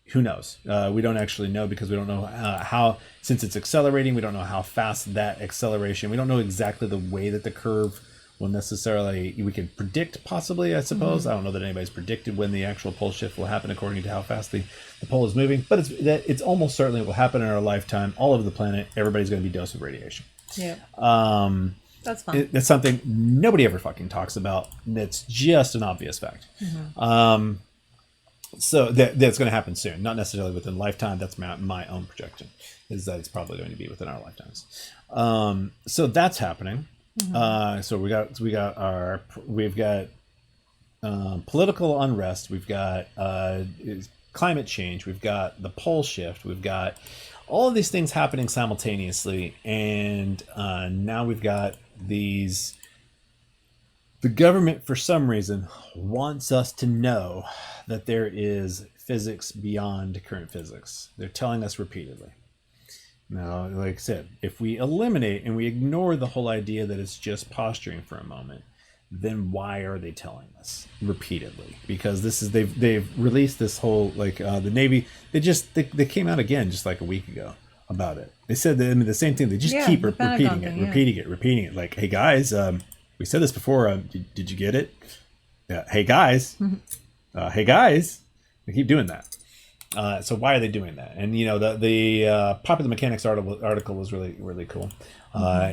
Who knows? We don't actually know because we don't know how, since it's accelerating, we don't know how fast that acceleration, we don't know exactly the way that the curve will necessarily, we can predict possibly, I suppose. I don't know that anybody's predicted when the actual pole shift will happen according to how fast the pole is moving, but it's almost certainly will happen in our lifetime all over the planet. Everybody's going to be dosed with radiation. Yeah. That's fun. It's something nobody ever fucking talks about. That's just an obvious fact. So that's going to happen soon, not necessarily within lifetime. That's my own projection, is that it's probably going to be within our lifetimes. So that's happening. So we've got political unrest. We've got climate change. We've got the pole shift. We've got all of these things happening simultaneously, and now we've got these. The government, for some reason, wants us to know that there is physics beyond current physics. They're telling us repeatedly. Now, like I said, if we eliminate and we ignore the whole idea that it's just posturing for a moment, then why are they telling us repeatedly? Because they've released this whole, like, the Navy, they came out again just like a week ago about it. They said that, I mean, the same thing. They just keep repeating it. Like, hey guys, we said this before. Did you get it? Yeah. Hey guys, hey guys. They keep doing that. So why are they doing that? And the Popular Mechanics article was really, really cool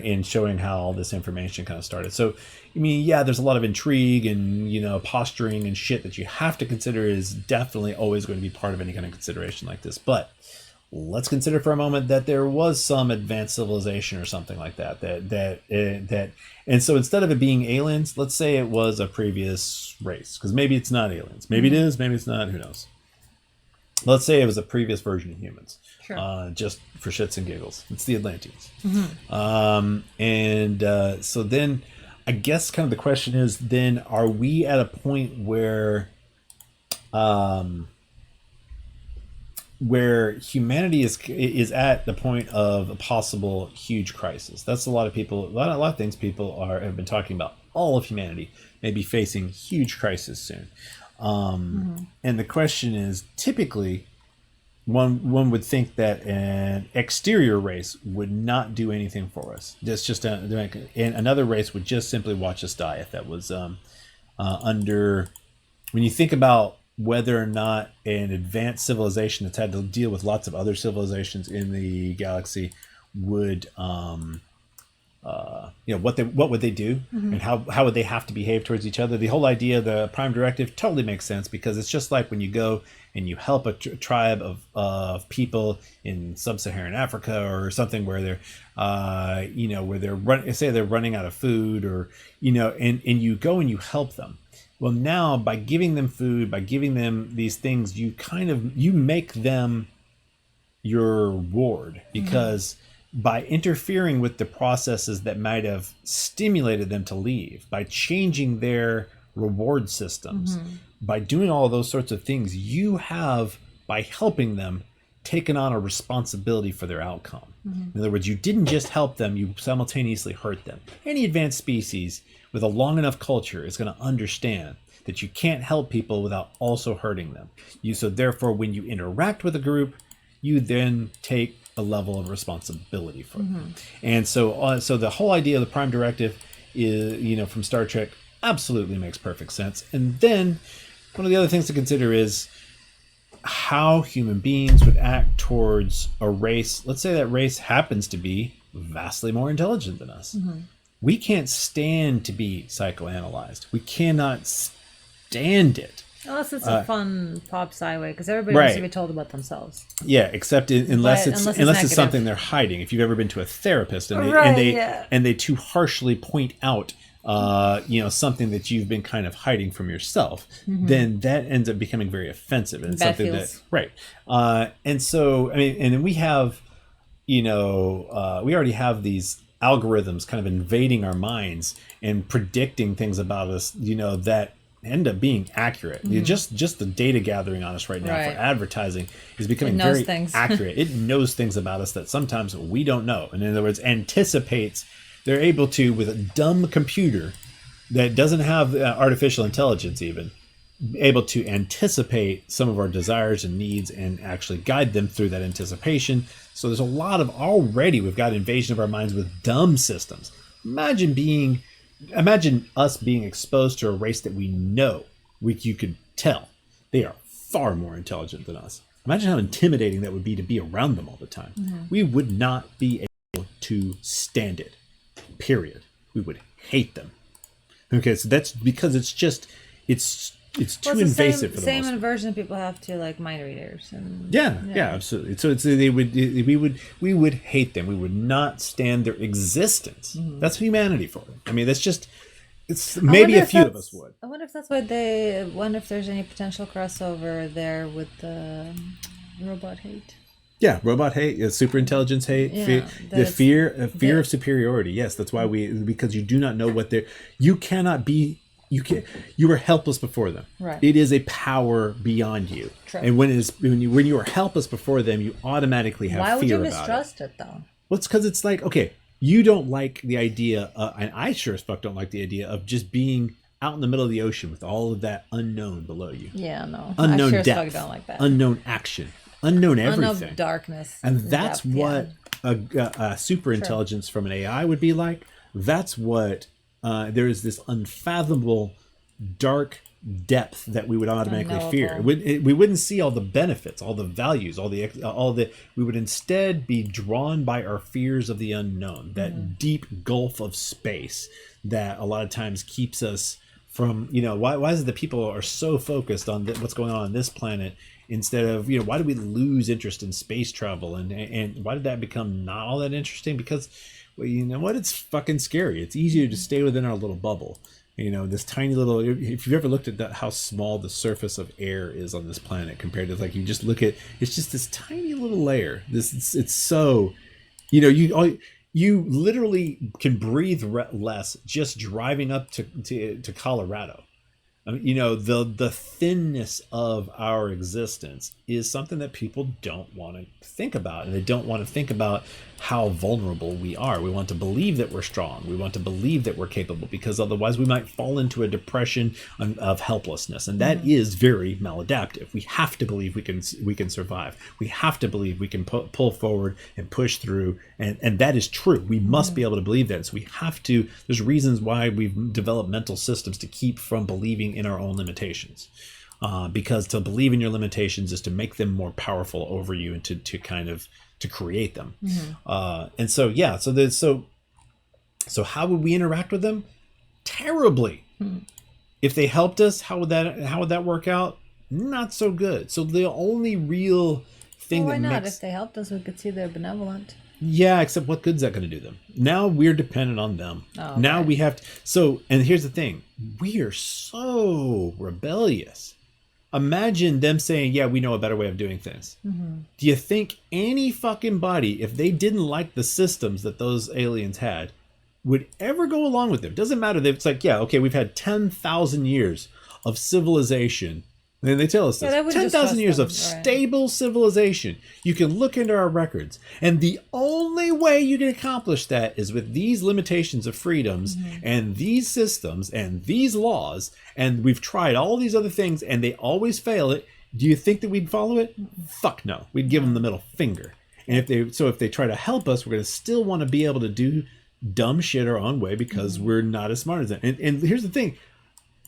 in showing how all this information kind of started. So, I mean, yeah, there's a lot of intrigue and posturing and shit that you have to consider is definitely always going to be part of any kind of consideration like this. But let's consider for a moment that there was some advanced civilization or something like that. And so instead of it being aliens, let's say it was a previous race, because maybe it's not aliens. Maybe it is. Maybe it's not. Who knows? Let's say it was a previous version of humans, just for shits and giggles. It's the Atlanteans. So then I guess kind of the question is, then are we at a point where humanity is at the point of a possible huge crisis? That's a lot of things people have been talking about. All of humanity may be facing huge crisis soon. And the question is, typically, one would think that an exterior race would not do anything for us. And another race would just simply watch us die. If that was when you think about whether or not an advanced civilization that's had to deal with lots of other civilizations in the galaxy would what would they do, and how would they have to behave towards each other? The whole idea of the Prime Directive totally makes sense, because it's just like when you go and you help a tribe of people in sub-Saharan Africa or something where they're where they're running out of food, or and you go and you help them. Well, now by giving them food, by giving them these things, you make them your ward, because by interfering with the processes that might have stimulated them to leave, by changing their reward systems, by doing all of those sorts of things, you have, by helping them, taken on a responsibility for their outcome. In other words, you didn't just help them, you simultaneously hurt them. Any advanced species with a long enough culture is going to understand that you can't help people without also hurting them. So therefore, when you interact with a group, you then take a level of responsibility for them. And so the whole idea of the Prime Directive is, from Star Trek, absolutely makes perfect sense. And then one of the other things to consider is how human beings would act towards a race. Let's say that race happens to be vastly more intelligent than us. We can't stand to be psychoanalyzed. We cannot stand it. Unless it's a fun pop sci way, because everybody wants to be told about themselves. Yeah, except unless it's something they're hiding. If you've ever been to a therapist and they too harshly point out something that you've been kind of hiding from yourself, then that ends up becoming very offensive, and something and so, I mean, and then we have we already have these algorithms kind of invading our minds and predicting things about us, that end up being accurate. Just the data gathering on us right now for advertising is becoming very accurate. It knows things about us that sometimes we don't know. And in other words, anticipates. They're able to, with a dumb computer that doesn't have artificial intelligence even, able to anticipate some of our desires and needs and actually guide them through that anticipation. So there's a lot of, already we've got invasion of our minds with dumb systems. Imagine us being exposed to a race that we know, you could tell they are far more intelligent than us. Imagine how intimidating that would be to be around them all the time. We would not be able to stand it, period. We would hate them. Okay, so that's because it's too invasive for the same most inversion people have to, like, mind readers. And yeah, absolutely. So we would hate them. We would not stand their existence. That's humanity for them. I mean, it's maybe a few of us would. I wonder if that's why wonder if there's any potential crossover there with the robot hate. Yeah, robot hate, super intelligence hate, fear of superiority. Yes, that's why because you do not know you cannot be you were helpless before them. Right. It is a power beyond you. True. And when you are helpless before them, you automatically have Why would fear you about mistrust it though? Well, it's because it's like, okay, you don't like the idea, and I sure as fuck don't like the idea of just being out in the middle of the ocean with all of that unknown below you. Yeah, no. Unknown I sure depth, as fuck don't like that. unknown action, unknown everything. Unknown darkness. And that's depth, what a super intelligence from an AI would be like. That's what there is this unfathomable dark depth that we would automatically fear. We wouldn't see all the benefits, all the values, all the. We would instead be drawn by our fears of the unknown, that deep gulf of space that a lot of times keeps us from. Why is it that people are so focused on what's going on this planet? Instead of, why do we lose interest in space travel? And why did that become not all that interesting? Because, well, you know what? It's fucking scary. It's easier to stay within our little bubble. This tiny little, if you've ever looked at how small the surface of air is on this planet compared to, like, you just look at, it's just this tiny little layer. It's so, you literally can breathe less just driving up to Colorado. The thinness of our existence is something that people don't want to think about, and they don't want to think about how vulnerable we are. We want to believe that we're strong. We want to believe that we're capable, because otherwise we might fall into a depression of helplessness, and that is very maladaptive. We have to believe we can survive. We have to believe we can pull forward and push through, and that is true. We must be able to believe that. So we have to. There's reasons why we've developed mental systems to keep from believing in our own limitations, because to believe in your limitations is to make them more powerful over you and to kind of to create them. And so so how would we interact with them? Terribly. If they helped us, how would that work out? Not so good. So the only real thing why not? If they helped us, we could see they're benevolent. Yeah, except what good's that going to do them? Now we're dependent on them. Now we have to. So, and here's the thing. We are so rebellious. Imagine them saying, yeah, we know a better way of doing things. Do you think any fucking body, if they didn't like the systems that those aliens had, would ever go along with them? Doesn't matter. It's like, yeah, okay, we've had 10,000 years of civilization. And they tell us this, 10,000 years of stable civilization. You can look into our records. And the only way you can accomplish that is with these limitations of freedoms and these systems and these laws. And we've tried all these other things and they always fail it. Do you think that we'd follow it? Fuck no. We'd give them the middle finger. And if they try to help us, we're going to still want to be able to do dumb shit our own way because we're not as smart as them. And here's the thing.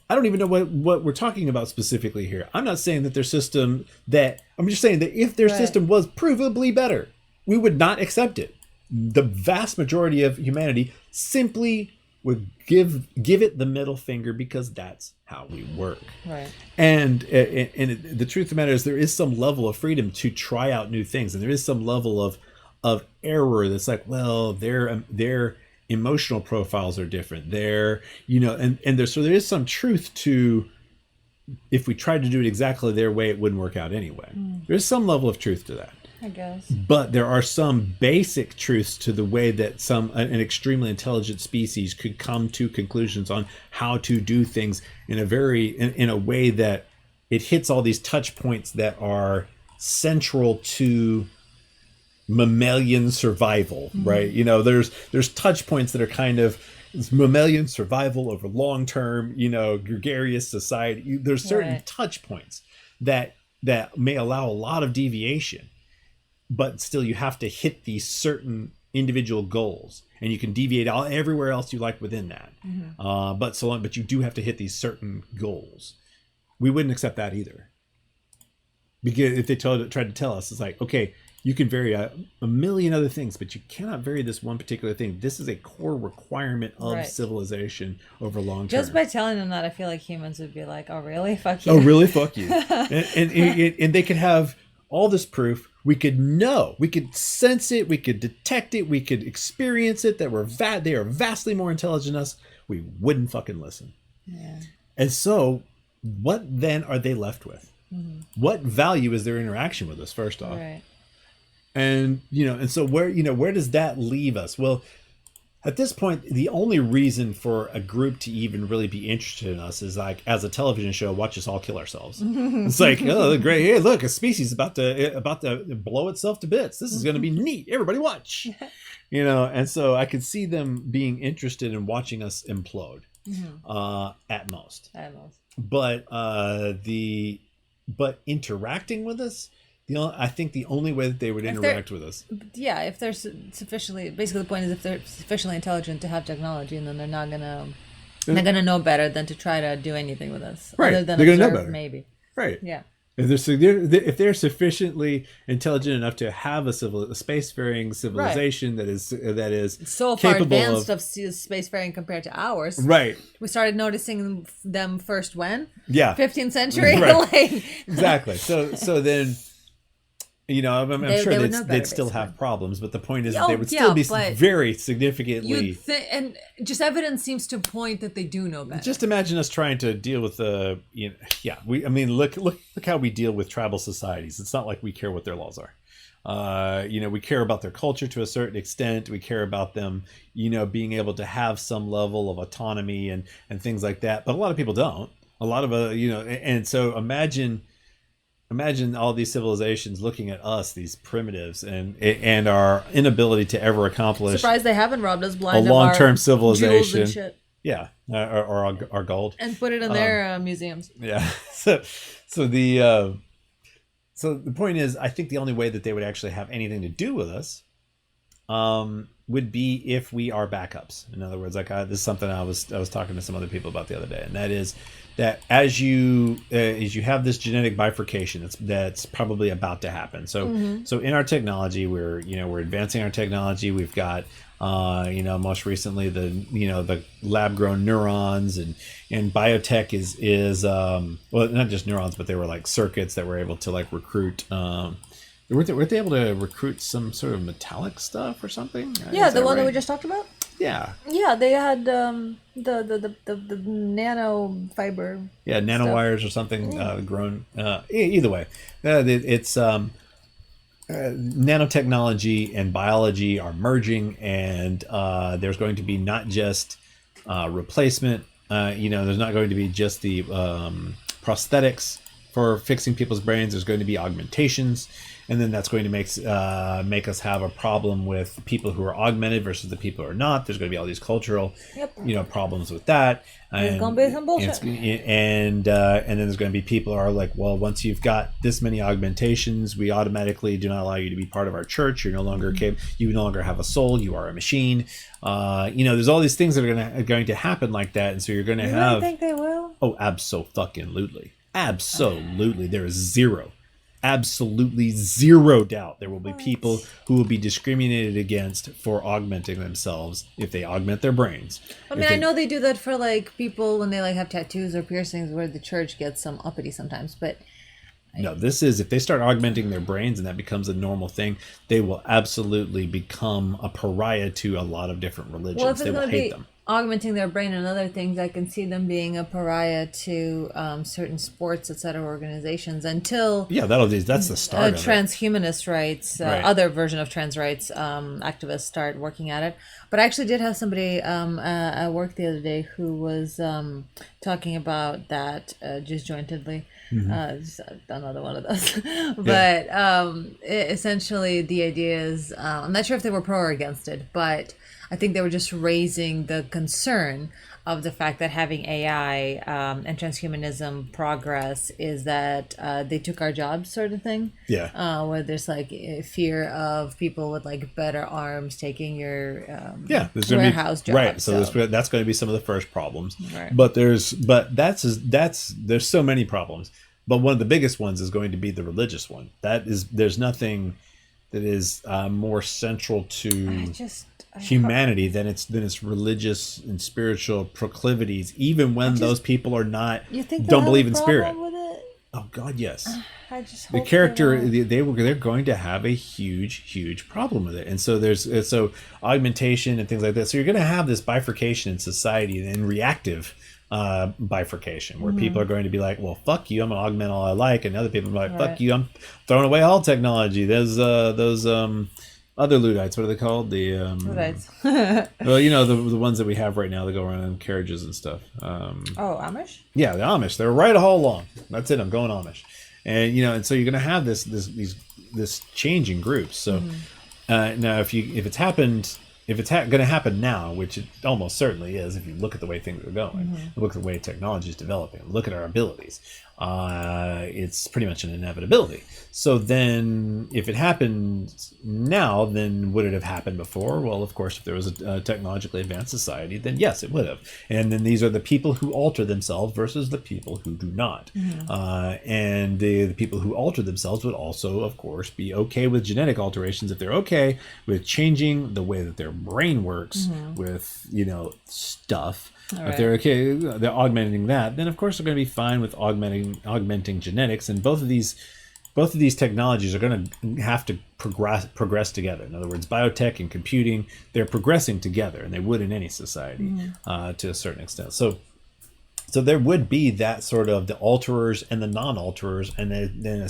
I don't even know what we're talking about specifically here. I'm not saying that their system I'm just saying that if their system was provably better, we would not accept it. The vast majority of humanity simply would give it the middle finger because that's how we work. Right. And the truth of the matter is there is some level of freedom to try out new things, and there is some level of error that's like, well, they're emotional profiles are different there, and so there is some truth to, if we tried to do it exactly their way, it wouldn't work out anyway. There's some level of truth to that, I guess, but there are some basic truths to the way that an extremely intelligent species could come to conclusions on how to do things in a way that it hits all these touch points that are central to mammalian survival, right? There's touch points that are kind of mammalian survival over long term, gregarious society. There's certain touch points that may allow a lot of deviation, but still you have to hit these certain individual goals, and you can deviate everywhere else you like within that. But you do have to hit these certain goals. We wouldn't accept that either, because if they tried to tell us, it's like, okay, you can vary a million other things, but you cannot vary this one particular thing. This is a core requirement of civilization over long term. Just by telling them that, I feel like humans would be like, oh, really? Fuck you. Oh, really? Fuck you. and they could have all this proof. We could know. We could sense it. We could detect it. We could experience it, that they are vastly more intelligent than us. We wouldn't fucking listen. Yeah. And so what then are they left with? What value is their interaction with us, first off? Right. And, and so where does that leave us? Well, At this point, the only reason for a group to even really be interested in us is like, as a television show, watch us all kill ourselves. It's like, oh, great! Hey, look, a species about to blow itself to bits. This is going to be neat. Everybody watch. And so I could see them being interested in watching us implode, at most. But but interacting with us. I think the only way that they would interact with us. Yeah, if they're sufficiently, basically the point is if they're sufficiently intelligent to have technology, and then they're not gonna know better than to try to do anything with us, right? Other than they're gonna observe, know better, maybe. Right? Yeah. If they're sufficiently intelligent enough to have a spacefaring civilization that is so far capable advanced of spacefaring compared to ours, right? We started noticing them first when 15th century, right. Exactly. So then. I'm sure they'd still have problems, but the point is that they would still be very significantly. And just evidence seems to point that they do know better. Just imagine us trying to deal with look how we deal with tribal societies. It's not like we care what their laws are. We care about their culture to a certain extent. We care about them, being able to have some level of autonomy and things like that. But a lot of people don't. A lot of and so imagine all these civilizations looking at us, these primitives, and our inability to ever accomplish. Surprised they haven't robbed us blind a long-term of our civilization. Jewels and shit. Yeah, or our gold, and put it in their museums. Yeah. So the point is, I think the only way that they would actually have anything to do with us, would be if we are backups. In other words, this is something I was talking to some other people about the other day, and that is that as you have this genetic bifurcation that's probably about to happen. So so in our technology, we're advancing our technology. We've got most recently the lab grown neurons and biotech is well, not just neurons, but they were like circuits that were able to like recruit. Weren't they able to recruit some sort of metallic stuff or something? Yeah, the one that we just talked about. Yeah. Yeah, they had the nano fiber. Yeah, nanowires or something grown. Either way, it's nanotechnology and biology are merging, and there's going to be not just replacement. There's not going to be just the prosthetics for fixing people's brains. There's going to be augmentations. And then that's going to make us have a problem with people who are augmented versus the people who are not. There's going to be all these cultural, problems with that. There's going to be some bullshit. And then there's going to be people who are like, well, once you've got this many augmentations, we automatically do not allow you to be part of our church. You're no longer you no longer have a soul. You are a machine. There's all these things that are going to happen like that, and so you're going to have. You think they will? Oh, absolutely. There is absolutely zero doubt there will be people who will be discriminated against for augmenting themselves if they augment their brains. I mean, I know they do that for like people when they like have tattoos or piercings where the church gets some uppity sometimes, but no, this is if they start augmenting their brains and that becomes a normal thing, they will absolutely become a pariah to a lot of different religions. Well, if they will hate them. Augmenting their brain and other things, I can see them being a pariah to certain sports, etc. organizations until that's the start. Transhumanist rights, other version of trans rights activists start working at it. But I actually did have somebody at work the other day who was talking about that disjointedly. Just another one of those. But essentially, the idea is I'm not sure if they were pro or against it, but I think they were just raising the concern of the fact that having AI and transhumanism progress is that they took our jobs, sort of thing. Yeah. Where there's like a fear of people with like better arms taking your warehouse jobs. Right. So that's going to be some of the first problems. Right. But there's so many problems. But one of the biggest ones is going to be the religious one. There's nothing that is more central to humanity than its religious and spiritual proclivities, even when those people are not don't believe in spirit. With it? Oh God, yes. I just the hope character they're going to have a huge problem with it, and so there's augmentation and things like that. So you're going to have this bifurcation in society and reactive bifurcation where people are going to be like, well, fuck you, I'm gonna augment all I like, and other people are like, fuck you, I'm throwing away all technology. There's those other Luddites. What are they called? The Luddites. well, you know, the ones that we have right now that go around in carriages and stuff. Oh, Amish? Yeah, the Amish. They're right all along. That's it. I'm going Amish, and you know, and so you're going to have this change in groups. So now, if it's happened, if it's going to happen now, which it almost certainly is, if you look at the way things are going, look at the way technology is developing, look at our abilities, it's pretty much an inevitability. So then, if it happened now, then would it have happened before? Well, of course, if there was a technologically advanced society, then yes, it would have. And then these are the people who alter themselves versus the people who do not. And the people who alter themselves would also, of course, be okay with genetic alterations if they're okay with changing the way that their brain works with, you know, stuff. If they're okay, they're augmenting that, then of course they're going to be fine with augmenting genetics. And both of these technologies are going to have to progress together. In other words, biotech and computing, they're progressing together, and they would in any society to a certain extent. So there would be that sort of the alterers and the non-alterers, and then a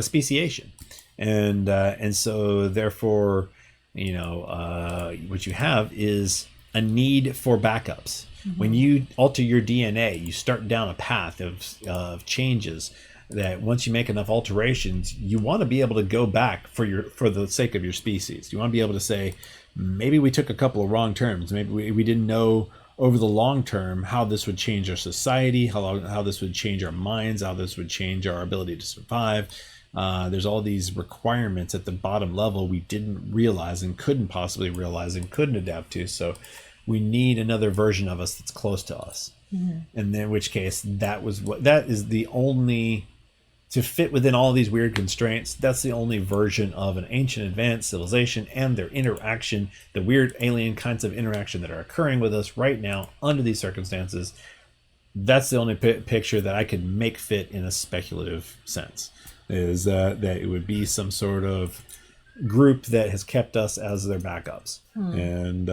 speciation, and so therefore, you know, what you have is a need for backups. When you alter your DNA, you start down a path of changes that once you make enough alterations, you want to be able to go back for the sake of your species. You want to be able to say, maybe we took a couple of wrong turns. Maybe we didn't know over the long term how this would change our society, how this would change our minds, how this would change our ability to survive. There's all these requirements at the bottom level we didn't realize and couldn't possibly realize and couldn't adapt to. So we need another version of us that's close to us. And in which case, that is the only, to fit within all these weird constraints, that's the only version of an ancient advanced civilization and their interaction, the weird alien kinds of interaction that are occurring with us right now under these circumstances. That's the only picture that I could make fit in a speculative sense, is that it would be some sort of group that has kept us as their backups, and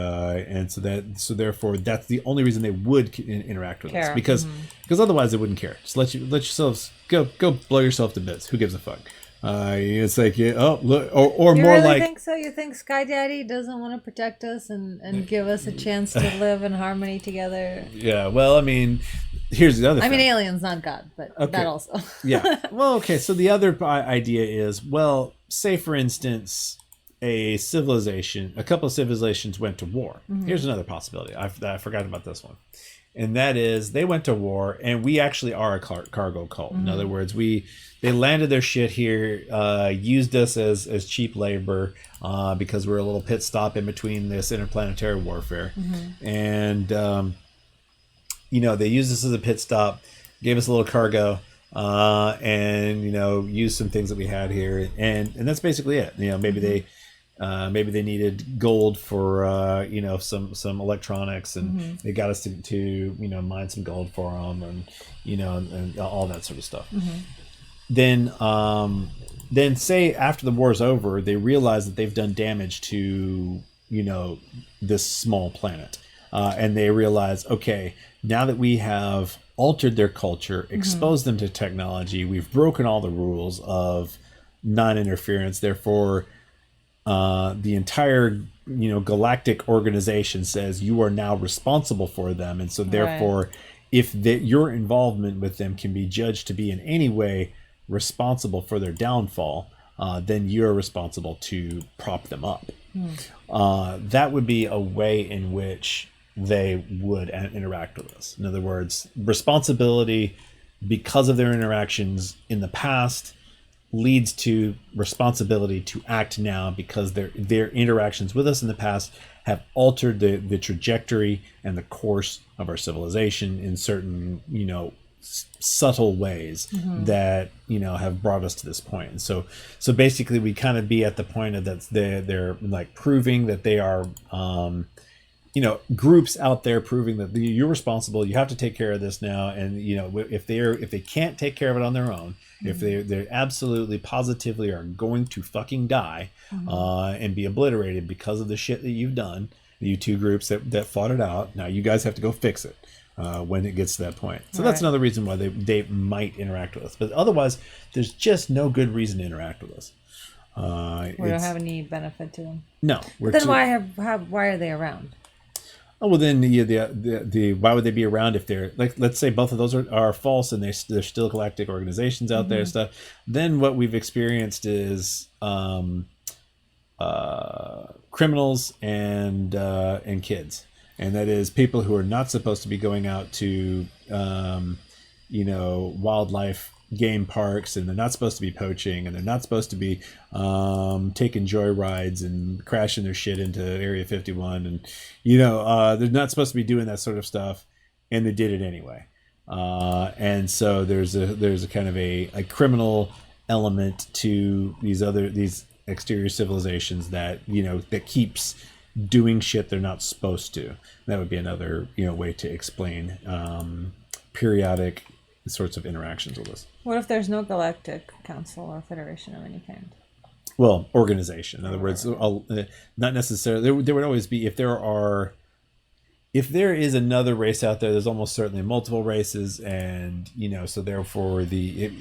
so therefore that's the only reason they would interact with us, because otherwise they wouldn't care. Just let yourselves go blow yourself to bits. Who gives a fuck? It's like, oh look, or You more really like, think so? You think Sky Daddy doesn't want to protect us and give us a chance to live in harmony together? yeah. Well, I mean, here's the other thing. I mean, aliens, not God, but that also. Yeah. Well, okay. So the other idea is, well, say for instance, a couple of civilizations went to war. Here's another possibility. I forgot about this one. And that is, they went to war, and we actually are a cargo cult. In other words, they landed their shit here, used us as cheap labor, because we're a little pit stop in between this interplanetary warfare. And, you know, they used us as a pit stop, gave us a little cargo, and, you know, used some things that we had here. And that's basically it. You know, maybe they needed gold for, you know, some electronics, and they got us to, you know, mine some gold for them, and, you know, and all that sort of stuff. Then say after the war's over, they realize that they've done damage to, you know, this small planet. And they realize, okay, now that we have altered their culture, exposed them to technology, we've broken all the rules of non-interference. Therefore, the entire, you know, galactic organization says you are now responsible for them. And so therefore, if your involvement with them can be judged to be in any way responsible for their downfall, then you're responsible to prop them up. That would be a way in which they would interact with us. In other words, responsibility because of their interactions in the past leads to responsibility to act now, because their interactions with us in the past have altered the trajectory and the course of our civilization in certain, you know, subtle ways that, you know, have brought us to this point. And so basically we kind of be at the point of that they're like proving that they are, you know, groups out there proving that you're responsible, you have to take care of this now. And, you know, if they can't take care of it on their own, if they absolutely positively are going to fucking die, and be obliterated because of the shit that you've done, you two groups that fought it out, now you guys have to go fix it when it gets to that point. So that's another reason why they might interact with us. But otherwise, there's just no good reason to interact with us. We don't have any benefit to them. No. But then why are they around? Oh, well, then the why would they be around if they're like, let's say both of those are false and there's still galactic organizations out there and stuff. Then what we've experienced is criminals and kids, and that is people who are not supposed to be going out to wildlife game parks, and they're not supposed to be poaching, and they're not supposed to be taking joy rides and crashing their shit into Area 51, and they're not supposed to be doing that sort of stuff, and they did it anyway. And so there's a kind of a criminal element to these exterior civilizations that that keeps doing shit they're not supposed to. That would be another way to explain periodic sorts of interactions with us. What if there's no galactic council or federation of any kind? Well, organization. In other words, not necessarily. There would always be, if there is another race out there, there's almost certainly multiple races, and so therefore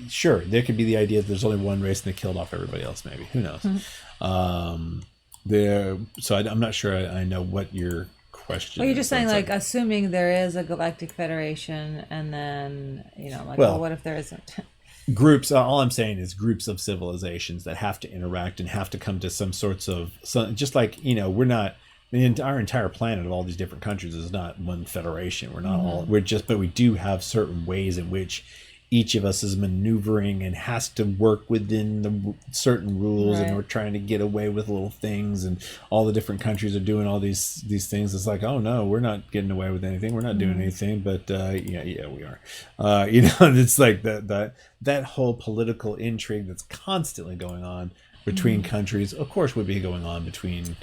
sure, there could be the idea that there's only one race and they killed off everybody else. Maybe, who knows? So I'm not sure I know what your question. Well, you're just saying, like, assuming there is a galactic federation, and then well, what if there isn't? Groups. All I'm saying is groups of civilizations that have to interact and have to come to some sorts of just like we're not. Our entire planet of all these different countries is not one federation. We're not all. But we do have certain ways in which each of us is maneuvering and has to work within the certain rules, and we're trying to get away with little things, and all the different countries are doing all these things. It's like, oh no, we're not getting away with anything. We're not doing anything, but yeah, we are. It's like that whole political intrigue that's constantly going on between countries. Of course, would be going on between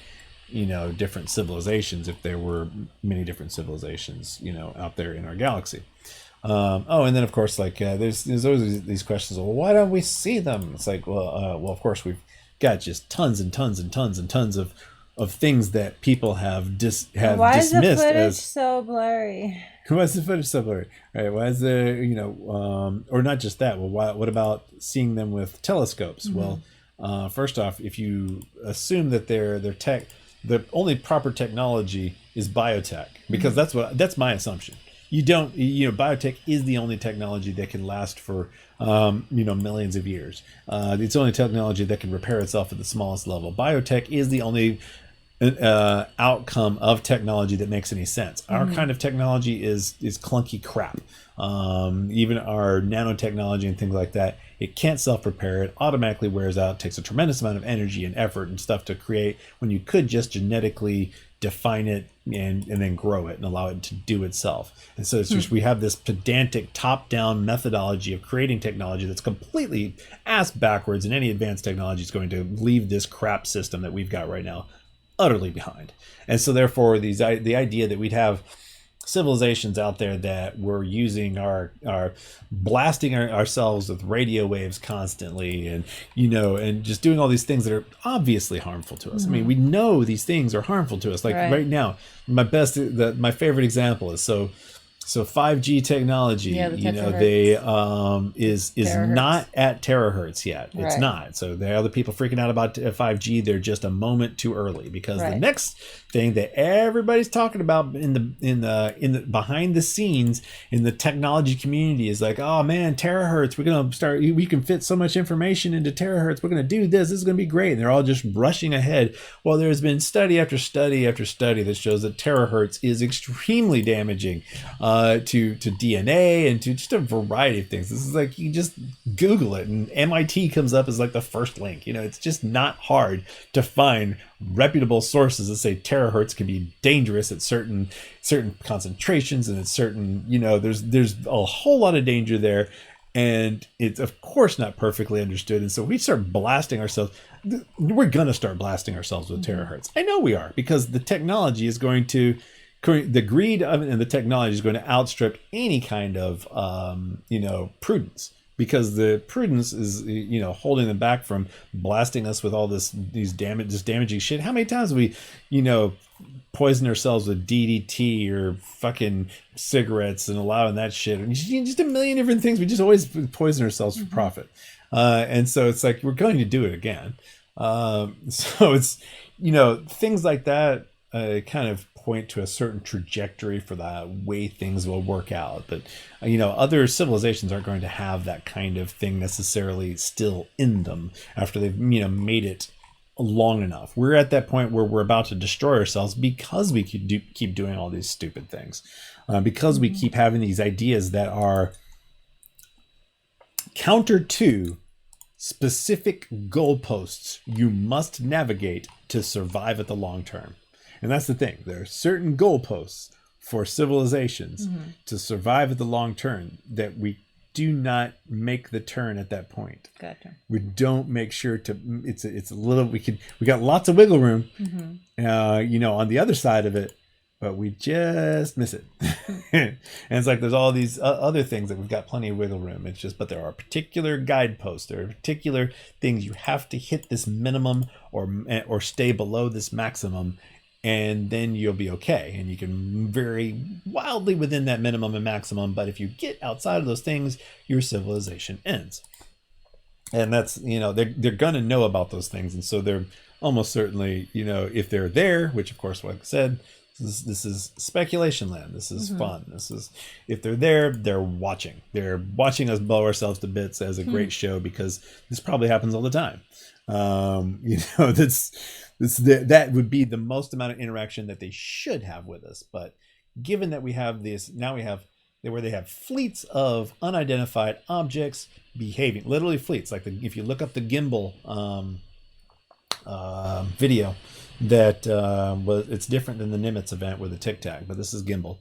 different civilizations if there were many different civilizations out there in our galaxy. And then of course, like there's always these questions of, well, why don't we see them? It's like, well, of course we've got just tons and tons and tons and tons of things that people have dismissed. Why is the footage so blurry? Why is the footage so blurry? Right? Why is there or not just that? Well, what about seeing them with telescopes? Well, first off, if you assume that their tech, the only proper technology is biotech, because that's my assumption. You don't, biotech is the only technology that can last for, millions of years. It's the only technology that can repair itself at the smallest level. Biotech is the only outcome of technology that makes any sense. Our kind of technology is clunky crap. Even our nanotechnology and things like that, it can't self-repair. It automatically wears out. It takes a tremendous amount of energy and effort and stuff to create, when you could just genetically define it and then grow it and allow it to do itself. And so it's just, we have this pedantic top-down methodology of creating technology that's completely ass backwards, and any advanced technology is going to leave this crap system that we've got right now utterly behind. And so therefore the idea that we'd have civilizations out there that were using our blasting ourselves with radio waves constantly, and and just doing all these things that are obviously harmful to us. I mean, we know these things are harmful to us. Like right now, my favorite example is so 5G technology, they is not at terahertz yet. It's not. So there are other people freaking out about 5G. They're just a moment too early, because the next thing that everybody's talking about in the behind the scenes in the technology community is like, oh man, terahertz. We can fit so much information into terahertz. We're gonna do this. This is gonna be great. And they're all just rushing ahead. Well, there's been study after study after study that shows that terahertz is extremely damaging to DNA and to just a variety of things. This is like, you just Google it and MIT comes up as like the first link. It's just not hard to find reputable sources that say terahertz can be dangerous at certain concentrations, and at certain, there's a whole lot of danger there, and it's of course not perfectly understood. And so we start blasting ourselves. We're gonna start blasting ourselves with terahertz. I know we are, because the technology is going to, the greed of it and the technology is going to outstrip any kind of prudence, because the prudence is holding them back from blasting us with all this damaging shit. How many times have we poison ourselves with DDT or fucking cigarettes and allowing that shit, and just a million different things. We just always poison ourselves for profit, and so it's like, we're going to do it again. So it's, things like that kind of point to a certain trajectory for the way things will work out. But, other civilizations aren't going to have that kind of thing necessarily still in them after they've, made it long enough. We're at that point where we're about to destroy ourselves because we keep doing all these stupid things. Because we keep having these ideas that are counter to specific goalposts you must navigate to survive at the long term. And that's the thing. There are certain goalposts for civilizations to survive at the long term that we do not make the turn at that point. Gotcha. We don't make sure to. It's a little. We got lots of wiggle room. On the other side of it, but we just miss it. And it's like there's all these other things that we've got plenty of wiggle room. It's just, but there are particular guideposts. There are particular things you have to hit this minimum or stay below this maximum, and then you'll be okay. And you can vary wildly within that minimum and maximum. But if you get outside of those things, your civilization ends. And that's, they're going to know about those things. And so they're almost certainly, if they're there, which of course, like I said, this is speculation land. This is fun. This is, if they're there, they're watching. They're watching us blow ourselves to bits as a great show, because this probably happens all the time. That would be the most amount of interaction that they should have with us. But given that we have this, now we have where they have fleets of unidentified objects behaving, literally fleets. Like if you look up the gimbal video, that it's different than the Nimitz event with the Tic Tac, but this is gimbal.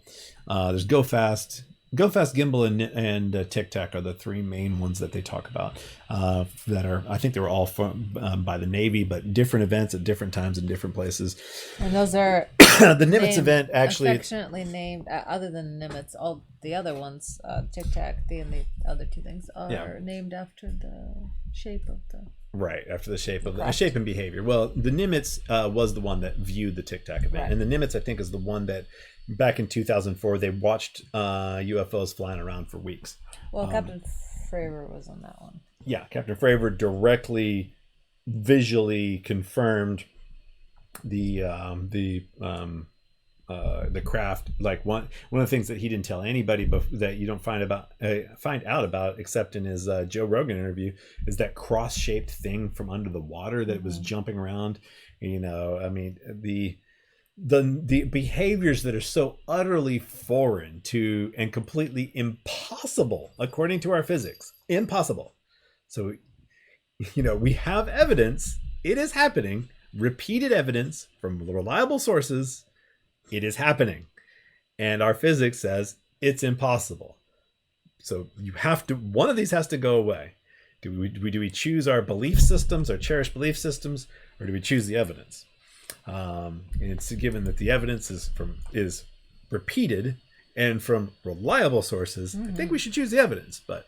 There's Go Fast, Gimbal, and Tic Tac are the three main ones that they talk about. That are, I think they were all from by the Navy, but different events at different times in different places. And those are the Nimitz event actually affectionately named, other than Nimitz, all the other ones, Tic Tac, and the other two things are named after the shape of the. Right, after the shape of the shape and behavior. Well, the Nimitz was the one that viewed the Tic Tac event, and the Nimitz, I think, is the one that back in 2004 they watched UFOs flying around for weeks. Well, Captain Fravor was on that one. Yeah, Captain Fravor directly, visually confirmed the craft. Like one of the things that he didn't tell anybody, but that you don't find out about except in his Joe Rogan interview, is that cross-shaped thing from under the water that was jumping around. I mean, the behaviors that are so utterly foreign to and completely impossible according to our physics. Impossible. So, we have evidence. It is happening. Repeated evidence from reliable sources. It is happening. And our physics says it's impossible. So one of these has to go away. Do we choose our belief systems, our cherished belief systems, or do we choose the evidence? And it's given that the evidence is repeated and from reliable sources. I think we should choose the evidence, but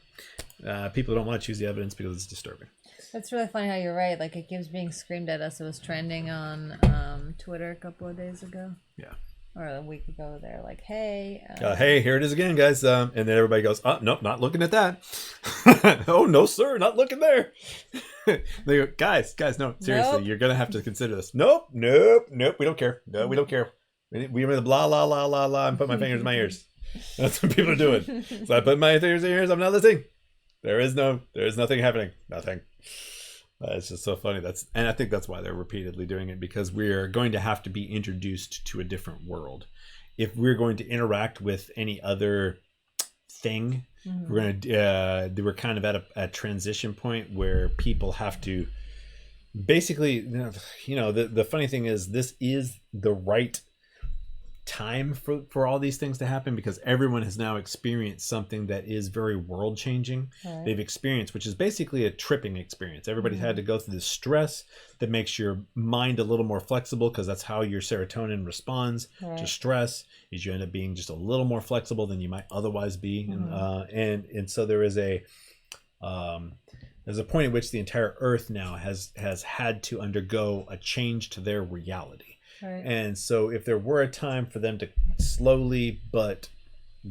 people don't want to choose the evidence because it's disturbing. That's really funny how you're right. Like, it keeps being screamed at us. It was trending on Twitter a couple of days ago. Yeah. Or a week ago. They're like, hey. Hey, here it is again, guys. And then everybody goes, oh, nope, not looking at that. Oh, no, sir, not looking there. They go, guys, no, seriously, Nope. You're going to have to consider this. Nope, we don't care. No, we don't care. We remember the blah, blah, blah, blah, blah, and put my fingers in my ears. That's what people are doing. So I put my fingers in my ears, I'm not listening. There is nothing happening. Nothing. It's just so funny. And I think that's why they're repeatedly doing it, because we're going to have to be introduced to a different world. If we're going to interact with any other thing, we're kind of at a transition point where people have to basically, the funny thing is, this is the right time for all these things to happen, because everyone has now experienced something that is very world changing. Right. They've experienced, which is basically a tripping experience. Everybody's had to go through this stress that makes your mind a little more flexible, because that's how your serotonin responds to stress, is you end up being just a little more flexible than you might otherwise be. And so there's a point at which the entire earth now has had to undergo a change to their reality. Right. And so if there were a time for them to slowly but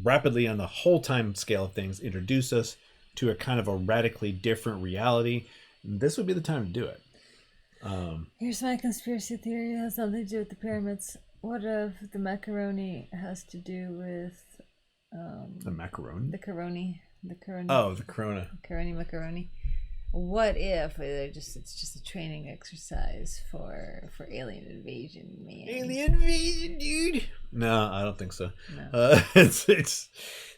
rapidly, on the whole time scale of things, introduce us to a kind of a radically different reality, this would be the time to do it. Here's my conspiracy theory. It has nothing to do with the pyramids. What if the macaroni has to do with The macaroni? the coroni? The coroni. Oh, the corona. Macaroni. What if it's just a training exercise for alien invasion, man? Alien invasion, dude. No, I don't think so. No. It's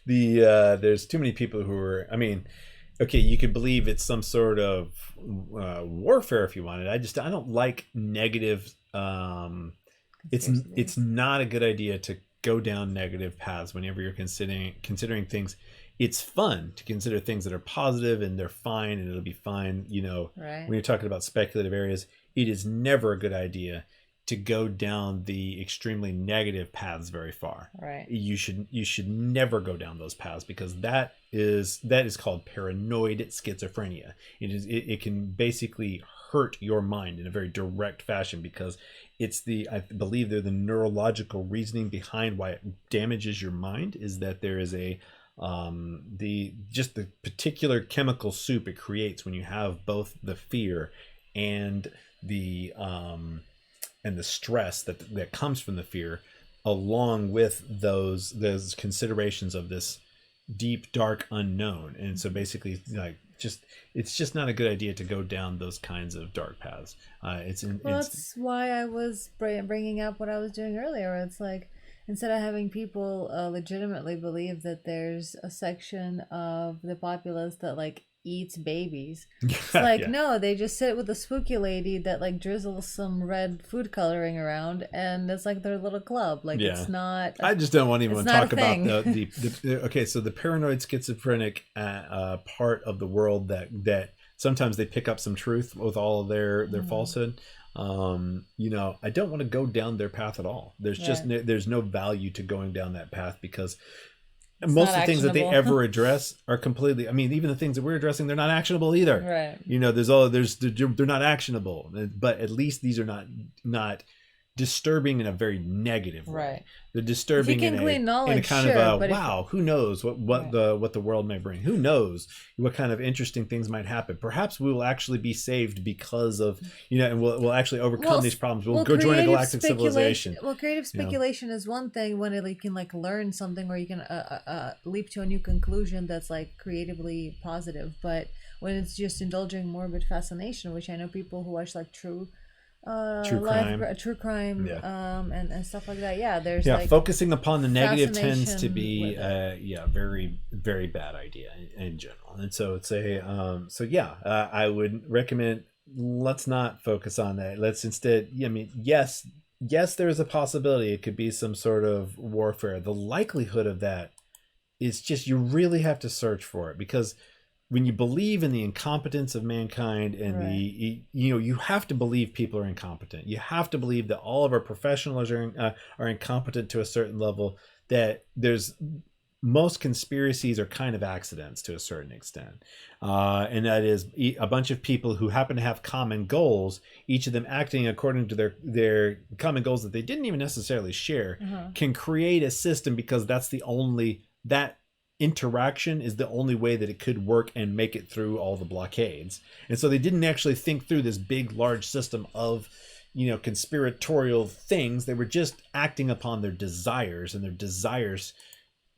the there's too many people who are. I mean, okay, you could believe it's some sort of warfare if you wanted. I don't like negative. It's not a good idea to go down negative paths whenever you're considering things. It's fun to consider things that are positive and they're fine and it'll be fine. You know, Right. when you're talking about speculative areas, it is never a good idea to go down the extremely negative paths very far. Right. You should never go down those paths because that is called paranoid schizophrenia. It can basically hurt your mind in a very direct fashion because I believe the neurological reasoning behind why it damages your mind is that there is the particular chemical soup it creates when you have both the fear and the stress that comes from the fear, along with those considerations of this deep dark unknown. And so basically, like, it's just not a good idea to go down those kinds of dark paths. That's why I was bringing up what I was doing earlier. Where it's like, instead of having people legitimately believe that there's a section of the populace that like eats babies, it's like, Yeah. no, they just sit with a spooky lady that like drizzles some red food coloring around, and it's like their little club. Like, Yeah. it's not. I just don't want to even it's not talk a about thing. okay, so the paranoid schizophrenic part of the world that sometimes they pick up some truth with all of their falsehood. You know, I don't want to go down their path at all. There's no value to going down that path because most of the things that they actionable. ever address are completely, I mean, even the things that we're addressing, they're not actionable either. Right. You know, they're not actionable, but at least these are not disturbing in a very negative way. Right. They're disturbing If you can glean in a knowledge, kind sure, of but wow, who knows what the world may bring? Who knows what kind of interesting things might happen? Perhaps we will actually be saved because of, you know, and we'll actually overcome these problems. We'll go join a creative galactic civilization. Well, creative speculation is one thing when you can like learn something or you can leap to a new conclusion that's like creatively positive. But when it's just indulging morbid fascination, which I know people who watch like true crime, Yeah. and stuff like that. Yeah, there's Yeah, like focusing upon the negative tends to fascination be with very, very bad idea in general. And so it's I would recommend let's not focus on that. Let's instead, I mean, yes, there is a possibility it could be some sort of warfare. The likelihood of that is just, you really have to search for it, because when you believe in the incompetence of mankind and you have to believe people are incompetent. You have to believe that all of our professionals are incompetent to a certain level, that most conspiracies are kind of accidents to a certain extent. And that is a bunch of people who happen to have common goals, each of them acting according to their common goals that they didn't even necessarily share, can create a system because that interaction is the only way that it could work and make it through all the blockades. And so they didn't actually think through this big, large system of, you know, conspiratorial things. They were just acting upon their desires, and their desires,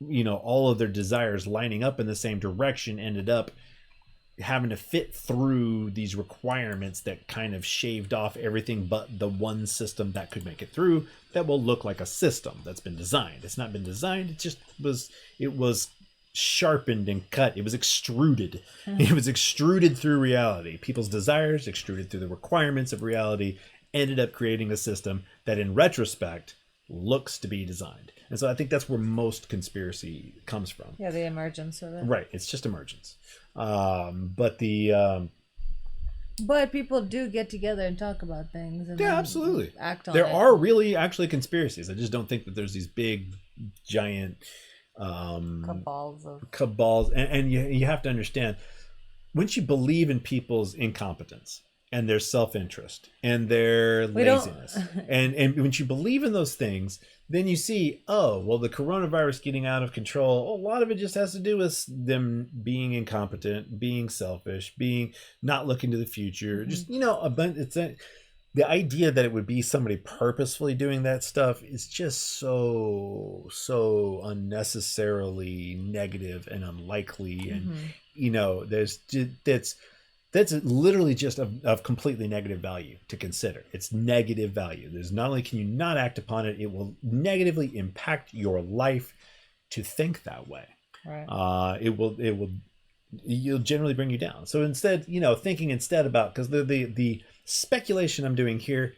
you know, all of their desires lining up in the same direction ended up having to fit through these requirements that kind of shaved off everything but the one system that could make it through, that will look like a system that's been designed. It's not been designed, it was sharpened and cut. It was extruded. It was extruded through reality. People's desires extruded through the requirements of reality ended up creating a system that in retrospect looks to be designed. And so I think that's where most conspiracy comes from. Yeah, the emergence of it. Right. It's just emergence. But people do get together and talk about things. And yeah, then absolutely. Act on there it. are really actually conspiracies. I just don't think that there's these big, giant cabals, and you have to understand, once you believe in people's incompetence and their self-interest and their laziness. And when you believe in those things, then you see, oh, well, the coronavirus getting out of control, a lot of it just has to do with them being incompetent, being selfish, being not looking to the future. Just, the idea that it would be somebody purposefully doing that stuff is just so unnecessarily negative and unlikely. And, that's literally just of completely negative value to consider. It's negative value. There's not only can you not act upon it, it will negatively impact your life to think that way. Right. You'll generally bring you down. So instead, thinking instead about, because the speculation I'm doing here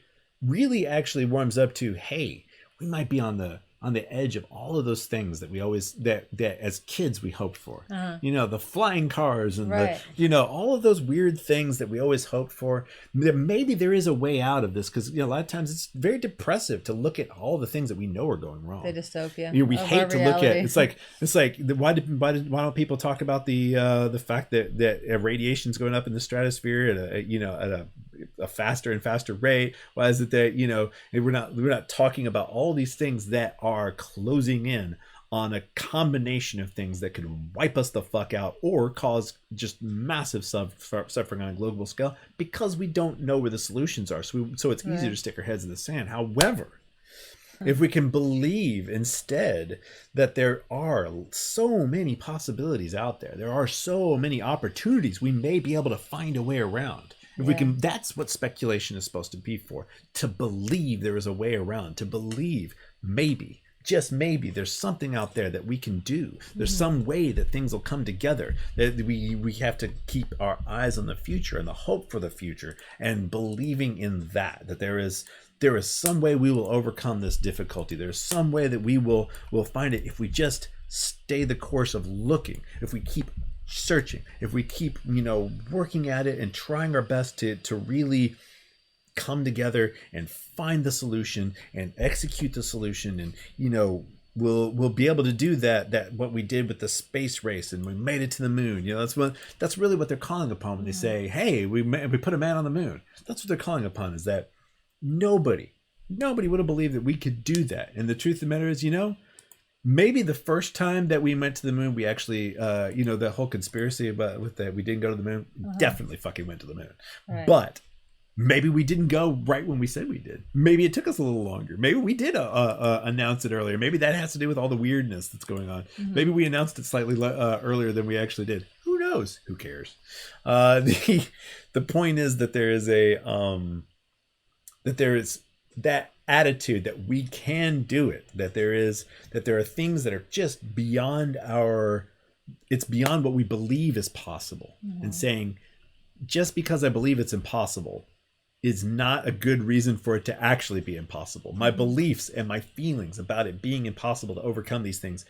really actually warms up to, hey, we might be on the edge of all of those things that we always that as kids we hoped for. The flying cars and all of those weird things that we always hoped for. Maybe there is a way out of this, because a lot of times it's very depressive to look at all the things that we know are going wrong. The dystopia. We hate to look at. It's like why don't people talk about the fact that radiation's going up in the stratosphere at a faster and faster rate? Why is it that we're not talking about all these things that are closing in on a combination of things that could wipe us the fuck out or cause just massive suffering on a global scale, because we don't know where the solutions are. So it's easier to stick our heads in the sand. However, if we can believe instead that there are so many possibilities out there, there are so many opportunities, we may be able to find a way around. If we can, that's what speculation is supposed to be for. To believe there is a way around, to believe maybe, just maybe, there's something out there that we can do. There's some way that things will come together. That we have to keep our eyes on the future and the hope for the future, and believing in that there is some way we will overcome this difficulty. There's some way that we'll find it if we just stay the course of looking. If we keep searching, if we keep working at it and trying our best to really come together and find the solution and execute the solution, and we'll be able to do that what we did with the space race, and we made it to the moon. That's really what they're calling upon when they say, hey, we put a man on the moon. That's what they're calling upon, is that nobody would have believed that we could do that. And the truth of the matter is, maybe the first time that we went to the moon, we actually, the whole conspiracy with that we didn't go to the moon, definitely fucking went to the moon. Right. But maybe we didn't go right when we said we did. Maybe it took us a little longer. Maybe we did announce it earlier. Maybe that has to do with all the weirdness that's going on. Maybe we announced it slightly earlier than we actually did. Who knows? Who cares? The point is that there is that attitude that we can do it, that there are things that are just beyond it's beyond what we believe is possible. And saying, just because I believe it's impossible is not a good reason for it to actually be impossible. My beliefs and my feelings about it being impossible to overcome these things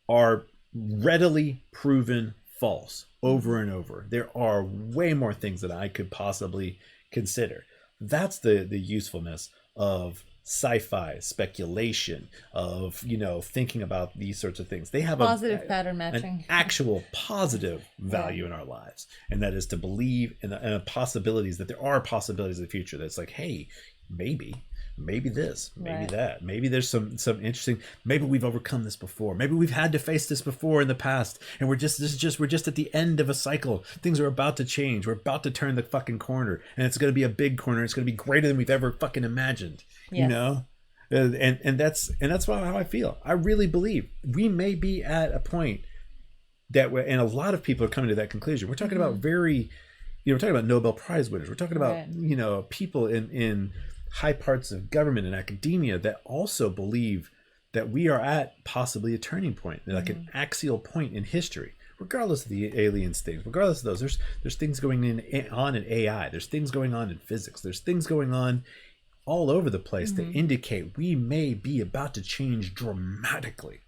are readily proven false over and over. There are way more things that I could possibly consider. That's the usefulness of sci-fi speculation, of thinking about these sorts of things. They have positive pattern matching, an actual positive value in our lives, and that is to believe in the possibilities, that there are possibilities in the future. That's like, hey, maybe this, maybe that, maybe there's some interesting, maybe we've overcome this before, maybe we've had to face this before in the past, and we're just at the end of a cycle. Things are about to change. We're about to turn the fucking corner, and it's going to be a big corner. It's going to be greater than we've ever fucking imagined. And that's how I feel. I really believe we may be at a point that and a lot of people are coming to that conclusion. We're talking about we're talking about Nobel Prize winners. We're talking about people in high parts of government and academia that also believe that we are at possibly a turning point, like an axial point in history, regardless of the aliens things, regardless of those. There's things going on in AI. There's things going on in physics. There's things going on all over the place that indicate we may be about to change dramatically.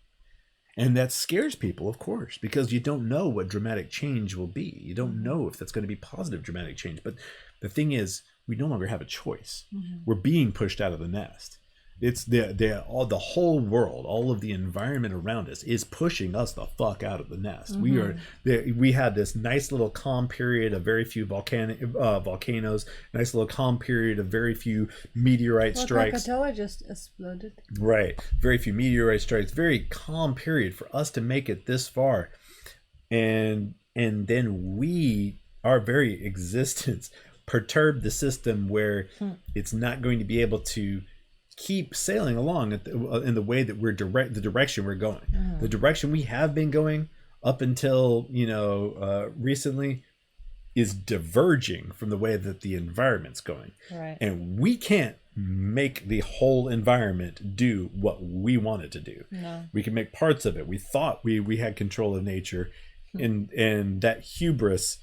And that scares people, of course, because you don't know what dramatic change will be. You don't know if that's going to be positive dramatic change. But the thing is, we no longer have a choice. We're being pushed out of the nest. It's the whole world, all of the environment around us is pushing us the fuck out of the nest. We had this nice little calm period of very few volcanoes, nice little calm period of very few meteorite strikes. Krakatoa just exploded. Right, very few meteorite strikes. Very calm period for us to make it this far, and then our very existence perturbed the system where it's not going to be able to keep sailing along in the way that the direction we're going. The direction we have been going up until recently is diverging from the way that the environment's going. Right. And we can't make the whole environment do what we want it to do. No. We can make parts of it. We thought we had control of nature, and that hubris,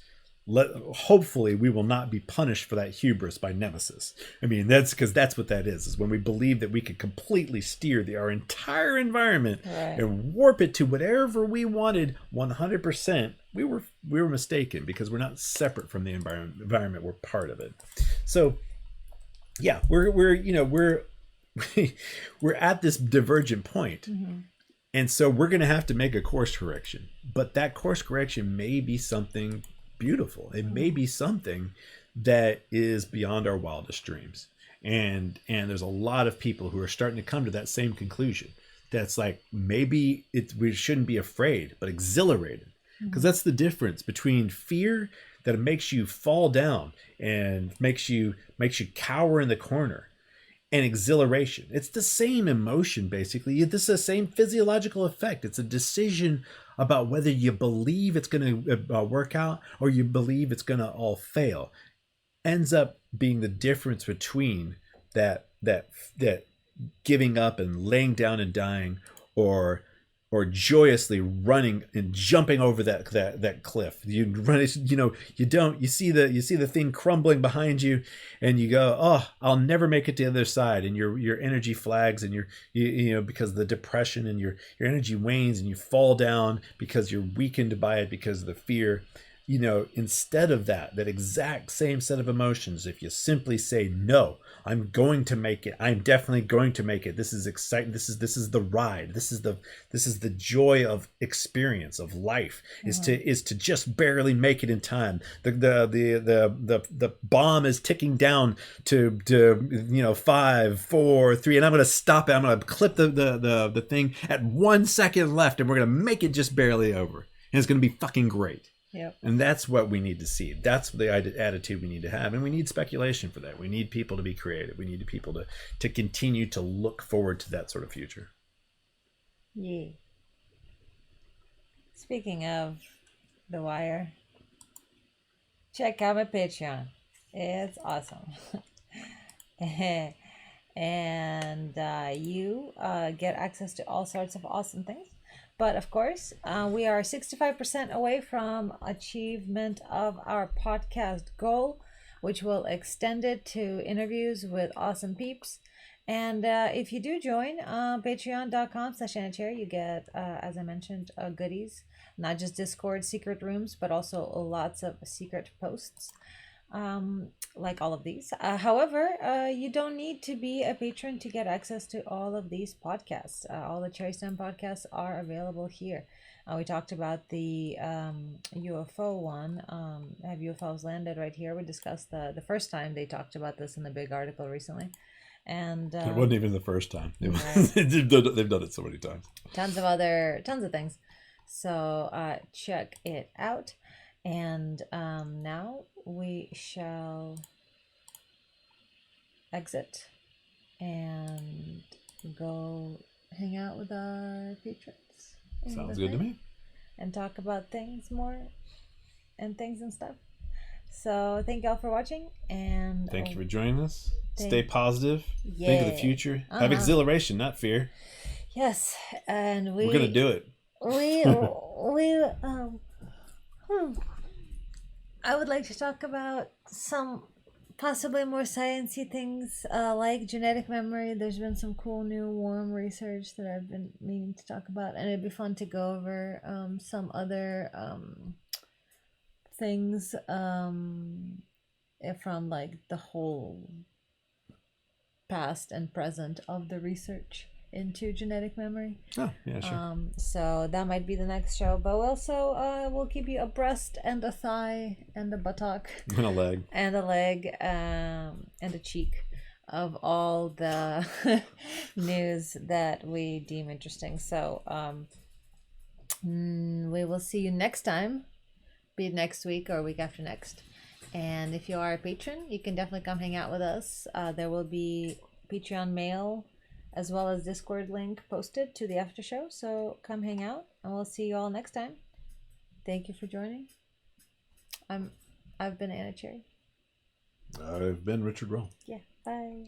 hopefully we will not be punished for that hubris by Nemesis. I mean, that's because that's what that is when we believe that we could completely steer our entire environment and warp it to whatever we wanted 100%. We were mistaken, because we're not separate from the environment. We're part of it. So yeah, we're at this divergent point. And so we're going to have to make a course correction, but that course correction may be something beautiful. It may be something that is beyond our wildest dreams. And there's a lot of people who are starting to come to that same conclusion. That's like, maybe we shouldn't be afraid, but exhilarated. Because that's the difference between fear that makes you fall down and makes you cower in the corner, and exhilaration. It's the same emotion, basically. This is the same physiological effect. It's a decision about whether you believe it's going to work out or you believe it's going to all fail. Ends up being the difference between that giving up and laying down and dying, or joyously running and jumping over that cliff. You run, you see the thing crumbling behind you, and you go, oh, I'll never make it to the other side, and your energy flags, and you because of the depression, and your energy wanes, and you fall down because you're weakened by it, because of the fear. Instead of that exact same set of emotions, if you simply say, no, I'm going to make it. I'm definitely going to make it. This is exciting. This is the ride. This is the joy of experience of life, is to just barely make it in time. The bomb is ticking down to 5, 4, 3, and I'm going to stop it. I'm going to clip the thing at 1 second left, and we're going to make it just barely over, and it's going to be fucking great. Yep. And that's what we need to see. That's the attitude we need to have. And we need speculation for that. We need people to be creative. We need people to continue to look forward to that sort of future. Yeah. Speaking of The Wire, check out my Patreon. It's awesome. And you get access to all sorts of awesome things. But of course, we are 65% away from achievement of our podcast goal, which will extend it to interviews with awesome peeps. And if you do join patreon.com/AnnaCherry, you get, as I mentioned, goodies, not just Discord secret rooms, but also lots of secret posts. Like all of these. However, you don't need to be a patron to get access to all of these podcasts. All the CherrySTEM podcasts are available here. We talked about the UFO one. Have UFOs landed right here? We discussed the first time they talked about this in the big article recently. And it wasn't even the first time. Right. They've done it so many times. Tons of things. So check it out. And now we shall exit and go hang out with our patrons. Sounds good to me. And talk about things more and things and stuff. So thank y'all for watching, and thank you for joining us. Stay positive. Yeah. Think of the future. Have exhilaration, not fear. Yes, and we're gonna do it. I would like to talk about some possibly more sciencey things, like genetic memory. There's been some cool new warm research that I've been meaning to talk about, and it'd be fun to go over some other things from like the whole past and present of the research into genetic memory. Oh, yeah, sure. So that might be the next show, but also we'll keep you a breast and a thigh and a buttock And a leg. and a leg and a cheek of all the news that we deem interesting. So we will see you next time, be it next week or week after next. And if you are a patron, you can definitely come hang out with us. There will be Patreon mail as well as Discord link posted to the after show. So come hang out, and we'll see you all next time. Thank you for joining. I've been Anna Cherry. I've been Richard Roll. Yeah, bye.